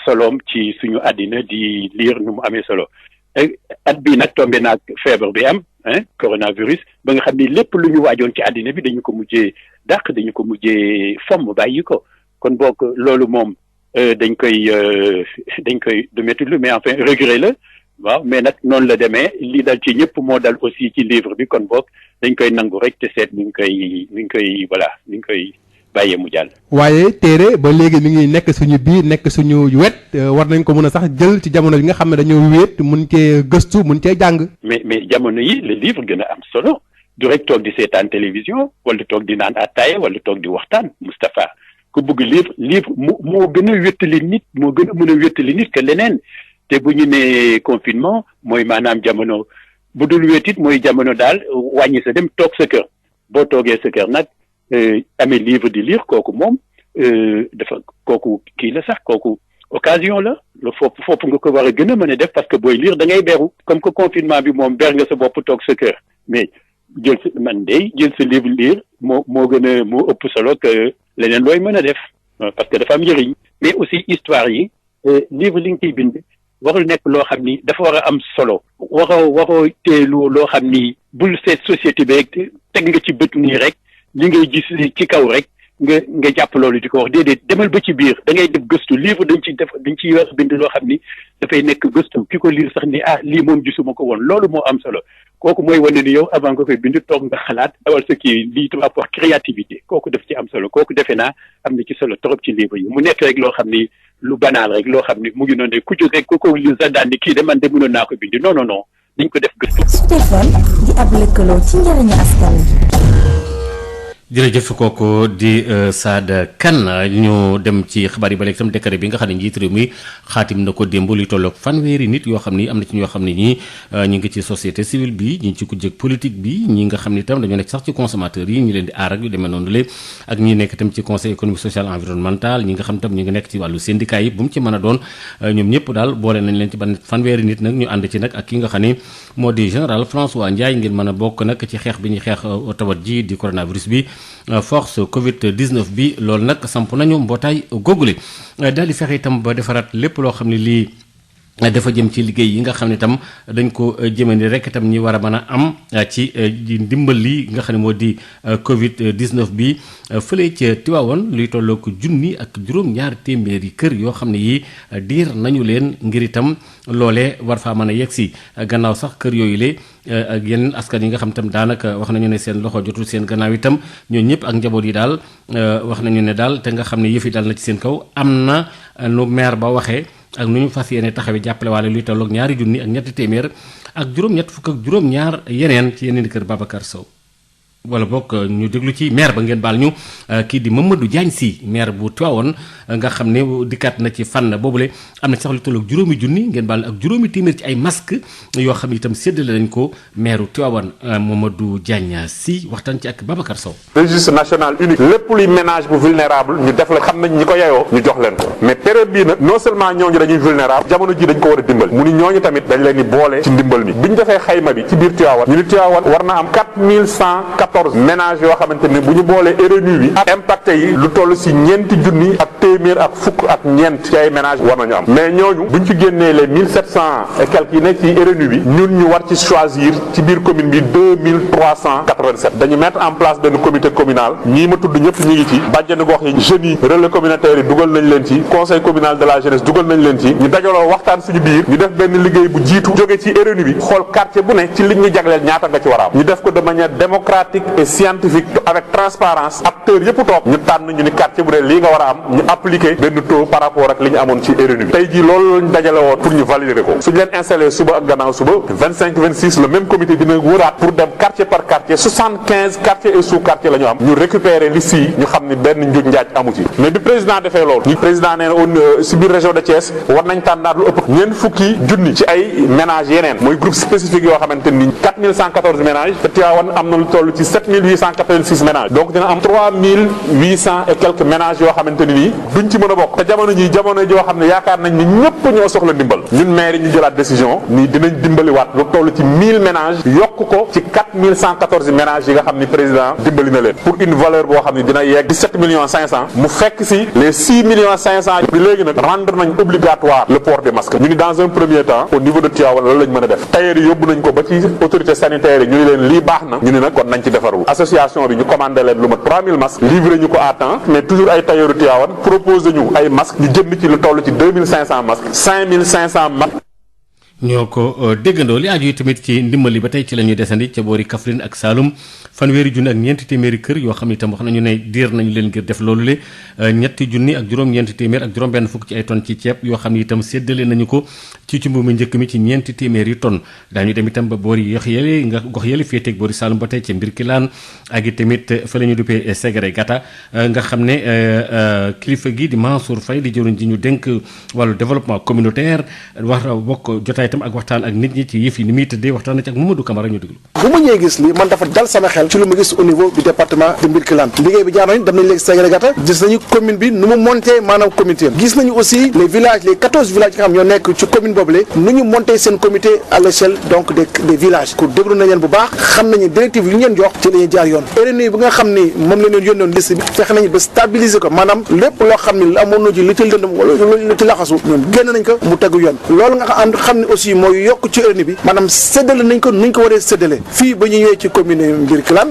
soloom ci suñu àddina di lire nu mu amee solo. at bii nag tombé naag feebar bi am coronavirus ba nga xam ni lépp lu ñu waajoon ci àddina bi dañu ko mujjee dàq dañu ko mujjee fomm bàyyi ko kon boog loolu moom dañ koy du métti lu mais enfin regret la waaw mais nag noonu la demee li dal ci ñëpp moo dal aussi ci livre bi kon boog dañ koy nangu rek te seet ni ñu koy bàyyee mu jàll. waaye téere ba léegi mi ngi nekk suñu biir nekk suñu wet war nañ ko mën a sax jël ci jamono yi nga xam ne dañoo wéet mun cee gëstu mun cee jàng. mais jamono yi le livre gën a am solo du rek toog di seetaan télévision wala toog di naan attaaya wala toog di waxtaan Moustapha ku bëgg livre moo gën a wéttali nit moo gën a mën a wéttali nit que leneen te bu ñu nee confinement mooy maanaam jamono bu dul wéetit mooy jamono daal wàññi sa dem toog sa kër boo toogee sa kër nag. amee livre di lire kooku moom dafa kooku kii la sax kooku occasion la foofu nga ko war a gën a mën a def parce que booy lire da ngay beru comme que confinement bi moom ber nga sa bopp toog sa kër mais jël sa livre lire moo gën a moo ëpp solo que leneen looy mën a def parce que dafa am njëriñ mais aussi histoire yi livre li nga ciy bind warul nekk loo xam ni dafa war a am solo waroo teelu loo xam ni bul seet société bi rek teg nga ci bët nii rek li ngay gis ci kaw rek nga jàpp loolu di ko wax déedéet demal ba ci biir da ngay def gëstu livre dañ ciy war bind loo xam ni dafay nekk gëstu ki ko lire sax ni lii moom gisuma ko woon loolu moo am solo kooku mooy wane ni yow avant nga koy bind toog nga xalaat dawal sa kii lii tubaab wax créativité kooku daf ci am solo kooku defe naa am na ci solo trop ci livre yi mu nekk rek loo xam ni lu banal rek loo xam ni mu ngi noonu rek ku jóg rek ku ko lire sax daan ni kii de man de mënoon naa ko bind non non non dañ ko def gëstu. Stéphane di ab lëkkaloo ci njëriñu askan jërëjëf kooku di Sada Kane ñu dem ci xibaar yi ba léegi tam décret bi nga xam ne njiit réew mi xaatim na ko démb lu tolloog fanweeri nit yoo xam ni am na ci ñoo xam ne ñi ñu ngi ci société civile bi ñi ci kujje politique bi ñi nga xam ne itam dañoo nekk sax ci consommateurs yi ñi leen di aar ak yu demee noonu le ak ñi nekk itam ci conseil économique social environnemental ñi nga xam itam ñu ngi nekk ci wàllu syndicat yi bu mu ci mën a doon ñoom ñëpp daal boole nañ leen ci ban fanweeri nit nag ñu ànd ci nag ak ki nga xam ne moo di général François Ndiaye ngir mën a bokk nag ci xeex bi ñuy xeex tawat ji di coronavirus bi force Covid 19 bi loolu nag samp nañu mbootaay googule daal di fexe itam ba defaraat lépp loo xam ne lii dafa jëm ci liggéey yi nga xam ne itam dañ ko jëmani rek itam ñi war a mën a am ci ndimbal li nga xam ne moo di Covid 19 bi fële ca Tivaouane luy tolloo ko junni ak juróom-ñaar téeméeri kër yoo xam ne yi diir nañu leen ngir itam loolee war faa mën a yegg si gannaaw sax kër yooyu le ak yeneen askan yi nga xam itam daanaka wax nañu ne seen loxo jotul seen gannaaw itam ñoo ñëpp ak njaboot yi daal wax nañu ne daal te nga xam ne yëf yi dal na ci seen kaw am na nu maire ba waxee ak nu ñu fas yéene taxawee jàppale waale luy tolloog ñaari junni ak ñetti téeméer ak juróom-ñett fukk ak juróom-ñaar yeneen ci yeneen kër Babacar Sow wala bokk ñu déglu ci maire ba ngeen baal ñu kii di Mamadou Diagne Sy maire bu Tivaouane nga xam ne dikkaat na ci fànn boobule am na sax lu tolloog juróomi junni ngeen baal ak juróomi téeméer ci ay masque yoo xam ne itam séddale nañ ko maire Tivaouane Mamadou Diagne Sy waxtaan ci ak Babacar Sow. registre national unique lépp luy ménage bu vulnérable ñu def la xam nañ ñi ko yeyoo ñu jox leen ko mais période bii nag non seulement ñooñu dañuy vulnérable jamono ji dañ ko war a dimbal mu ni ñooñu tamit dañ leen di boole ci ndimbal mi bi ñu defee xayma bi ci biir Tivaouane ñu ni Tivaouane war na am 4114 ménages yoo xamante ni bu ñu boolee RNU bi ak impacté yi lu toll si ñeenti junni ak téeméer ak fukk ak ñeent ci ay ménages war nañu am mais ñooñu buñ ci génnee les 1700 et quelques yi nekk ci RNU bi ñun ñu war ci choisir ci biir commune bi 2387 dañu mettre en place benn comité communal ñii ma tudd ñëpp ñu ngi ci bàjjenu gox yi jeunes yi relais communautaire yi dugal nañ leen ci conseil communal de la jeunesse dugal nañ leen ci ñu dajaloo waxtaan suñu biir ñu def benn liggéey bu jiitu jóge ci RNU bi xool quartier bu ne ci liñ ñu jagleel ñaata nga ci war a am ñu def ko de manière démocratique et scientifique avec transparence acteurs yëpp toog ñu tànn ñu ni quartier bu ne lii nga war a am ñu appliquer benn taux par rapport ak li ñu amoon ci RNU bi tey jii loolu lañ dajale woon pour ñu valider ko suñu leen installé suba ak gannaaw suba 25 26 le même comité dina wëraat pour dem quartier par quartier 75 quartiers et sous quartier la ñu am ñu récupérer liste yi ñu xam ni benn njuuj njaaj amu ci mais bi président defee loolu ñu président nee na si biir région de Thiès war nañ tànnaat lu ëpp ñeent fukki junni ci ay ménages yeneen mooy groupe spécifique yoo xamante ni 4114 ménages te Tivaouane am na lu toll ci 7886 ménages donc dina am 3800 et quelques ménages yoo xamante ni nii duñ ci mën a bokk te jamono joo xam ne yaakaar nañ ni ñëpp ñoo soxla ndimbal ñun maire yi ñu jëlaat décision ni dinañ dimbaliwaat lu toll ci 1000 ménages yokk ko ci 4114 ménages yi nga xam ni président dimbali na leen pour une valeur boo xam ne dina yegg 17 millions 500 mu fekk si les 6 millions 500 bi léegi nag rendre nañ obligatoire le port des masques ñu ni dans un premier temps au niveau de Tivaouane loolu lañ mën a def tailleur yi yóbbu nañ ko ba ci autorité sanitaire yi ñu ni leen lii baax na ñu ni nag kon nañ ci defaru association bi ñu commandé leen lu mat 3000 masques livré ñu ko à temps mais toujours ay tailleur Tivaouane proposé ñu ay masques ñu jënd ci lu toll ci 2500 masques 5500 masques. ñoo ko déggandoo li aju yi tamit ci ndimbali ba tey ci la ñuy desandi ca boori Kaffrine ak Saloum fanweeri junni ak ñeenti téeméeri kër yoo xam ne itam wax nañu ne diir nañu leen ngir def loolu le ñetti junni ak juróom-ñeenti téeméer ak juróom-benn fukk ci ay tonnes ci ceeb yoo xam ne itam séddale nañu ko ci mbuumu njëkk mi ci ñeenti téeméeri tonnes daañu dem itam ba boori yox yële nga gox yële féeteeg boori Saloum ba tey ca Mbirkilaan ak i tamit fa la ñu duppee Ségéré Gata nga xam ne kilifa gi di Mansour Faye di jëwriñ ji ñu dénk wàllu développement communautaire wax bokk jotaay itam ak waxtaan ak nit ñi ci yëf yi ni muy tëddee waxtaan na ci ak Mamadou Camara ñu déglu. bu ma ñëwee gis lii man dafa dal sama xel ci lu ma gis au niveau du département de Mbirkilaan liggéey bi jaar nañu dem nañu léegi Ségéré Gata gis nañu commune bi nu mu monté maanaam comité gis nañu aussi les villages les 14 villages yi nga xam ñoo nekk ci commune boobule nu ñu monté seen comité à l'échelle donc des villages pour déglu nañ leen bu baax xam nañu directive yi ñu leen jox ci la ñuy jaar yoon RNU bi nga xam ni moom la leen yónnoon liste bi fexe nañu ba stabiliser ko maanaam lépp loo xam ne amoon na ci li ci lëndëm wala lu ci laxasu ñoom génn nañ ko mu tegu yoon loolu nga xam ne aussi mooy yokk ci RNU bi maanaam séddale nañ ko nuñ ko waree séddale fii ba ñu ñëwee ci commune Mbirkilaan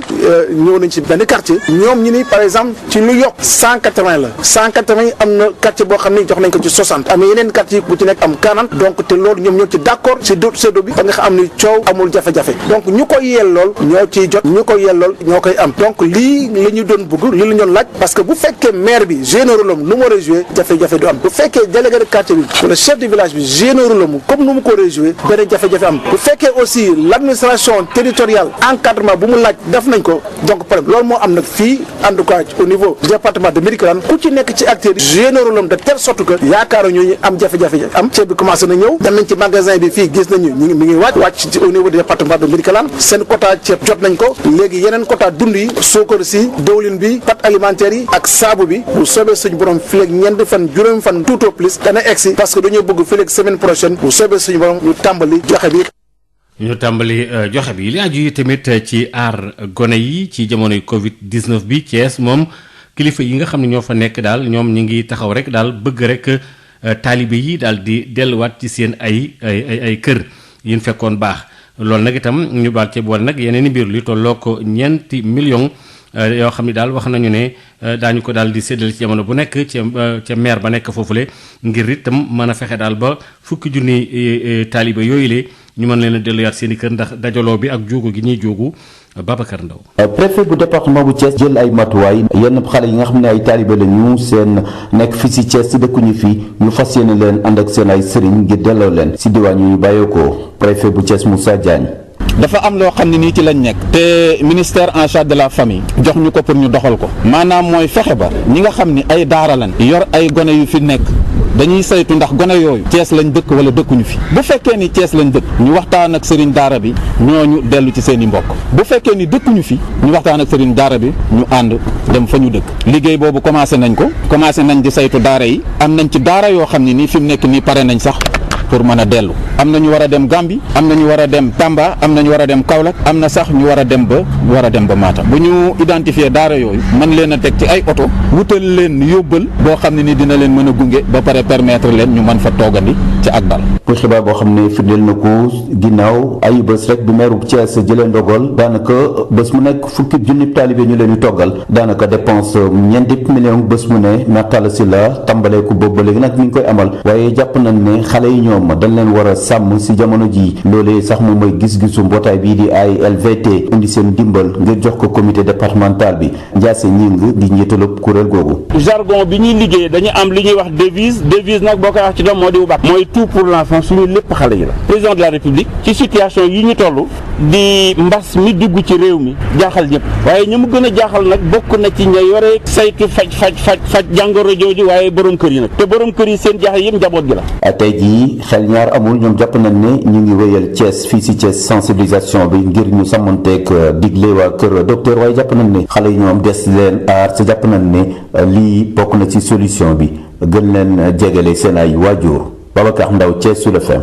ñëw nañ ci benn quartier ñoom ñi ni par exemple ci lu yokk 180 la 180 am na quartier boo xam ne jox nañ ko ci 60 am na yeneen quartier bu ci nekk am 40 donc te loolu ñoom ñoo ci d'accord ci séddo bi ba nga xam ni coow amul jafe-jafe donc ñu ko yellool ñoo ciy jot ñu ko yellool ñoo koy am donc lii la ñu doon bëgg lii la ñu doon laaj parce que bu fekkee maire bi généralom nu mu war a joué jafe-jafe du am bu fekkee délégué de quartier bi wala chef de village bi généralom comme nu mu ko war a joué beneen jafe-jafe am bu fekkee aussi l'administration territoriale encadrement bu mu laaj def nañ ko donc problème loolu moo am nag fii en tout cas au niveau du département de Mbirkilaan ku ci nekk ci acteur généralom de telle sorte que yaakaar ñu am jafe-jafe am ceeb bi commencé na ñëw dem nañ ci magasin bi fii gis nañu mi ngi wàcc ci au niveau du département de Mbirkilaan seen quota ceeb jot nañ ko léegi yeneen quota dund yi suukar si dawlin bi pâtes alimentaires yi ak saabu bi bu soobee suñu borom fileeg ñeent fan juróom fan tout au plus dana egsi parce que dañoo bëgg fileeg semaine prochaine bu soobee suñu borom ñu tàmbali joxe bi. ñu tàmbali joxe bi li aju yi tamit ci aar gone yi ci jamonoy Covid 19 bi Thiès moom kilifa yi nga xam ne ñoo fa nekk daal ñoom ñu ngi taxaw rek daal bëgg rek taalibe yi daal di delluwaat ci seen ay kër yi ñu fekkoon baax loolu nag itam ñu baal ci boole nag yeneen i mbir li tolloo ko ñeenti millions yoo xam ne daal wax nañu ne daañu ko daal di séddale ci jamono bu nekk ca maire ba nekk foofule ngir itam mën a fexe daal ba fukki junni taalibe yooyu le ñu mën leen a delluwaat seen i kër ndax dajaloo bi ak jóogu gi ñuy jóogu Babacar Ndaw préfet bu département bu Thiès jël ay matuwaay yenn xale yi nga xam ne ay taalibe la ñu seen nekk fi si Thiès si dëkkuñu fi ñu fas yéene leen ànd ak seen ay sëriñ ngir delloo leen si diwaan yu ñu bàyyeekoo préfet bu Thiès Moussa Diagne. dafa am loo xam ne nii ci lañ nekk te ministère en charge de la famille jox ñu ko pour ñu doxal ko maanaam mooy fexe ba ñi nga xam ni ay daara lañ yor ay gone yu fi nekk dañuy saytu ndax gone yooyu Thiès lañ dëkk wala dëkkuñu fi bu fekkee ni Thiès lañ dëkk ñu waxtaan ak sëriñ daara bi ñooñu dellu ci seen i mbokk bu fekkee ni dëkkuñu fi ñu waxtaan ak sëriñ daara bi ñu ànd dem fa ñu dëkk liggéey boobu commencé nañ di saytu daara yi am nañ ci daara yoo xam ne nii fi mu nekk nii pare nañ sax pour mën a dellu am na ñu war a dem Gambie am na ñu war a dem Tamba am na ñu war a dem Kaolack am na sax ñu war a dem ba Matam bu ñu identifier daara yooyu mën leen a teg ci ay oto wutal leen yóbbal boo xam ne ni dina leen mën a gunge ba pare permettre leen ñu mën fa toogandi ci ak dal. pour xibaar boo xam ne firndeel na ko ginnaaw ay bés rek bi meeru Thiès jëlee ndogal daanaka bés mu nekk fukki junni taalibe ñu leen di toggal daanaka dépense ñeenti millions bés mu ne Maire Talla Sylla tàmbalee ko boobu ba léegi nag mi ngi koy amal waaye jàpp nañ ne xale yi ñoom dañ leen war a sàmm si jamono ji loolee sax moom mooy gis-gisu mbootaay bii di ALVT indi seen dimbal ngir jox ko comité départemental bi Ndiasse Ñing di njiitalub kuréel googu. jargon bi ñuy liggéey dañu am li ñuy wax devise nag boo koy wax ci doom moo di wu baax mooy tout pour l'enfant suñu lépp xale yi la. président de la république ci situation yi ñu toll di mbas mi dugg ci réew mi jaaxal ñëpp waaye ñi mu gën a jaaxal nag bokk na ci ña yore saytu faj jàngoro jooju waaye borom kër yi nag te borom kër yi seen jaaxal yëpp njaboot gi la. tey jii xel ñaar amul ñoom jàpp nañ ne ñu ngi wéyal Thiès fii si Thiès sensibilisation bi ngir ñu sàmmanteeg digle waa kër docteur waaye jàpp nañ ne xale yi ñoom des leen aar sa jàpp nañ ne lii bokk na ci solution bi gën leen jegele seen ay waajur Babacar Ndaw Thiès Sud FM.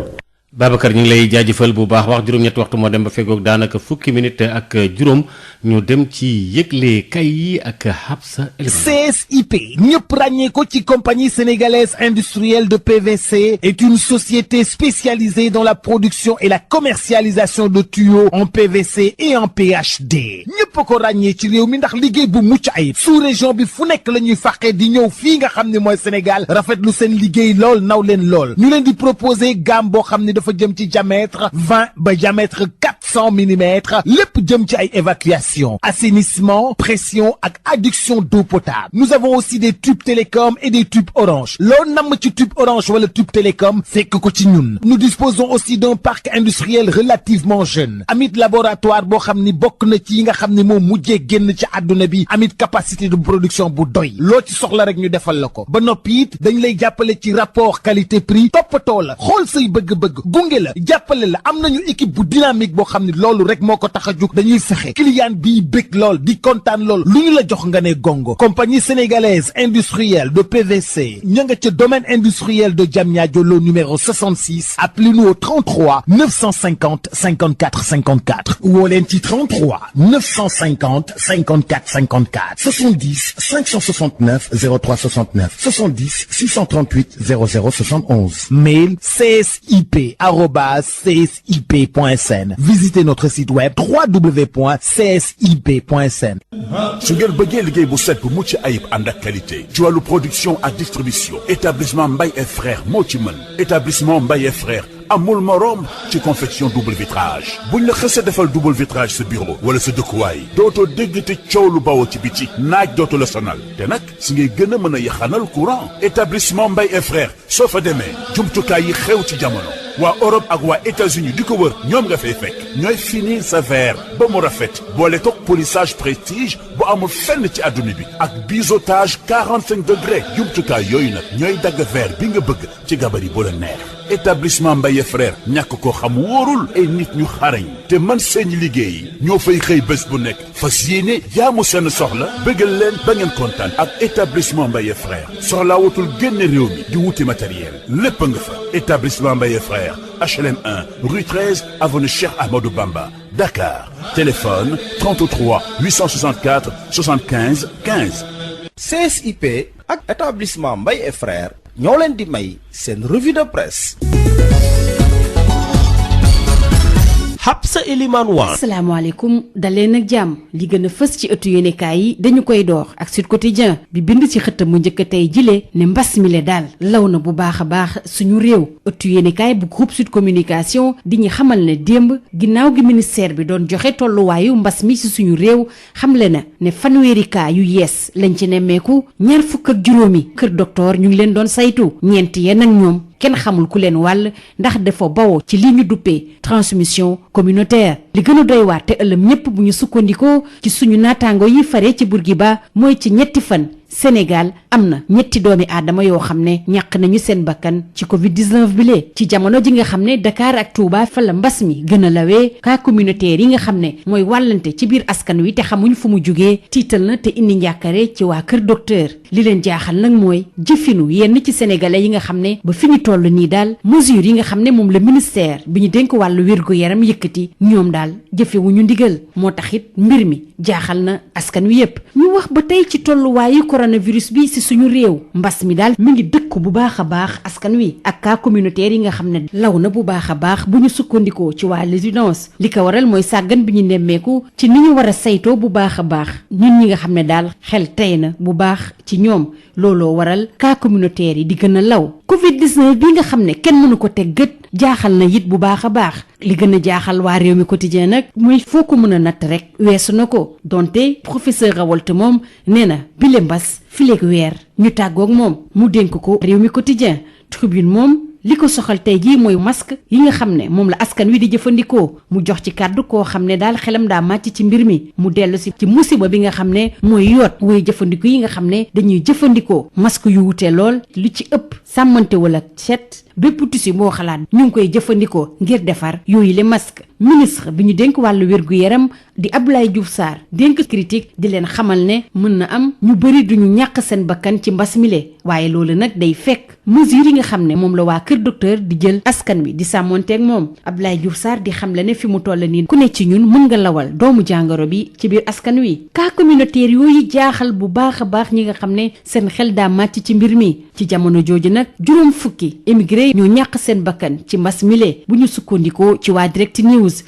Babacar ñu ngi lay jaajëfal bu baax wax juróom-ñetti waxtu moo dem ba feggoog daanaka fukki minute ak juróom ñu dem ci yëgle kay yi ak Habsa. CSIP ñëpp ràññee ko ci compagnie sénégalaise industrielle de PVC est une société spécialisée dans la production et la commercialisation de tuyaux en PVC et en PHD ñëpp ko ràññee ci réew mi ndax liggéey bu mucc ayib sous région bi fu nekk la ñuy fàqee di ñëw fii nga xam ne mooy Sénégal rafetlu seen liggéey lool naw leen lool ñu leen di proposer gamme boo xam ne dafa jëm ci diamètre 20 ba diamètre 400 millimètres lépp jëm ci ay évacuation assainissement pression ak adduction d'eau potable nous avons aussi des tubes télécom et des tubes orange loo namm ci tube orange wala tube télécom fekk ko ci ñun nous disposons aussi d'un parc industriel relativement jeune amit laboratoire boo xam ni bokk na ci yi nga xam ni moom mujjee génn ci àdduna bi amit capacité de production bu doy loo ci soxla rek ñu defal la ko ba noppi it dañ lay jàppale ci rapport qualité prix toppatoo la xool say bëgg-bëgg gunge la jàppale la am nañu équipe bu dynamique boo xam ne loolu rek moo ko tax a jóg dañuy fexe client bii bëgg lool di kontaan lool lu ñu la jox nga ne gongo compagnie sénégalaise industrielle de PVC ña nga ca domaine industriel de Diamniadio lo numéro 66 appelez-nous au 33 950 54 54 woo leen ci 33 950 54 54 70 569 03 69 70 638 00 71 mail csip@csip.sn visitez notre site web www.csip.sn. su ngeen bëggee liggéey bu set bu mucc ayib ànd ak qualité ci wàllu production ak distribution établissement Mbaye et frères moo ci mën établissement Mbaye et frères amul morom ci confection double vitrage buñ la xësee defal double vitrage sa bureau wala sa dëkkuwaay dootoo dégg te coow lu bawoo ci biti naaj dootu la sonal te nag si ngay gën a mën a yaxanal courant établissement Mbaye et frères soo fa demee jumtukaay yi xew ci jamono waa Europe ak waa États-Unis di ko wër ñoom nga fay fekk ñooy finir sa verre ba mu rafet boole toog polissage prestige bu amul fenn ci adduna bi ak biseautage 45 degrés jumtukaay yooyu nag ñooy dagg verre bi nga bëgg ci gabari bu la neex. établissement Mbaye frère ñàkk ko xam wóorul ay nit ñu xarañ te man seen liggéey ñoo fay xëy bés bu nekk fas yéene jaamu seen soxla bëggal leen ba ngeen kontaan ak établissement Mbaye frère soxlaa wutul génn réew mi di wuti matériel lépp nga fa établissement Mbaye frère HLM 1 rue 13 avenue Cheikh Ahmadou Bamba Dakar téléphone 33 864 75 15. CSIP ak établissement Mbaye et frères ñoo leen di may seen revue de presse. Habsa Elimane Wane. asalaamaaleykum daleen ak jàmm li gën a fës ci ëttu yéenekaay yi dañu koy door ak Sud Quotidien bi bind ci xëttam mu njëkk tey jile ne mbas mi le daal law na bu baax a baax suñu réew ëttu yéenekaay bu groupe Sud Communication di ñu xamal ne démb ginnaaw gi ministère bi doon joxe tolluwaayu mbas mi ci suñu réew xamle na ne fanweeri cas yu yees lañ ci nemmeeku 25 kër docteur ñu ngi leen doon saytu ñeent yeen ak ñoom kenn xamul ku leen wàll ndax dafa bawoo ci li ñu duppee transmission communautaire li gën a doy waar te ëllëm ñépp bu ñu sukkandikoo ci suñu naataango yi fare ci Bourguiba mooy ci ñetti fan Sénégal am na ñetti doomi aadama yoo xam ne ñàkk nañu seen bakkan ci Covid-19 bi lee ci jamono ji nga xam ne Dakar ak Touba fa la mbas mi gën a lawee cas communautaire yi nga xam ne mooy wàllante ci biir askan wi te xamuñ fu mu jugee tiital na te indi njàkkare ci waa kër docteur li leen jaaxal nag mooy jëfinu yenn ci sénégalais yi nga xam ne ba fi ñu toll nii daal mesure yi nga xam ne moom la ministère bi ñu dénk wàllu wér-gu-yaram yëkkati ñoom daal jëfewuñu ndigal moo tax it mbir mi jaaxal na askan wi yépp ñu wax ba tey ci tolluwaayu coronavirus bi ci suñu réew mbas mi daal mi ngi dëkk bu baax a baax askan wi ak cas communautaire yi nga xam ne law na bu baax a baax bu ñu sukkandikoo ci waa résidence li ko waral mooy sàggan bi ñu nemmeeku ci ni ñu war a saytoo bu baax a baax ñun ñi nga xam ne daal xel tey na bu baax ci ñoom looloo waral cas communautaire yi di gën a law Covid-19 bi nga xam ne kenn mënu ko teg gët jaaxal na it bu baax a baax li gën a jaaxal waa réew mi quotidien nag muy foo ko mën a natt rek weesu na ko donte professeur Rawolte moom nee na bile mbas fileeg weer ñu tàggoog moom mu dénk ko réew mi quotidien tribune moom li ko soxal tey jii mooy masque yi nga xam ne moom la askan wi di jëfandikoo mu jox ci kàddu koo xam ne daal xelam daa màcc ci mbir mi mu dellu si ci musiba bi nga xam ne mooy yoot woy jëfandiku yi nga xam ne dañuy jëfandikoo masque yu wute lool lu ci ëpp sàmmante wala set bépp tissu boo xalaat ñu ngi koy jëfandikoo ngir defar yooyu le masque ministre bi ñu dénk wàllu wér-gu-yaram di Abdoulaye Diouf Sarr dénk critique di leen xamal ne mën na am ñu bëri duñu ñàkk seen bakkan ci mbas mi le waaye loolu nag day fekk mesure yi nga xam ne moom la waa kër docteur di jël askan wi di sàmmonteeg moom Abdoulaye Diouf Sarr di xamle ne fi mu toll nii ku ne ci ñun mën nga lawal doomu jàngoro bi ci biir askan wi cas communautaire yooyu jaaxal bu baax a baax ñi nga xam ne seen xel daa màcc ci mbir mi ci jamono jooju nag juróom fukki émigré ñoo ñàkk seen bakkan ci mbas mi le bu ñu sukkandikoo ci waa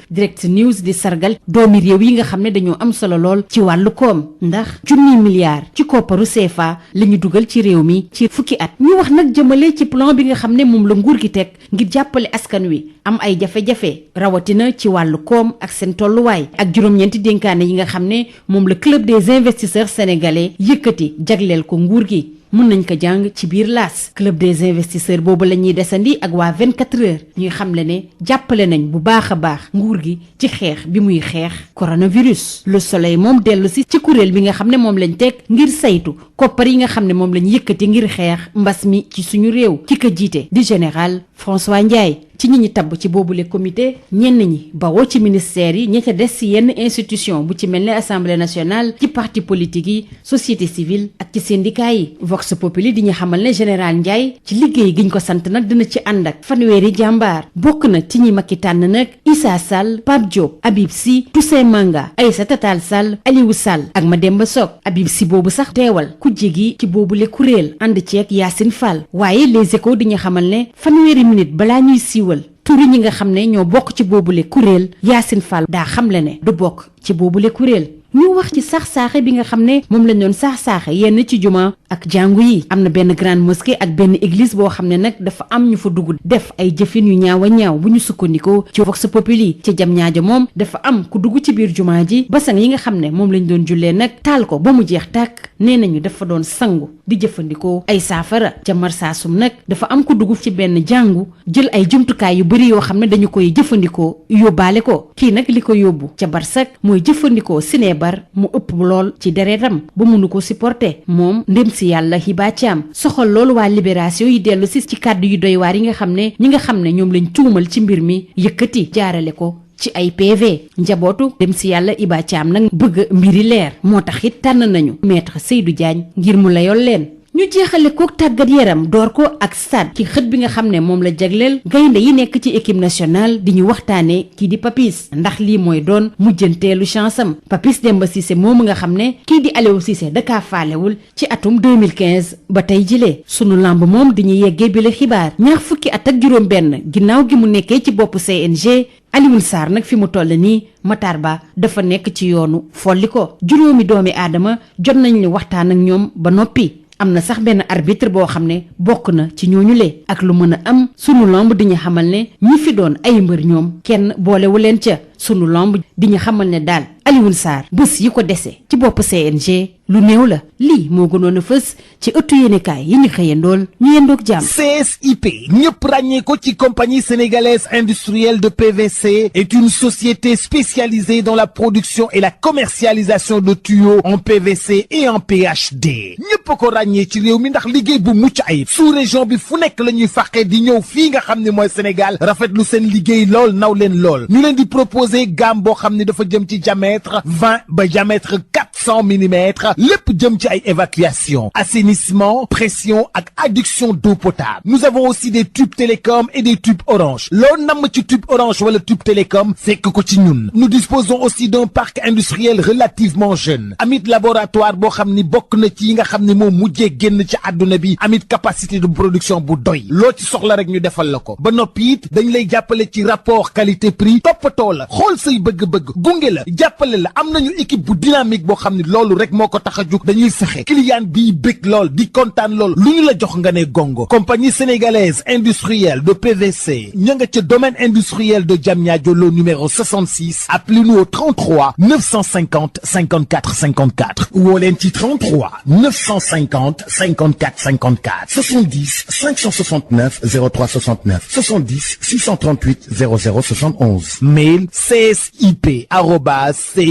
Direct News di sargal doomi réew yi nga xam ne dañoo am solo lool ci wàllu koom ndax junni milliards ci kopparu CFA la ñu dugal ci réew mi ci fukki at ñu wax nag jëmale ci plan bi nga xam ne moom la nguur gi teg ngir jàppale askan wi am ay jafe-jafe rawatina ci wàllu koom ak seen tolluwaay ak juróom-ñeenti dénkaane yi nga xam ne moom la club des investisseurs sénégalais yëkkati jagleel ko nguur gi mën nañ ko jàng ci biir laas club des investisseurs boobu la ñuy desandi ak waa 24 heures ñuy xamle ne jàppale nañ bu baax a baax nguur gi ci xeex bi muy xeex coronavirus le soleil moom dellu si ci kuréel bi nga xam ne moom lañ teg ngir saytu koppar yi nga xam ne moom lañ yëkkati ngir xeex mbas mi ci suñu réew ki ko jiite di général François Ndiaye ci ñi ñi tabb ci boobule comité ñenn ñi bawoo ci ministère yi ña ca des ci yenn institution bu ci mel ne assemblée nationale ci parti politique yi société civile ak ci syndicat yi Vox Populi di ñu xamal ne général Ndiaye ci liggéey giñ ko sant nag dina ci ànd ak fanweeri jàmbaar bokk na ci ñi Macky tànn nag Issa Sall Pape Diop Habib Sy Toussaint Manga Aïssata Tall Sall Aliou Sall ak Mademba Sock Habib Sy boobu sax teewal ku jégi ci boobule kuréel ànd ceeg Yacine Fall waaye les échos di ñu xamal ne fanweeri minute balaa ñuy siiwal turi ñi nga xam ne ñoo bokk ci boobule kuréel Yacine Fall daa xamle ne du bokk ci boobule kuréel ñu wax ci sax-saaxe bi nga xam ne moom lañ doon sax-saaxe yenn ci juma ak jàngu yi am na benn grande mosquée ak benn église boo xam ne nag dafa am ñu fa dugg def ay jëfin yu ñaaw a ñaaw bu ñu sukkandikoo ci Vox Populi ci jam ñaajo moom dafa am ku dugg ci biir jumaa ji basang yi nga xam ne moom lañ doon jullee nag taal ko ba mu jeex tàkk nee nañu dafa doon sangu di jëfandikoo ay saafara ca Marsassoum nag dafa am ku dugg ci benn jàngu jël ay jumtukaay yu bari yoo xam ne dañu koy jëfandikoo yóbbaale ko kii nag li ko yóbbu ca Barsak mooy jëfandikoo sinébar mu ëpp lool ci deretam ba mënu ko supporter moom ndem si yàlla Hiba Thiam soxal loolu waa Libération yi dellu si ci kàddu yu doy waar yi nga xam ne ñi nga xam ne ñoom lañ tuumal ci mbir mi yëkkati jaarale ko ci ay PV njabootu dem si yàlla Hiba Thiam nag bëgg mbiri leer moo tax it tànn nañu maître Seydou Diagne ngir mu layool leen ñu jeexale ko tàggat yaram door ko ak stade ci xët bi nga xam ne moom la jagleel gaynde yi nekk ci équipe nationale di ñu waxtaane kii di Papis ndax lii mooy doon mujjanteelu chance am Papis Demba Cissé moomu nga xam ne kii di Aliou Cissé dakaa faalewul ci atum 2015 ba tey jilee sunu lamb moom di ñu yeggee bi la xibaar ñaar fukki at ak juróom benn ginnaaw gi mu nekkee ci bopp CNG Alioune Sarr nag fi mu toll nii Matar Ba dafa nekk ci yoonu folli ko juróomi doomi aadama jot nañ li waxtaan ak ñoom ba noppi am na sax benn arbitre boo xam ne bokk na ci ñooñu le ak lu mën a am sunu lamb di ñu xamal ne ñi fi doon ay mbër ñoom kenn boolewu leen ca sunu lamb di ñu xamal ne daal Alioune Sarr bés yi ko dese ci bopp CNG lu néew la lii moo gënoon a fës ci ëttu yéenekaay yi ñu xëyandool ñu yendoog jàmm. CSIP ñëpp ràññee ko ci compagnie sénégalaise industrielle de PVC est une société spécialisée dans la production et la commercialisation de tuyaux en PVC et en PHD ñëpp ko ràññee ci réew mi ndax liggéey bu mucc ayib sous région bi fu nekk la ñuy fàqee di ñëw fii nga xam ne mooy Sénégal rafetlu seen liggéey lool naw leen lool ñu leen di proposer gamme boo xam ne dafa jëm ci diamètre 20 ba diamètre 400 millimètres lépp jëm ci ay évacuation assainissement pression ak adduction d'eau potable nous avons aussi des tubes télécom et des tubes orange loo namm ci tube orange wala tube télécom fekk ko ci ñun nous disposons aussi d'un parc industriel relativement jeune amit laboratoire boo xam ni bokk na ci yi nga xam ne moom mujjee génn ci àdduna bi amit capacité de production bu doy loo ci soxla rek ñu defal la ko ba noppi it dañ lay jàppale ci rapport qualité prix toppatoo la xool say bëgg-bëgg gunge la jàppale la am nañu équipe bu dynamique boo xam ne loolu rek moo ko tax a jug dañuy fexe client bii bëgg lool di kontaan lool lu ñu la jox nga ne gongo compagnie sénégalaise industrielle de PVC ña nga ca domaine industriel de Diamniadio lo numéro 66 appelez-nous au 33 950 54 54 woo leen ci 33 950 54 54 70 569 03 69 70 638 00 71 mail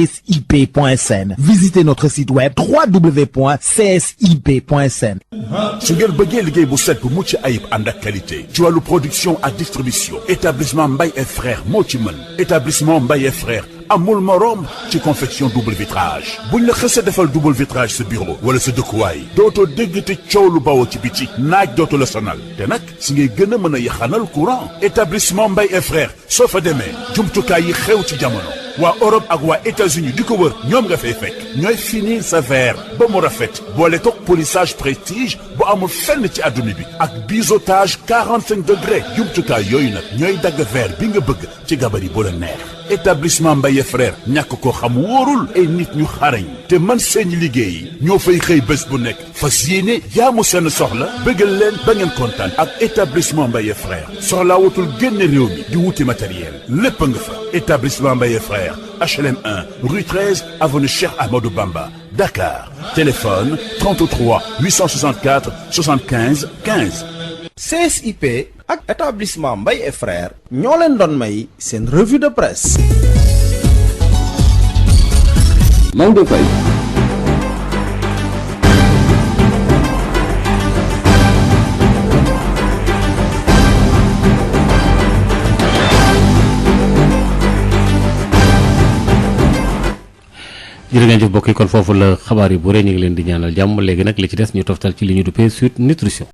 csip@csip.sn visitez notre site web www.csip.sn. su ngeen bëggee liggéey bu set bu mucc ayib ànd ak qualité ci wàllu production ak distribution établissement Mbaye et frères moo ci mën établissement Mbaye et frères amul morom ci confection double vitrage buñ la xësee defal double vitrage sa bureau wala sa dëkkuwaay dootoo dégg te coow lu bawoo ci biti naaj dootu la sonal te nag si ngay gën a mën a yaxanal courant établissement Mbaye et frères soo fa demee jumtukaay yi xew ci jamono waa Europe ak waa États-Unis di ko wër ñoom nga fay fekk ñooy finir sa verre ba mu rafet boole toog polissage prestige bu amul fenn ci adduna bi ak biseautage 45 degrés jumtukaay yooyu nag ñooy dagg verre bi nga bëgg ci gabari bu la neex établissement Mbaye frère ñàkk ko xam wóorul ay nit ñu xarañ te man seen liggéey ñoo fay xëy bés bu nekk fas yéene jaamu seen soxla bëggal leen ba ngeen kontaan ak établissement Mbaye frère soxlaa wutul génn réew mi di wuti matériel lépp nga fa établissement Mbaye frère HLM 1 rue 13 avenue Cheikh Amadou Bamba Dakar téléphone 33 864 75 15. CSIP ak établissement Mbaye et frères ñoo leen doon may seen revue de presse. Maodo Faye. jërë ngeen jëf mbokk yi kon foofu la xabaar yi bu rëy ñu ngi leen di ñaanal jàmm léegi nag li ci des ñu toftal ci li ñu duppee Sud Nutrition